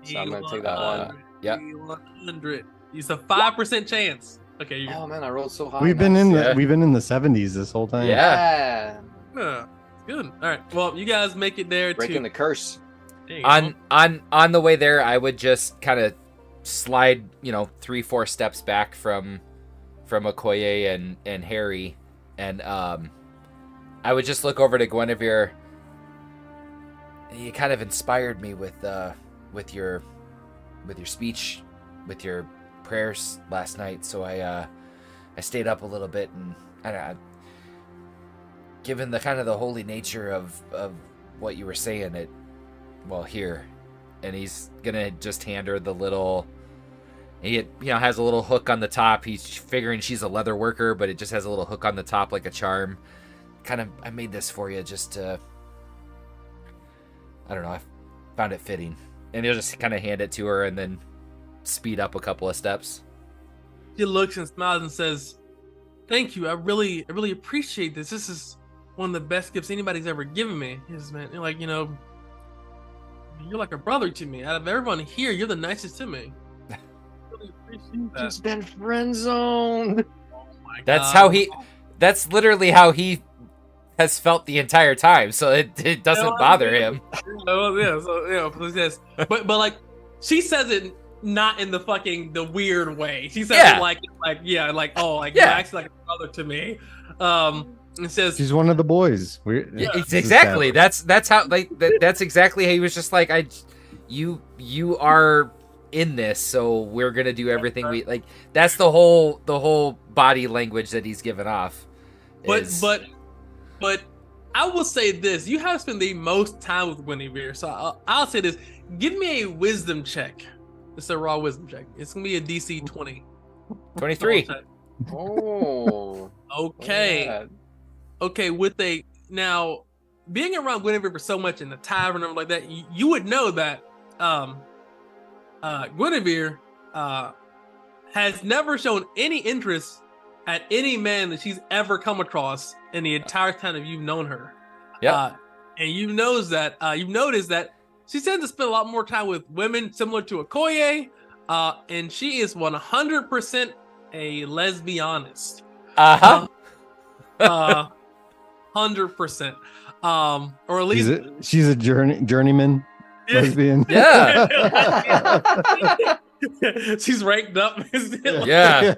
So I'm gonna take that one. Yep. D100. It's a 5% chance. Okay. Oh man, I rolled so high. We've been in the 70s this whole time. Yeah. Good. All right. Well, you guys make it there. Breaking the curse. On the way there, I would just kind of slide, 3-4 steps back from Okoye and Harry, and I would just look over to Guinevere. You kind of inspired me with your speech, with your prayers last night. So I stayed up a little bit, and given the kind of the holy nature of what you were saying, here, and he's gonna just hand her the little. He has a little hook on the top. He's figuring she's a leather worker, but it just has a little hook on the top like a charm. I made this for you just to, I don't know, I found it fitting. And he'll just kind of hand it to her and then speed up a couple of steps. She looks and smiles and says, "Thank you. I really appreciate this. This is one of the best gifts anybody's ever given me." He says, "Man, you're like, you're like a brother to me. Out of everyone here, you're the nicest to me." Really appreciate that. Just been friend zoned. Oh my That's God. that's literally how he has felt the entire time. So it doesn't bother him. Oh yeah, so yes, but like she says it not in the weird way. She says it like Yeah. you're actually like a brother to me. It says She's one of the boys. It's exactly. That's how that's exactly how he was just like, you are in this, so we're gonna do everything we like. That's the whole body language that he's given off. But I will say this: you have spent the most time with Guinevere, so I'll say this: give me a wisdom check. It's a raw wisdom check. It's gonna be a DC 20. 23. Oh. Okay. Yeah. Okay. Now, being around Guinevere for so much in the tavern and like that, you would know that Guinevere has never shown any interest at any man that she's ever come across in the entire time that you've known her. Yeah. And you've noticed that she tends to spend a lot more time with women similar to Okoye, and she is 100% a lesbianist. 100%. Or at least she's a journeyman lesbian. Yeah. She's ranked up. Yeah.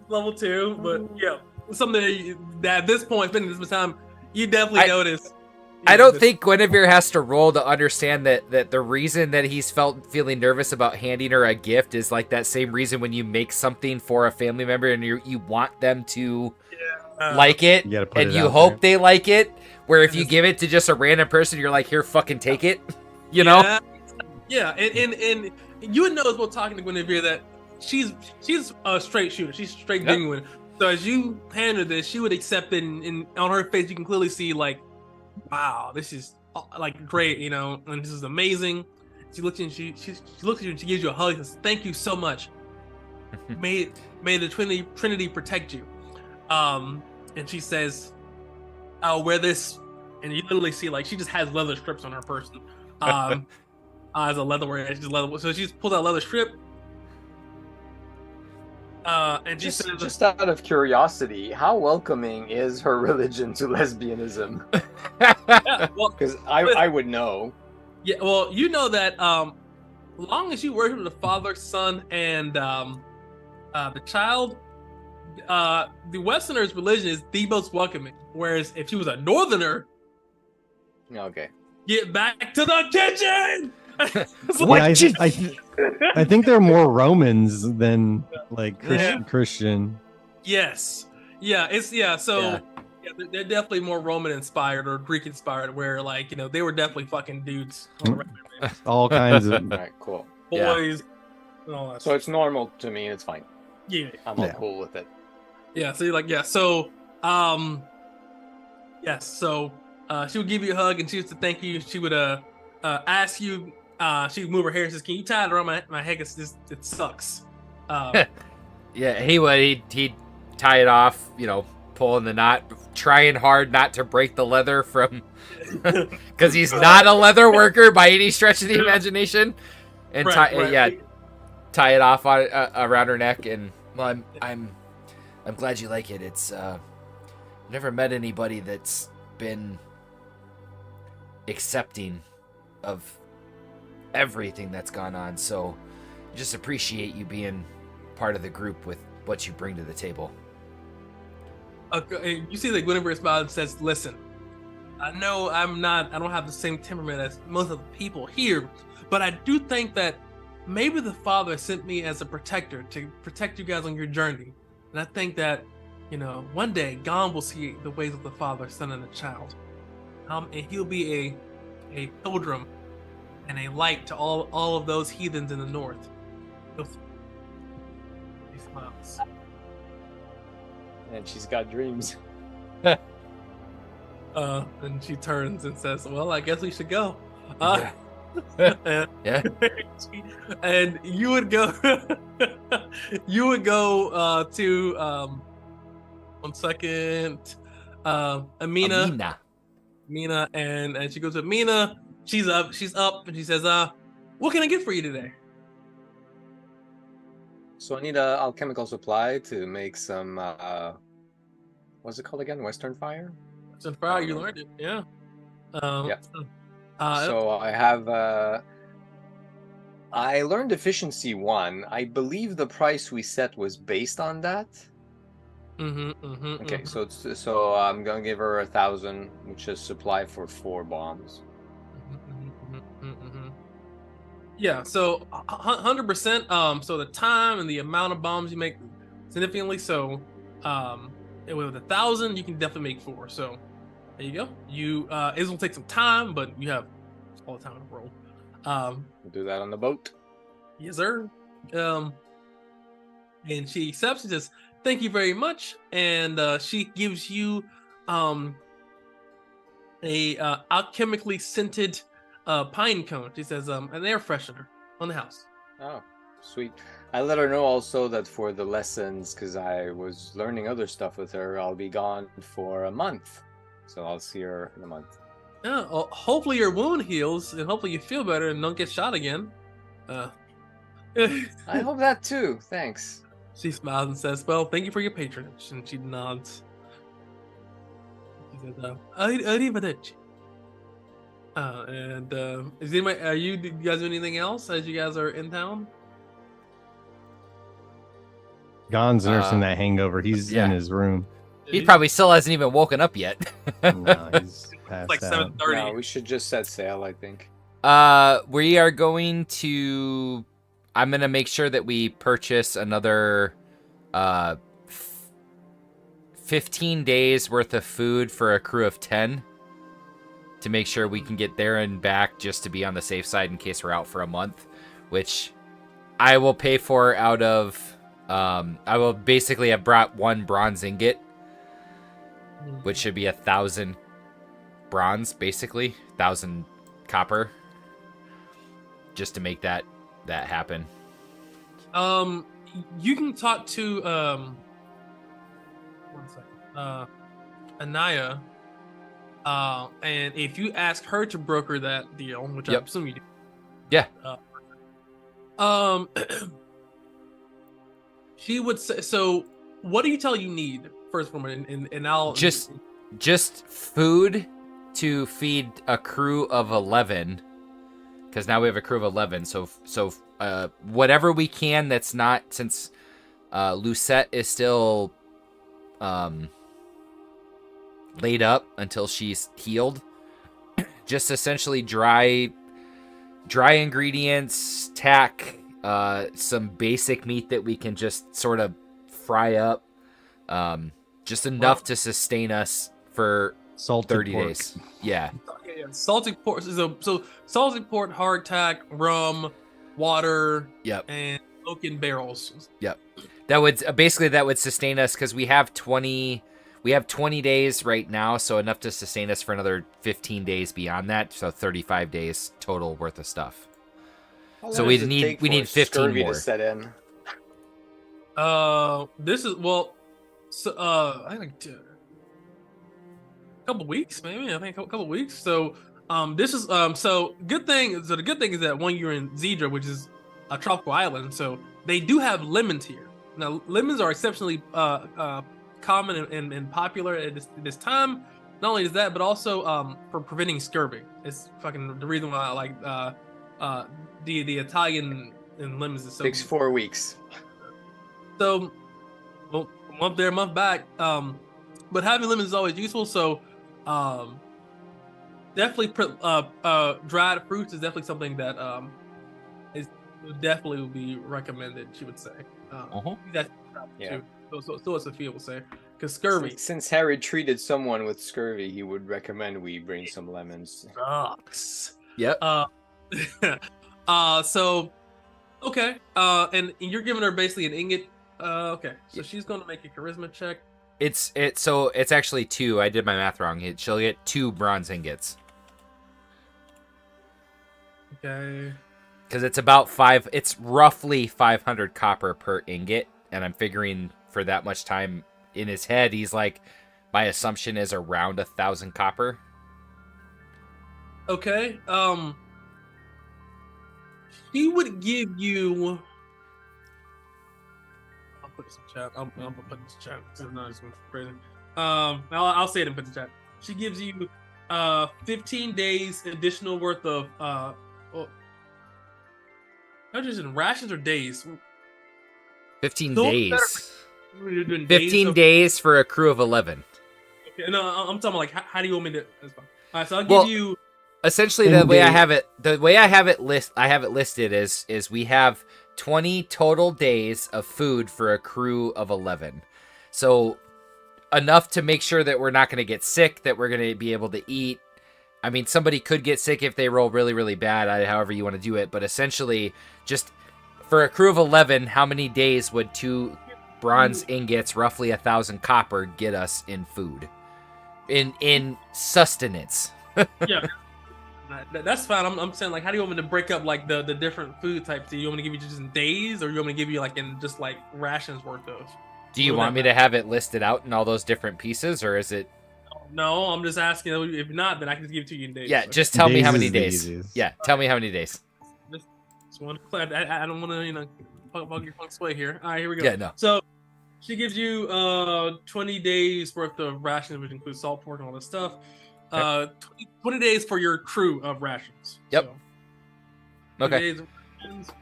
Level 2, but yeah, something that at this point, spending this much time, you definitely notice. I don't think Guinevere has to roll to understand that the reason that he's feeling nervous about handing her a gift is like that same reason when you make something for a family member and you want them to like it, and you hope they like it. Where if you give it to just a random person, you're like, here, fucking take it. You know? Yeah, and you would know as well talking to Guinevere that she's a straight shooter. She's straight genuine. So as you hand her this, she would accept it, and on her face you can clearly see like, wow, this is like great, and this is amazing. She looks at you, she looks at you and she gives you a hug and says, "Thank you so much. May the Trinity protect you." And she says, "I'll wear this," and you literally see like she just has leather strips on her person. As a leather wear, she's leather. So she pulls out a leather strip. And she says, just out of curiosity, how welcoming is her religion to lesbianism? Because I would know. Yeah, well, you know that long as you worship the Father, Son, and the child, the Westerner's religion is the most welcoming. Whereas if she was a Northerner, okay, get back to the kitchen. I think they're more Romans than like Christian. Yes. Yeah. So they're definitely more Roman inspired or Greek inspired. Where like they were definitely fucking dudes. All kinds of all right, cool boys. And all that so it's normal to me. It's fine. Yeah. I'm all cool with it. Yeah. So you're like So yes. So she would give you a hug and she would say thank you. She would ask you. She would move her hair and says, "Can you tie it around my head? It sucks." Yeah, he would. He'd tie it off, pulling the knot, trying hard not to break the leather from, because he's not a leather worker by any stretch of the imagination, and tie it off around her neck. And well, I'm glad you like it. It's I've never met anybody that's been accepting of everything that's gone on, so just appreciate you being part of the group with what you bring to the table. Okay, you see that Guinevere smiles and says, "Listen, I know I don't have the same temperament as most of the people here, but I do think that maybe the Father sent me as a protector to protect you guys on your journey. And I think that, one day God will see the ways of the Father, Son, and the child. And he'll be a pilgrim and a light to all of those heathens in the north." He smiles. And she's got dreams. And she turns and says, "Well, I guess we should go." And, Yeah. and you would go, to 1 second, Amina, and she goes to Amina. She's up, and she says, "What can I get for you today?" So I need a alchemical supply to make some. What's it called again? Western fire. So far, you learned it, yeah. Yeah. So, So I have. I learned efficiency 1. I believe the price we set was based on that. Okay, so I'm gonna give her 1,000, which is supply for 4 bombs. Yeah, so 100%. So the time and the amount of bombs you make significantly. So, and with 1,000, you can definitely make 4. So there you go. It's gonna take some time, but you have all the time in the world. We'll do that on the boat. Yes, sir. And she accepts. She says, "Thank you very much," and she gives you a alchemically scented pine cone. She says, "An air freshener on the house." Oh, sweet. I let her know also that for the lessons, because I was learning other stuff with her, I'll be gone for a month. So I'll see her in a month. Yeah, well, hopefully your wound heals, and hopefully you feel better and don't get shot again. I hope that too. Thanks. She smiles and says, "Well, thank you for your patronage," and she nods. She says, "Arrivederci." And is anybody? Do you guys do anything else as you guys are in town? Gon's nursing that hangover. He's in his room. He probably still hasn't even woken up yet. No, he's passed It's like out. 7:30. No, we should just set sail, I think. We are going to. I'm gonna make sure that we purchase another 15 days worth of food for a crew of 10 to make sure we can get there and back, just to be on the safe side in case we're out for a month, which I will pay for out of. I will basically have brought 1 bronze ingot, which should be 1,000 bronze, basically 1,000 copper, just to make that happen. You can talk to 1 second. Anaya. And if you ask her to broker that deal, which I assume you do. Yeah. She would say, so what do you tell you need first woman, and I'll just food to feed a crew of 11, because now we have a crew of 11. So whatever we can that's not, since Lucette is still laid up until she's healed, just essentially dry ingredients, tack, some basic meat that we can just sort of fry up, just enough to sustain us for Salted 30 pork. days. Yeah. Yeah, salted pork. So salted pork, hardtack, rum, water, and oaken barrels. Yep. That would sustain us, because we have 20 days right now, so enough to sustain us for another 15 days beyond that, so 35 days total worth of stuff. So we need 15 more. To set in? This is I think a couple weeks, maybe. I think a couple weeks. So this is so good thing. So the good thing is that you're in Zedra, which is a tropical island, so they do have lemons here. Now lemons are exceptionally common and popular at this time. Not only is that, but also for preventing scurvy. It's fucking the reason why I like the Italian and lemons is so. Takes 4 weeks. So, well, a month there, a month back. But having lemons is always useful. So, definitely dried fruits is definitely something that definitely would be recommended. She would say. That's yeah. So what Sophia will say, because scurvy. Since Harry treated someone with scurvy, he would recommend we bring some lemons. Sucks. Yep. So, okay. And you're giving her basically an ingot. Okay. So she's going to make a charisma check. So it's actually 2. I did my math wrong. She'll get 2 bronze ingots. Okay. Because it's about 5. It's roughly 500 copper per ingot, and I'm figuring for that much time in his head, he's like, my assumption is around 1,000 copper. Okay. He would give you. I'll put this in chat. I'm gonna put this in chat. This is not just crazy. I'll say it and put the chat. She gives you 15 days additional worth of not just in rations or days. 15 Those days. You're doing 15 days for a crew of 11. Okay, no, I'm talking about like how do you want me to? That's fine. All right, so I'll give you. Essentially, the way I have it listed is we have 20 total days of food for a crew of 11. So enough to make sure that we're not going to get sick, that we're going to be able to eat. I mean, somebody could get sick if they roll really, really bad, however you want to do it. But essentially, just for a crew of 11, how many days would 2 bronze ingots, roughly 1,000 copper, get us in food? In sustenance. Yeah. That's fine. I'm saying, like, how do you want me to break up like the different food types? Do you want me to give you just in days, or you want me to give you like in just like rations worth of? Do you want me to have it listed out in all those different pieces, or is it? No, I'm just asking. If not, then I can just give it to you in days. Yeah, just tell me how many days. Yeah, tell me how many days. Just one. I don't want to bug your funk sway here. All right, here we go. Yeah, no. So she gives you 20 days worth of rations, which includes salt pork and all this stuff. 20 days for your crew of rations. Yep. So, okay. Days of rations.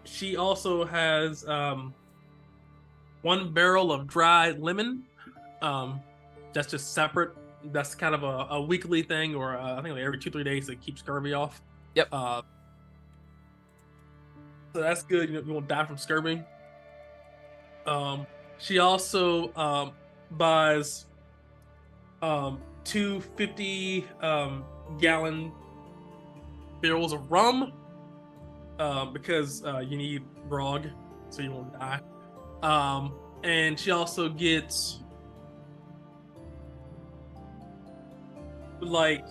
She also has 1 barrel of dried lemon. That's just separate. That's kind of a weekly thing, or I think like every 2-3 days to keep scurvy off. Yep. So that's good. You won't die from scurvy. She also buys 2 50-gallon barrels of rum because you need grog so you won't die. And she also gets like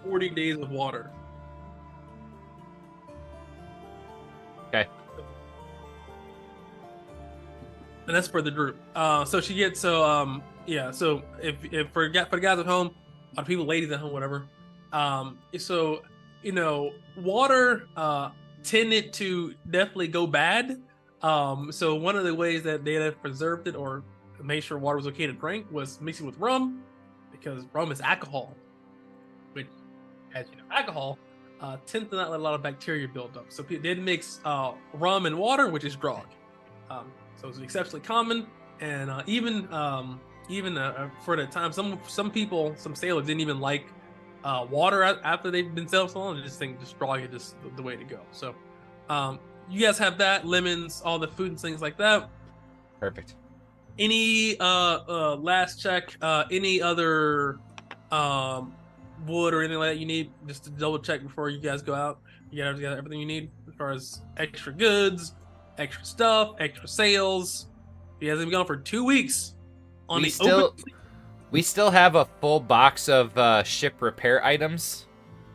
40 days of water. Okay. And that's for the group. So she gets So if for the guys at home, or people, ladies at home, whatever. So water tended to definitely go bad. So one of the ways that they have preserved it or made sure water was okay to drink was mixing with rum, because rum is alcohol, which, as you know, alcohol tends to not let a lot of bacteria build up. So they did mix rum and water, which is grog. So it's exceptionally common, and even for the time, some people, some sailors didn't even like water after they've been sailing so long. They just think just grog is just the way to go. So you guys have that, lemons, all the food and things like that. Perfect. Any last check? Any other wood or anything like that you need, just to double check before you guys go out? You guys got everything you need as far as extra goods, extra stuff, extra sails. You guys have been gone for 2 weeks. We still have a full box of ship repair items.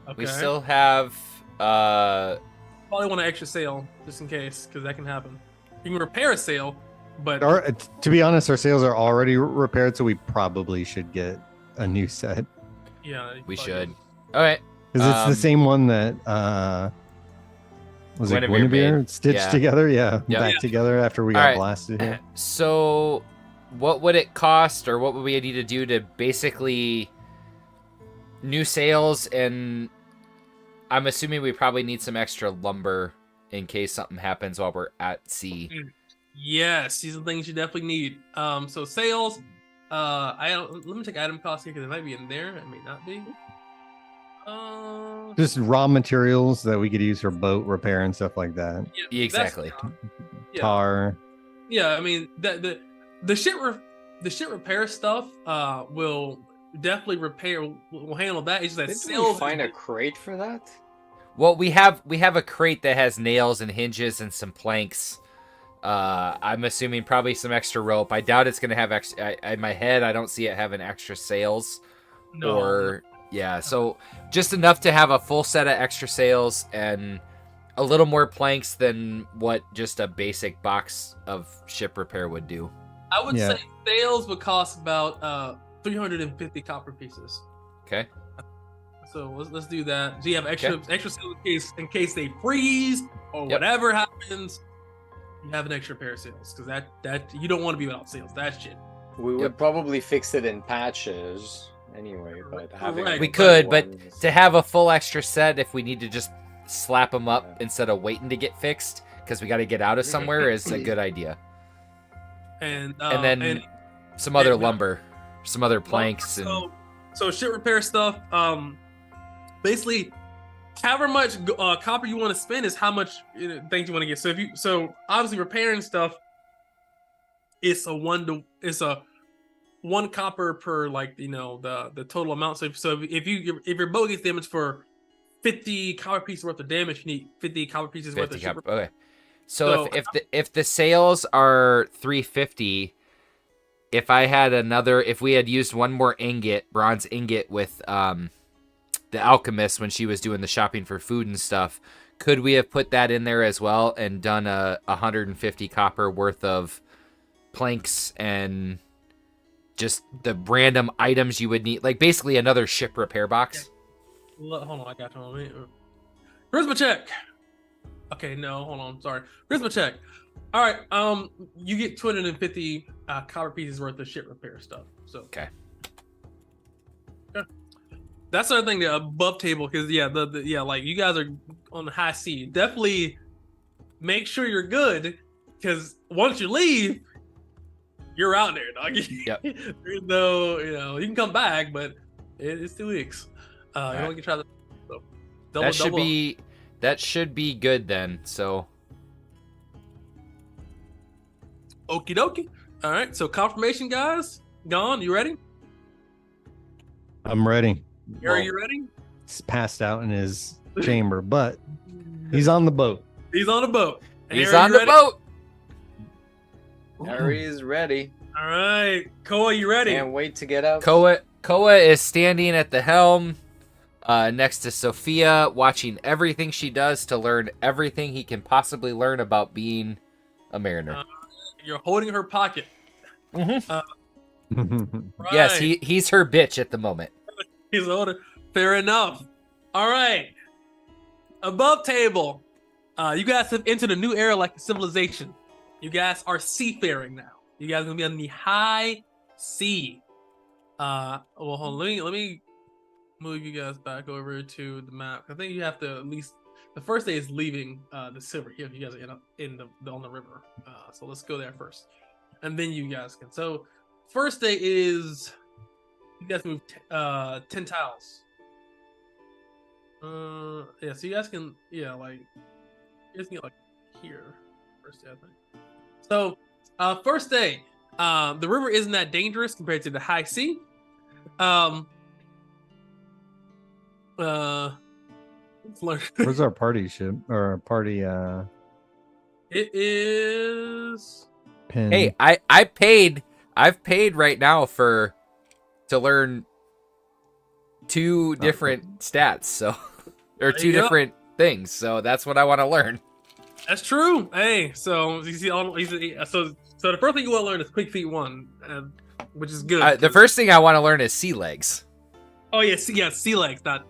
Okay. We still have probably want an extra sail just in case, because that can happen. You can repair a sail, but to be honest, our sails are already repaired, so we probably should get a new set. Yeah, we should. All right, because it's the same one that was it Guinevere stitched together? Yeah, back together after we got blasted here. So, what would it cost, or what would we need to do to basically new sails? And I'm assuming we probably need some extra lumber in case something happens while we're at sea. Yes, these are things you definitely need. So sails. Let me check item cost here, because it might be in there. It may not be. Just raw materials that we could use for boat repair and stuff like that. Yeah, exactly. Tar. Yeah, I mean the ship repair stuff will definitely repair. We'll handle that. It's just that Didn't sails. we find a crate for that? Well, we have a crate that has nails and hinges and some planks. I'm assuming probably some extra rope. I doubt it's gonna have extra. In my head, I don't see it having extra sails. No. Yeah, so just enough to have a full set of extra sails and a little more planks than what just a basic box of ship repair would do. I would Yeah. say sails would cost about 350 copper pieces. Okay. So let's do that. Do you have extra sails in case they freeze or whatever happens? You have an extra pair of sails because that you don't want to be without sails. That shit. We would probably fix it in patches anyway, but having Correct. We could, but ones- to have a full extra set, if we need to just slap them up instead of waiting to get fixed, because we got to get out of somewhere, is a good idea. And then and some other and- lumber, some other planks, and so ship repair stuff. Basically, however much copper you want to spend is how much things you want to get. So obviously repairing stuff, it's a one copper per the total amount. So if your boat gets damaged for 50 copper pieces worth of damage, you need 50 copper pieces worth of ship repair. Okay. So if the sales are 350, if we had used one more bronze ingot with the alchemist when she was doing the shopping for food and stuff, could we have put that in there as well and done a 150 copper worth of planks and just the random items you would need, like basically another ship repair box? Hold on, I got you. Charisma check. Okay, no, hold on, sorry. Charisma check. All right, you get 250 copper pieces worth of ship repair stuff. So Okay. That's the other thing, the above table, because like you guys are on the high sea. Definitely make sure you're good, because once you leave, you're out there, dog. Yep. There's no, you can come back, but it's 2 weeks. You only can try so that should be good then. So okie dokie. All right, so confirmation, guys. Gone. You ready? I'm ready. Are you ready? He's passed out in his chamber, but he's on the boat. He's on the boat. he's Harry, on you the ready? boat. Harry is ready. All right, Koa, you ready? Can't wait to get out. Koa is standing at the helm, next to Sophia, watching everything she does to learn everything he can possibly learn about being a mariner. You're holding her pocket. Right. Yes, he's her bitch at the moment. He's older. Fair enough. All right. Above table. You guys have entered a new era like civilization. You guys are seafaring now. You guys are gonna be on the high sea. Well, hold on. Let me move you guys back over to the map. I think you have to at least the first day is leaving the silver here. You guys are on the river. So let's go there first, and then you guys can. So first day is you guys move 10 tiles. Yeah. So you guys can you guys can get like here first day, I think. So first day, the river isn't that dangerous compared to the high sea. Where's our party ship or our party It is. pin? Hey, I've paid right now to learn 2 different stats, so or There 2 you go. different things. So that's what I want to learn. That's true. Hey, so you see, so the first thing you want to learn is quick feet 1, which is good. The first thing I want to learn is sea legs. Oh yeah, sea legs. Not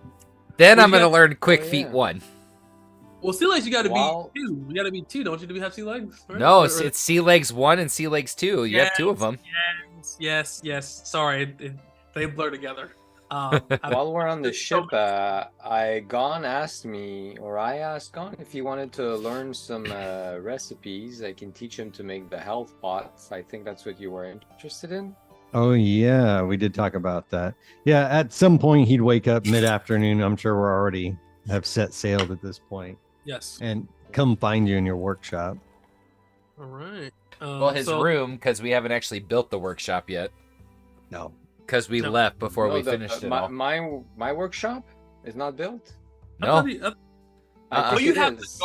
Then Well, I'm you gonna got- learn quick Oh, feet yeah. 1. well, sea legs. You got to Wow. be 2. You got to be 2, don't you? Do we have sea legs? Right? No, Or- it's sea legs 1 and sea legs 2. You have 2 of them. Yes. Sorry, they blur together. While we're on the ship, I asked Gon if he wanted to learn some recipes. I can teach him to make the health pots. I think that's what you were interested in. Oh yeah, we did talk about that. Yeah, at some point he'd wake up mid-afternoon. I'm sure we're already have set sailed at this point, Yes. and come find you in your workshop. All right. Well, his so- room, because we haven't actually built the workshop yet, No, because we No. left before No, we the- finished it all. my workshop is not built. I No, thought he- I Well, think you it have is.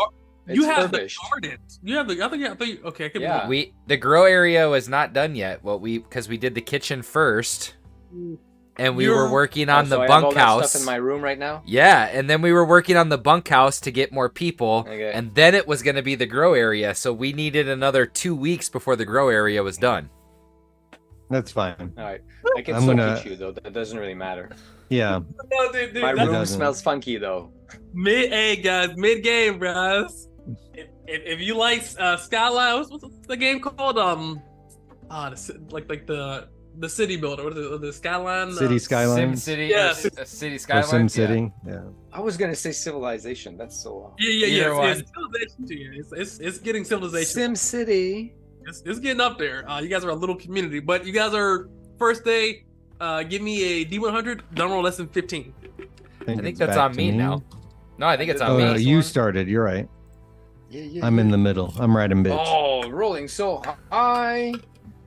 you It's have furbished. the gardens. You have the. I think okay. I could be Yeah. wrong. The grow area was not done yet. Because we did the kitchen first, and we were working on the so I have all that bunkhouse. stuff in my room right now. Yeah, and then we were working on the bunkhouse to get more people, Okay. and then it was going to be the grow area. So we needed another 2 weeks before the grow area was done. That's fine. All right. I can I'm still gonna- teach you though. That doesn't really matter. Yeah. No, dude, My that's room doesn't. smells funky though. mid game, guys. If you like Skyline, what's the game called? The city builder, what is it? The Skyline. City Skyline. City, Yeah. City Or Skyline. Sim City. Yeah. I was gonna say civilization. That's so. Yeah. Either one. It's civilization to you. It's getting civilization. Sim City. It's getting up there. You guys are a little community, but you guys are first day. Give me a D100. Don't roll less than 15. I think it's that's back on to me now. No, I think it's on Oh, me. no, Last you one. started. You're right. Yeah. I'm in the middle. I'm right in bitch. Oh, rolling so high.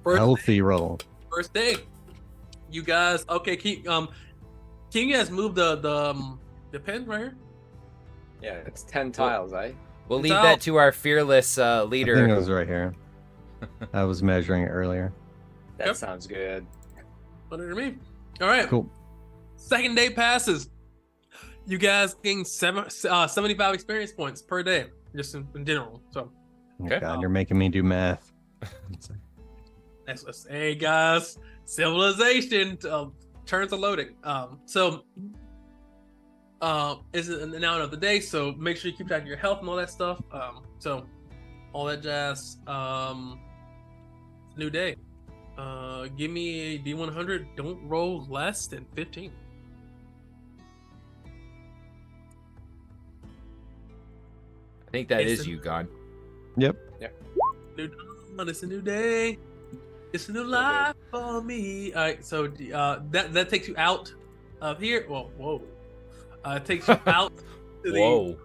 Healthy roll. First day. You guys. Okay. Can you guys move the pen right here? Yeah, it's 10 tiles, eh? We'll It's leave out. that to our fearless I think it leader. was right here. I was measuring it earlier. That Yep. sounds good. Under me. All right. Cool. Second day passes. You guys gain 75 experience points per day, just in general. So Oh, Okay. God, you're making me do math. that's hey guys, civilization turns are loading. Is it now of the day? So make sure you keep track of your health and all that stuff. So all that jazz. New day. Give me a D100. Don't roll less than 15. I think that It's is a- you, Gone. Yep. New dawn, it's a new day. It's a new life for me. All right, so that takes you out of here. Well, whoa. It takes you out to the. Whoa.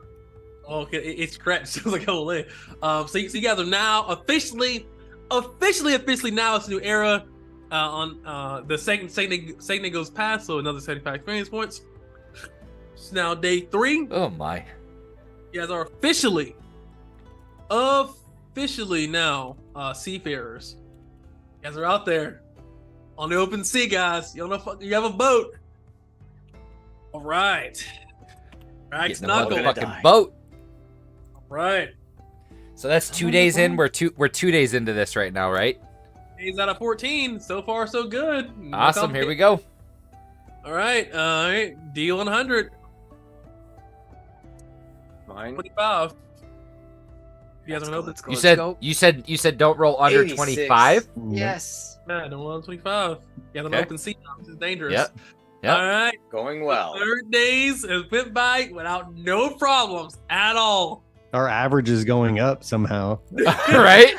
Okay, it's scratched. It was like holy. So you guys are now officially now it's a new era. On the second day goes past, so another 75 experience points. It's now day 3. Oh my. You guys are officially now seafarers. You guys are out there on the open sea, guys. You don't know if you have a boat. All right. Rags Getting a knuckle. motherfucking boat. Right. So that's 2 days in. We're 2 days into this right now, right? Days out of 14. So far, so good. No Awesome. Here we go. All right. D100. Mine. 25. You guys Let's are go, open. let's go, You let's said go. you said don't roll under 86. 25. Yes. Nah, don't roll on 25. You guys on Okay. open sea now. This is dangerous. Yep. Yep. All right. Going well. 3rd days has went by without no problems at all. Our average is going up somehow. Right?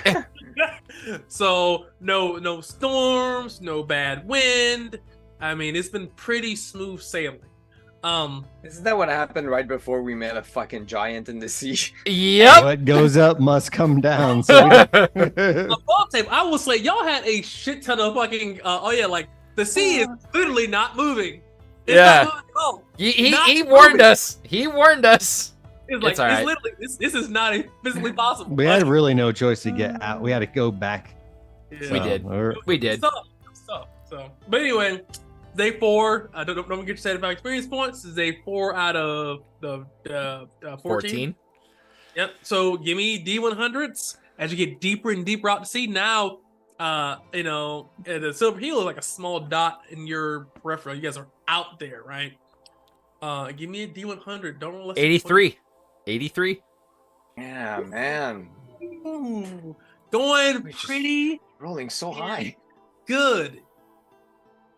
So no storms, no bad wind. I mean, it's been pretty smooth sailing. Isn't that what happened right before we met a fucking giant in the sea? Yep. What goes up must come down. So Above table, I will say y'all had a shit ton of fucking. Like the sea is literally not moving. It's Yeah. not moving at all. He Not warned moving. us. He warned us. It's like It's all right. literally this is not physically possible. we had really no choice to get out. We had to go back. Yeah. We did. We're- We did. So, but anyway, day 4. I don't get your 75 experience points. Is day 4 out of the 14. 14. Yep. So give me D100s as you get deeper and deeper out to sea. Now, the silver heel is like a small dot in your peripheral. You guys are out there, right? Give me a D100. Don't roll less than 83. 83. Yeah, man. 20. Ooh, going We just- pretty Rolling so high. good.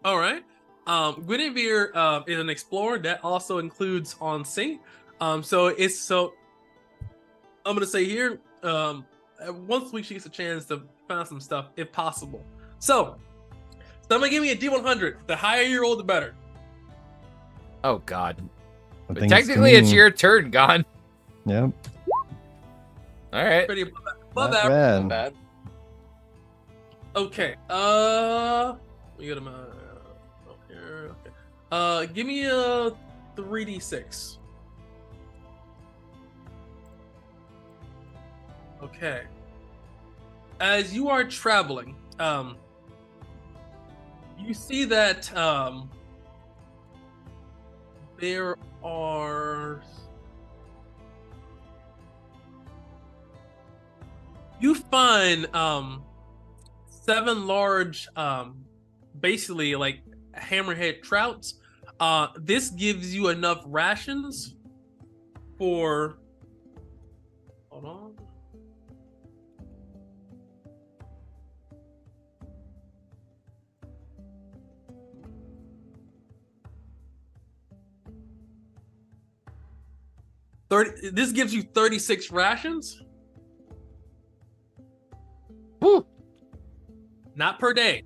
All right. Guinevere is an explorer that also includes on sea. I'm gonna say here, once a week she gets a chance to find some stuff if possible. So somebody give me a D100. The higher you roll, the better. Oh God. I But think technically, it's me. your turn, Gone. Yep. All right. Pretty above Not average. bad. Bad. Okay. We got him here. Okay. Give me a 3d6. Okay. As you are traveling, you see that there are. You find 7 large, basically like hammerhead trouts. This gives you enough rations for. Hold on. This gives you 36 rations. Woo! Not per day.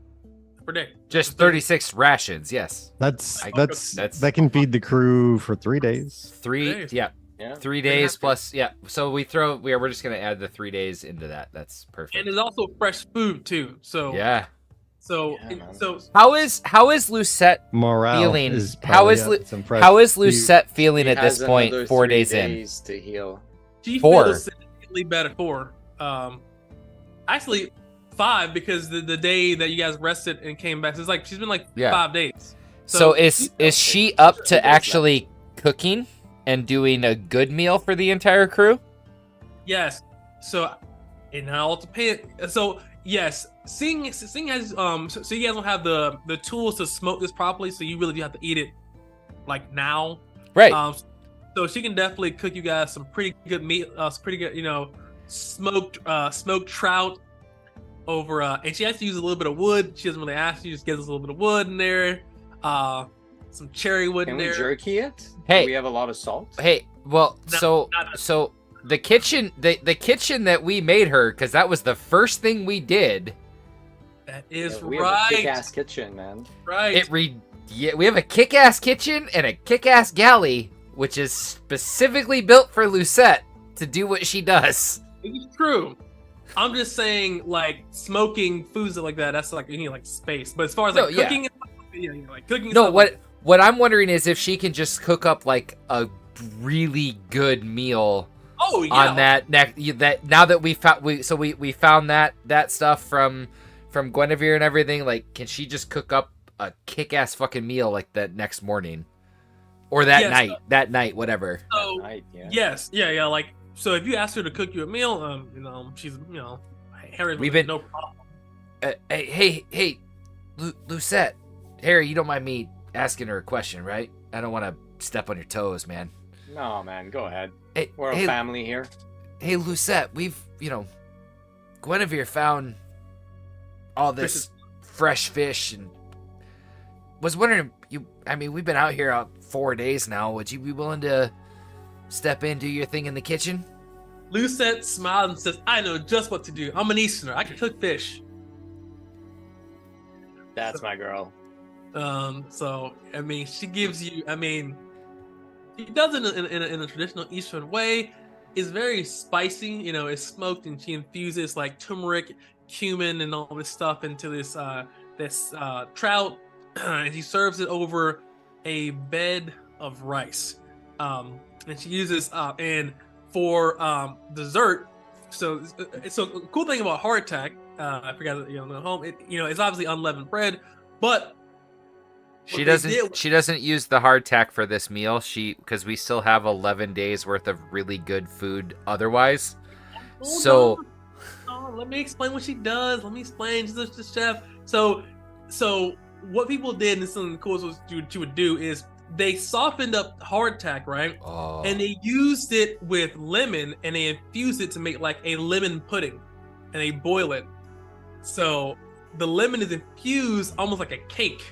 Per day. Just 36 rations. Yes. That's That's- that can feed the crew for 3 days. 3. days. Yeah. Yeah. 3 days plus. Yeah. So we're just gonna add the 3 days into that. That's perfect. And there's also fresh food too. So Yeah. So Yeah, man. so How is Lucette Morale feeling? is How probably is up. Lu- It's impressive. How is Lucette feeling He at this has point? another 4 3 days in. days to heal. she 4. feels significantly better. 4. Actually 5 because the day that you guys rested and came back. So it's like she's been like Yeah. 5 days. So is she up to does that. actually cooking and doing a good meal for the entire crew? Yes. So it all depends. So yes, Sing has so you guys don't have the tools to smoke this properly, so you really do have to eat it like now. Right. So she can definitely cook you guys some pretty good meat, some pretty good, smoked trout over and she has to use a little bit of wood. She doesn't really ask you, just gives us a little bit of wood in there. Some cherry wood Can in we there. jerky it? Hey. Do we have a lot of salt? Hey, well, No, so the kitchen that we made her, because that was the first thing we did. That is We have a right. kick-ass kitchen, man. Right. We have a kick-ass kitchen and a kick-ass galley, which is specifically built for Lucette to do what she does. It's true. I'm just saying, like smoking foods like that. That's like you need like space. But as far as like No, yeah. cooking, like cooking. No, stuff like- what I'm wondering is if she can just cook up like a really good meal Oh yeah. on that now that we found that stuff from Guinevere and everything. Like, can she just cook up a kick-ass fucking meal like that next morning or that Yes. night, whatever? So Right, yeah. yes, yeah. Like so, if you ask her to cook you a meal, she's Harry. We've been- no problem. Hey, Lucette, Harry, you don't mind me asking her a question, right? I don't want to step on your toes, man. No, man, go ahead. Hey, We're a family here. Hey, Lucette, we've, Guinevere found all this fresh fish and was wondering, we've been out here 4 days now. Would you be willing to step in, do your thing in the kitchen? Lucette smiles and says, "I know just what to do. I'm an Easterner. I can cook fish." That's my girl. So she gives you. She does it in a traditional Eastern way. It's very spicy. It's smoked, and she infuses like turmeric, cumin, and all this stuff into this trout, and she serves it over a bed of rice. And she uses and for dessert. So the cool thing about hardtack, I forgot the home. It's obviously unleavened bread, but She doesn't use the hardtack for this meal. Because we still have 11 days worth of really good food otherwise. Let me explain what she does. Let me explain. She's the chef. So what people did, and this is something the coolest you would do, is they softened up hardtack, right? Oh. And they used it with lemon, and they infused it to make like a lemon pudding, and they boil it. So the lemon is infused almost like a cake,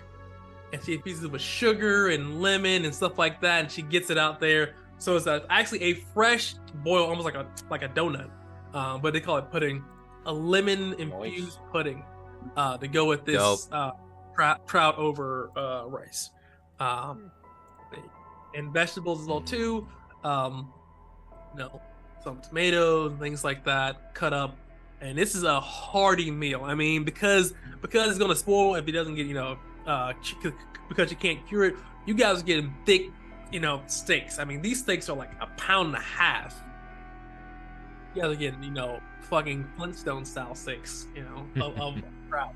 and she infuses it with sugar and lemon and stuff like that, and she gets it out there. So it's actually a fresh boil, almost like a donut, but they call it pudding, a lemon infused pudding, to go with this trout over rice, and vegetables as well too. Some tomatoes and things like that cut up, and this is a hearty meal. Because it's gonna spoil if it doesn't get because you can't cure it. You guys are getting thick, steaks. These steaks are like 1.5 pounds. You gotta get, fucking Flintstone style steaks, of trout.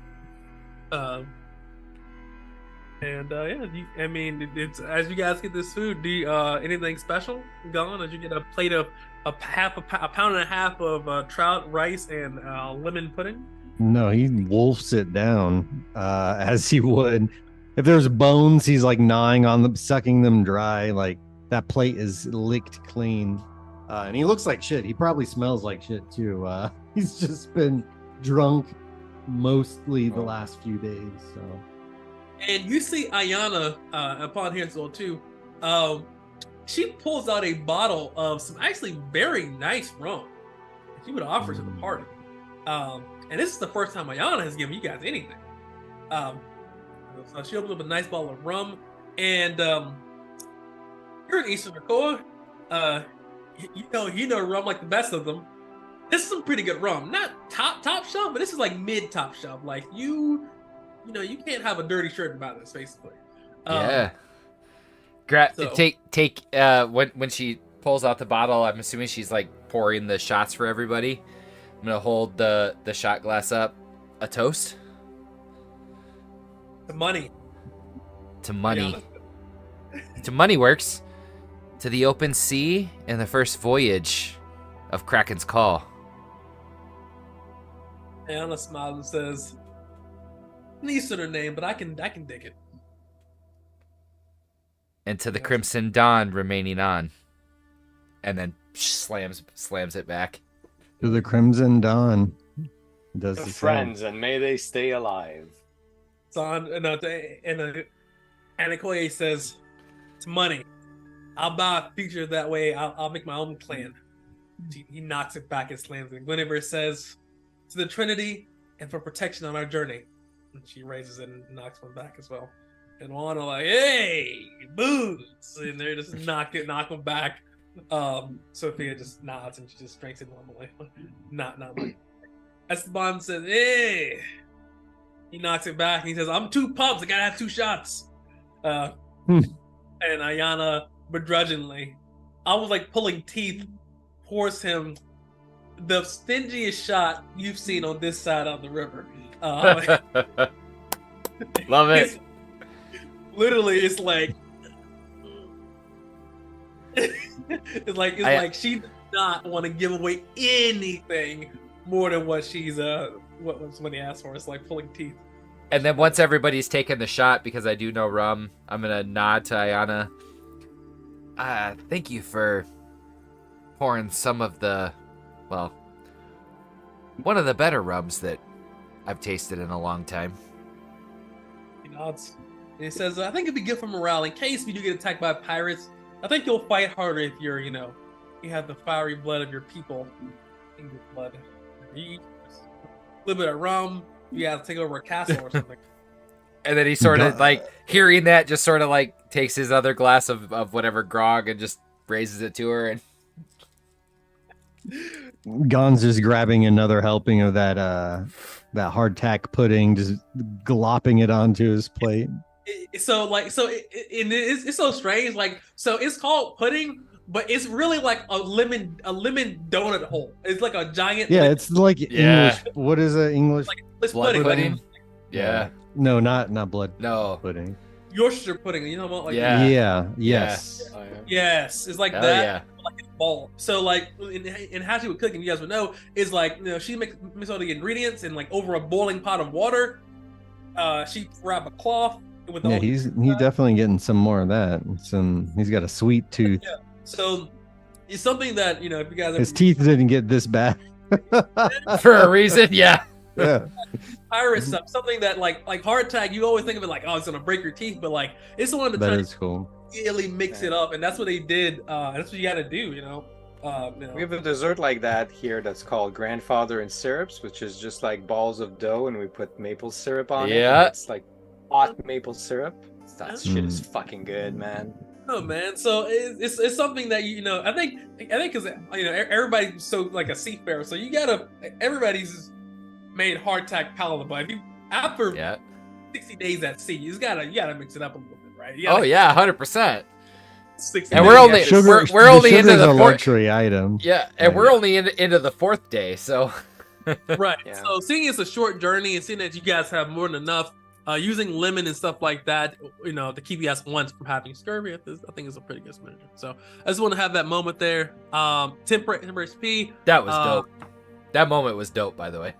It's as you guys get this food. Do you, anything special going? Did you get a plate of a pound and a half of trout, rice, and lemon pudding? No, he wolfs it down as he would. If there's bones, he's like gnawing on them, sucking them dry. Like that plate is licked clean. And he looks like shit. He probably smells like shit too. He's just been drunk mostly the last few days. So. And you see Ayana upon hearing this too. She pulls out a bottle of some actually very nice rum. She would offer to the party. And this is the first time Ayana has given you guys anything. So she opens up a nice bottle of rum, and you're in Eastern Nakoa. You know rum like the best of them. This is some pretty good rum. Not top shelf, but this is like mid top shelf. Like you can't have a dirty shirt about this, basically. Yeah. Take when she pulls out the bottle, I'm assuming she's like pouring the shots for everybody. I'm gonna hold the shot glass up. A toast? To money. To money. To money works. To the open sea and the first voyage of Kraken's Call. Anna smiles and says, "An Easterner name, but I can dig it." And to the Crimson Dawn remaining on. And then slams it back. To the Crimson Dawn. Does To the friends, and may they stay alive. And Anakoye says, "To money. I'll buy a feature that way. I'll make my own clan." He knocks it back and slams it. Guinevere says, "To the Trinity and for protection on our journey." And she raises it and knocks one back as well. And Juana like, "Hey, booze!" And they're just knock them back. Sophia just nods and she just drinks it normally. Not like Esteban says, "Hey." He knocks it back and he says, "I'm 2 pubs. I gotta have 2 shots." And Ayana begrudgingly, I was like pulling teeth, pours him the stingiest shot you've seen on this side of the river. Love it. Literally, it's like it's like she does not want to give away anything more than what she's what somebody asked for. It's like pulling teeth. And then once everybody's taken the shot, because I do know rum, I'm gonna nod to Ayana. Thank you for pouring some of one of the better rums that I've tasted in a long time. He nods. And he says, "I think it'd be good for morale in case we do get attacked by pirates. I think you'll fight harder if you're, you have the fiery blood of your people in your blood. You eat a little bit of rum, you gotta take over a castle or something." And then he sort of like hearing that, just sort of like takes his other glass of whatever grog and just raises it to her. And Gon's just grabbing another helping of that hardtack pudding, just glopping it onto his plate. It's so strange. Like, so it's called pudding, but it's really like a lemon donut hole. It's like a giant. Yeah, it's like English. What is it? English? Like it's blood pudding. Yeah. No, not blood. No. Pudding. Yorkshire pudding. You know what? Like, Yeah. Yes. Oh, yeah. Yes, it's like Hell that. yeah. Like a ball. So like in how she would cook, and you guys would know, is like she mix all the ingredients and like over a boiling pot of water. She wrap a cloth with the He's definitely getting some more of that. He's got a sweet tooth. Yeah. So it's something that if you guys His teeth didn't get this bad. For a reason, yeah. Yeah. pirate stuff, something that like hardtack, you always think of it like, oh, it's gonna break your teeth, but like it's the one That is cool. really mix it up, and that's what they did. That's what you got to do, We have a dessert like that here that's called grandfather and syrups, which is just like balls of dough and we put maple syrup on it. Yeah. It's like hot maple syrup. That shit is fucking good, man. Oh man, so it's something that I think because everybody's so like a seafarer, so everybody's made hardtack palatable. If you after 60 days at sea, you gotta mix it up a little bit, right? Oh yeah, 100%. 60 And we're days. only we're the only into sugar's the a fourth. luxury item. Yeah, and we're only into the fourth day. So Right. Yeah. So seeing it's a short journey and seeing that you guys have more than enough, using lemon and stuff like that, to keep you guys once from having scurvy, I think is a pretty good measure. So I just want to have that moment there. Temperate HP. that was dope. That moment was dope, by the way.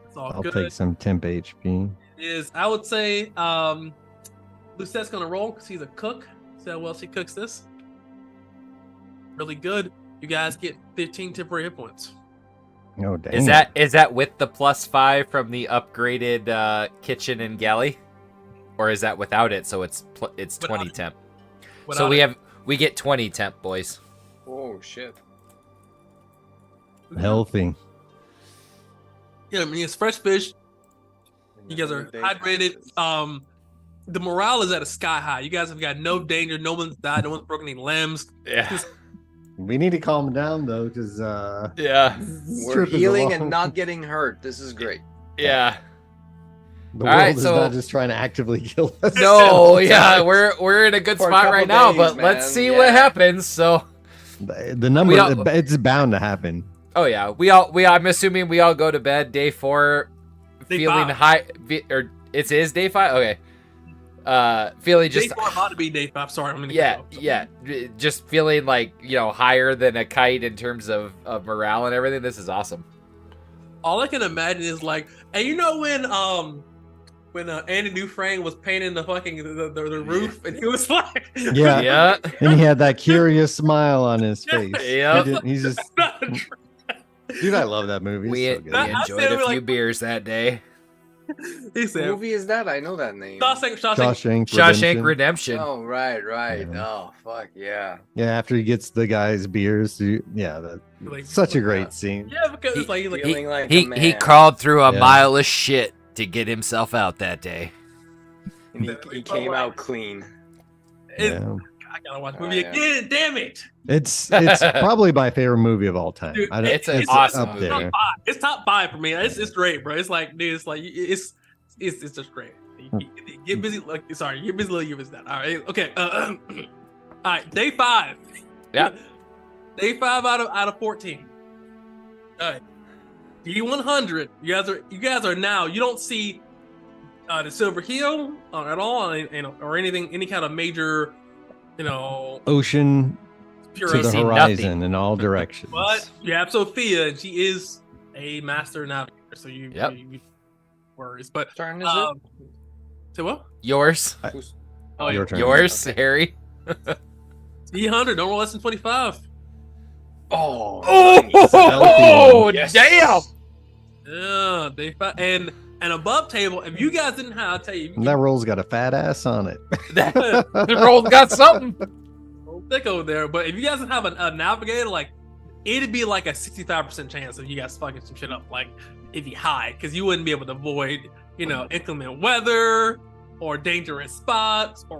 It's all I'll good. take some temp HP. I would say Lucettes gonna roll because he's a cook. See how well she cooks this. Really good. You guys get 15 temporary hit points. Oh dang! Is that with the +5 from the upgraded kitchen and galley, or is that without it? So it's 20 temp. So we get 20 temp, boys. Oh shit. healthy? Yeah, I mean it's fresh fish. You guys are hydrated. The morale is at a sky high. You guys have got no danger. No one's died. No one's broken any limbs. Yeah. We need to calm down though, because Yeah. We're healing and not getting hurt. This is great. Yeah. The All world right, is so- not just trying to actively kill us. No, yeah, we're in a good For a spot couple right now, days, but let's man, see yeah. what happens. So, The number, We all- it's bound to happen. oh yeah, I'm assuming we all go to bed day 4, Day feeling 5. high, or it is day 5. Okay, feeling just Day 4 about to be day 5. Sorry, I'm gonna yeah, go. yeah, just feeling like higher than a kite in terms of morale and everything. This is awesome. All I can imagine is like, and when Andy Dufresne was painting the fucking the roof, and he was like, Yeah. Yeah, And he had that curious smile on his face. Yep. He's just, dude, I love that movie. we It's so good. I enjoyed said a we few like- beers that day. he What said, movie is that? I know that name. Shawshank. Shawshank Shawshank Redemption. Oh, right. Yeah. Oh, fuck, yeah. Yeah, after he gets the guy's beers, Like, such a yeah. great scene. Yeah, because it's like he's like, Feeling like a He man. crawled through a Yeah. mile of shit to get himself out that day. And he came out clean. it's- Yeah. I gotta watch the Oh, movie yeah. again. Damn it, It's probably my favorite movie of all time. dude! I don't, It's an it's awesome up movie. there. It's top 5 for me. It's great, bro. It's like, dude, it's like it's just great. Get busy, like sorry, get busy, little, you're busy. All right, okay. All right, day 5. Yeah. Day 5 out of 14. All right, D100. You guys are now. You don't see the Silver Heel at all, or anything, any kind of major, Ocean pure. to the see horizon nothing. in all directions. But you have Sophia, and she is a master navigator. So Yep. you worries, but Turn is say what? Yours, it? Who's- Oh, Your turn. yours, Harry. D100. Don't roll less than 25. Oh, Oh, Yes. damn! Yeah, day 5, and above table. If you guys didn't have, I'll tell you, And that roll's got a fat ass on it. The roll got something. thick over there. But if you guys didn't have a navigator, like it'd be like a 65% chance of you guys fucking some shit up. Like if you hide, because you wouldn't be able to avoid, inclement weather or dangerous spots or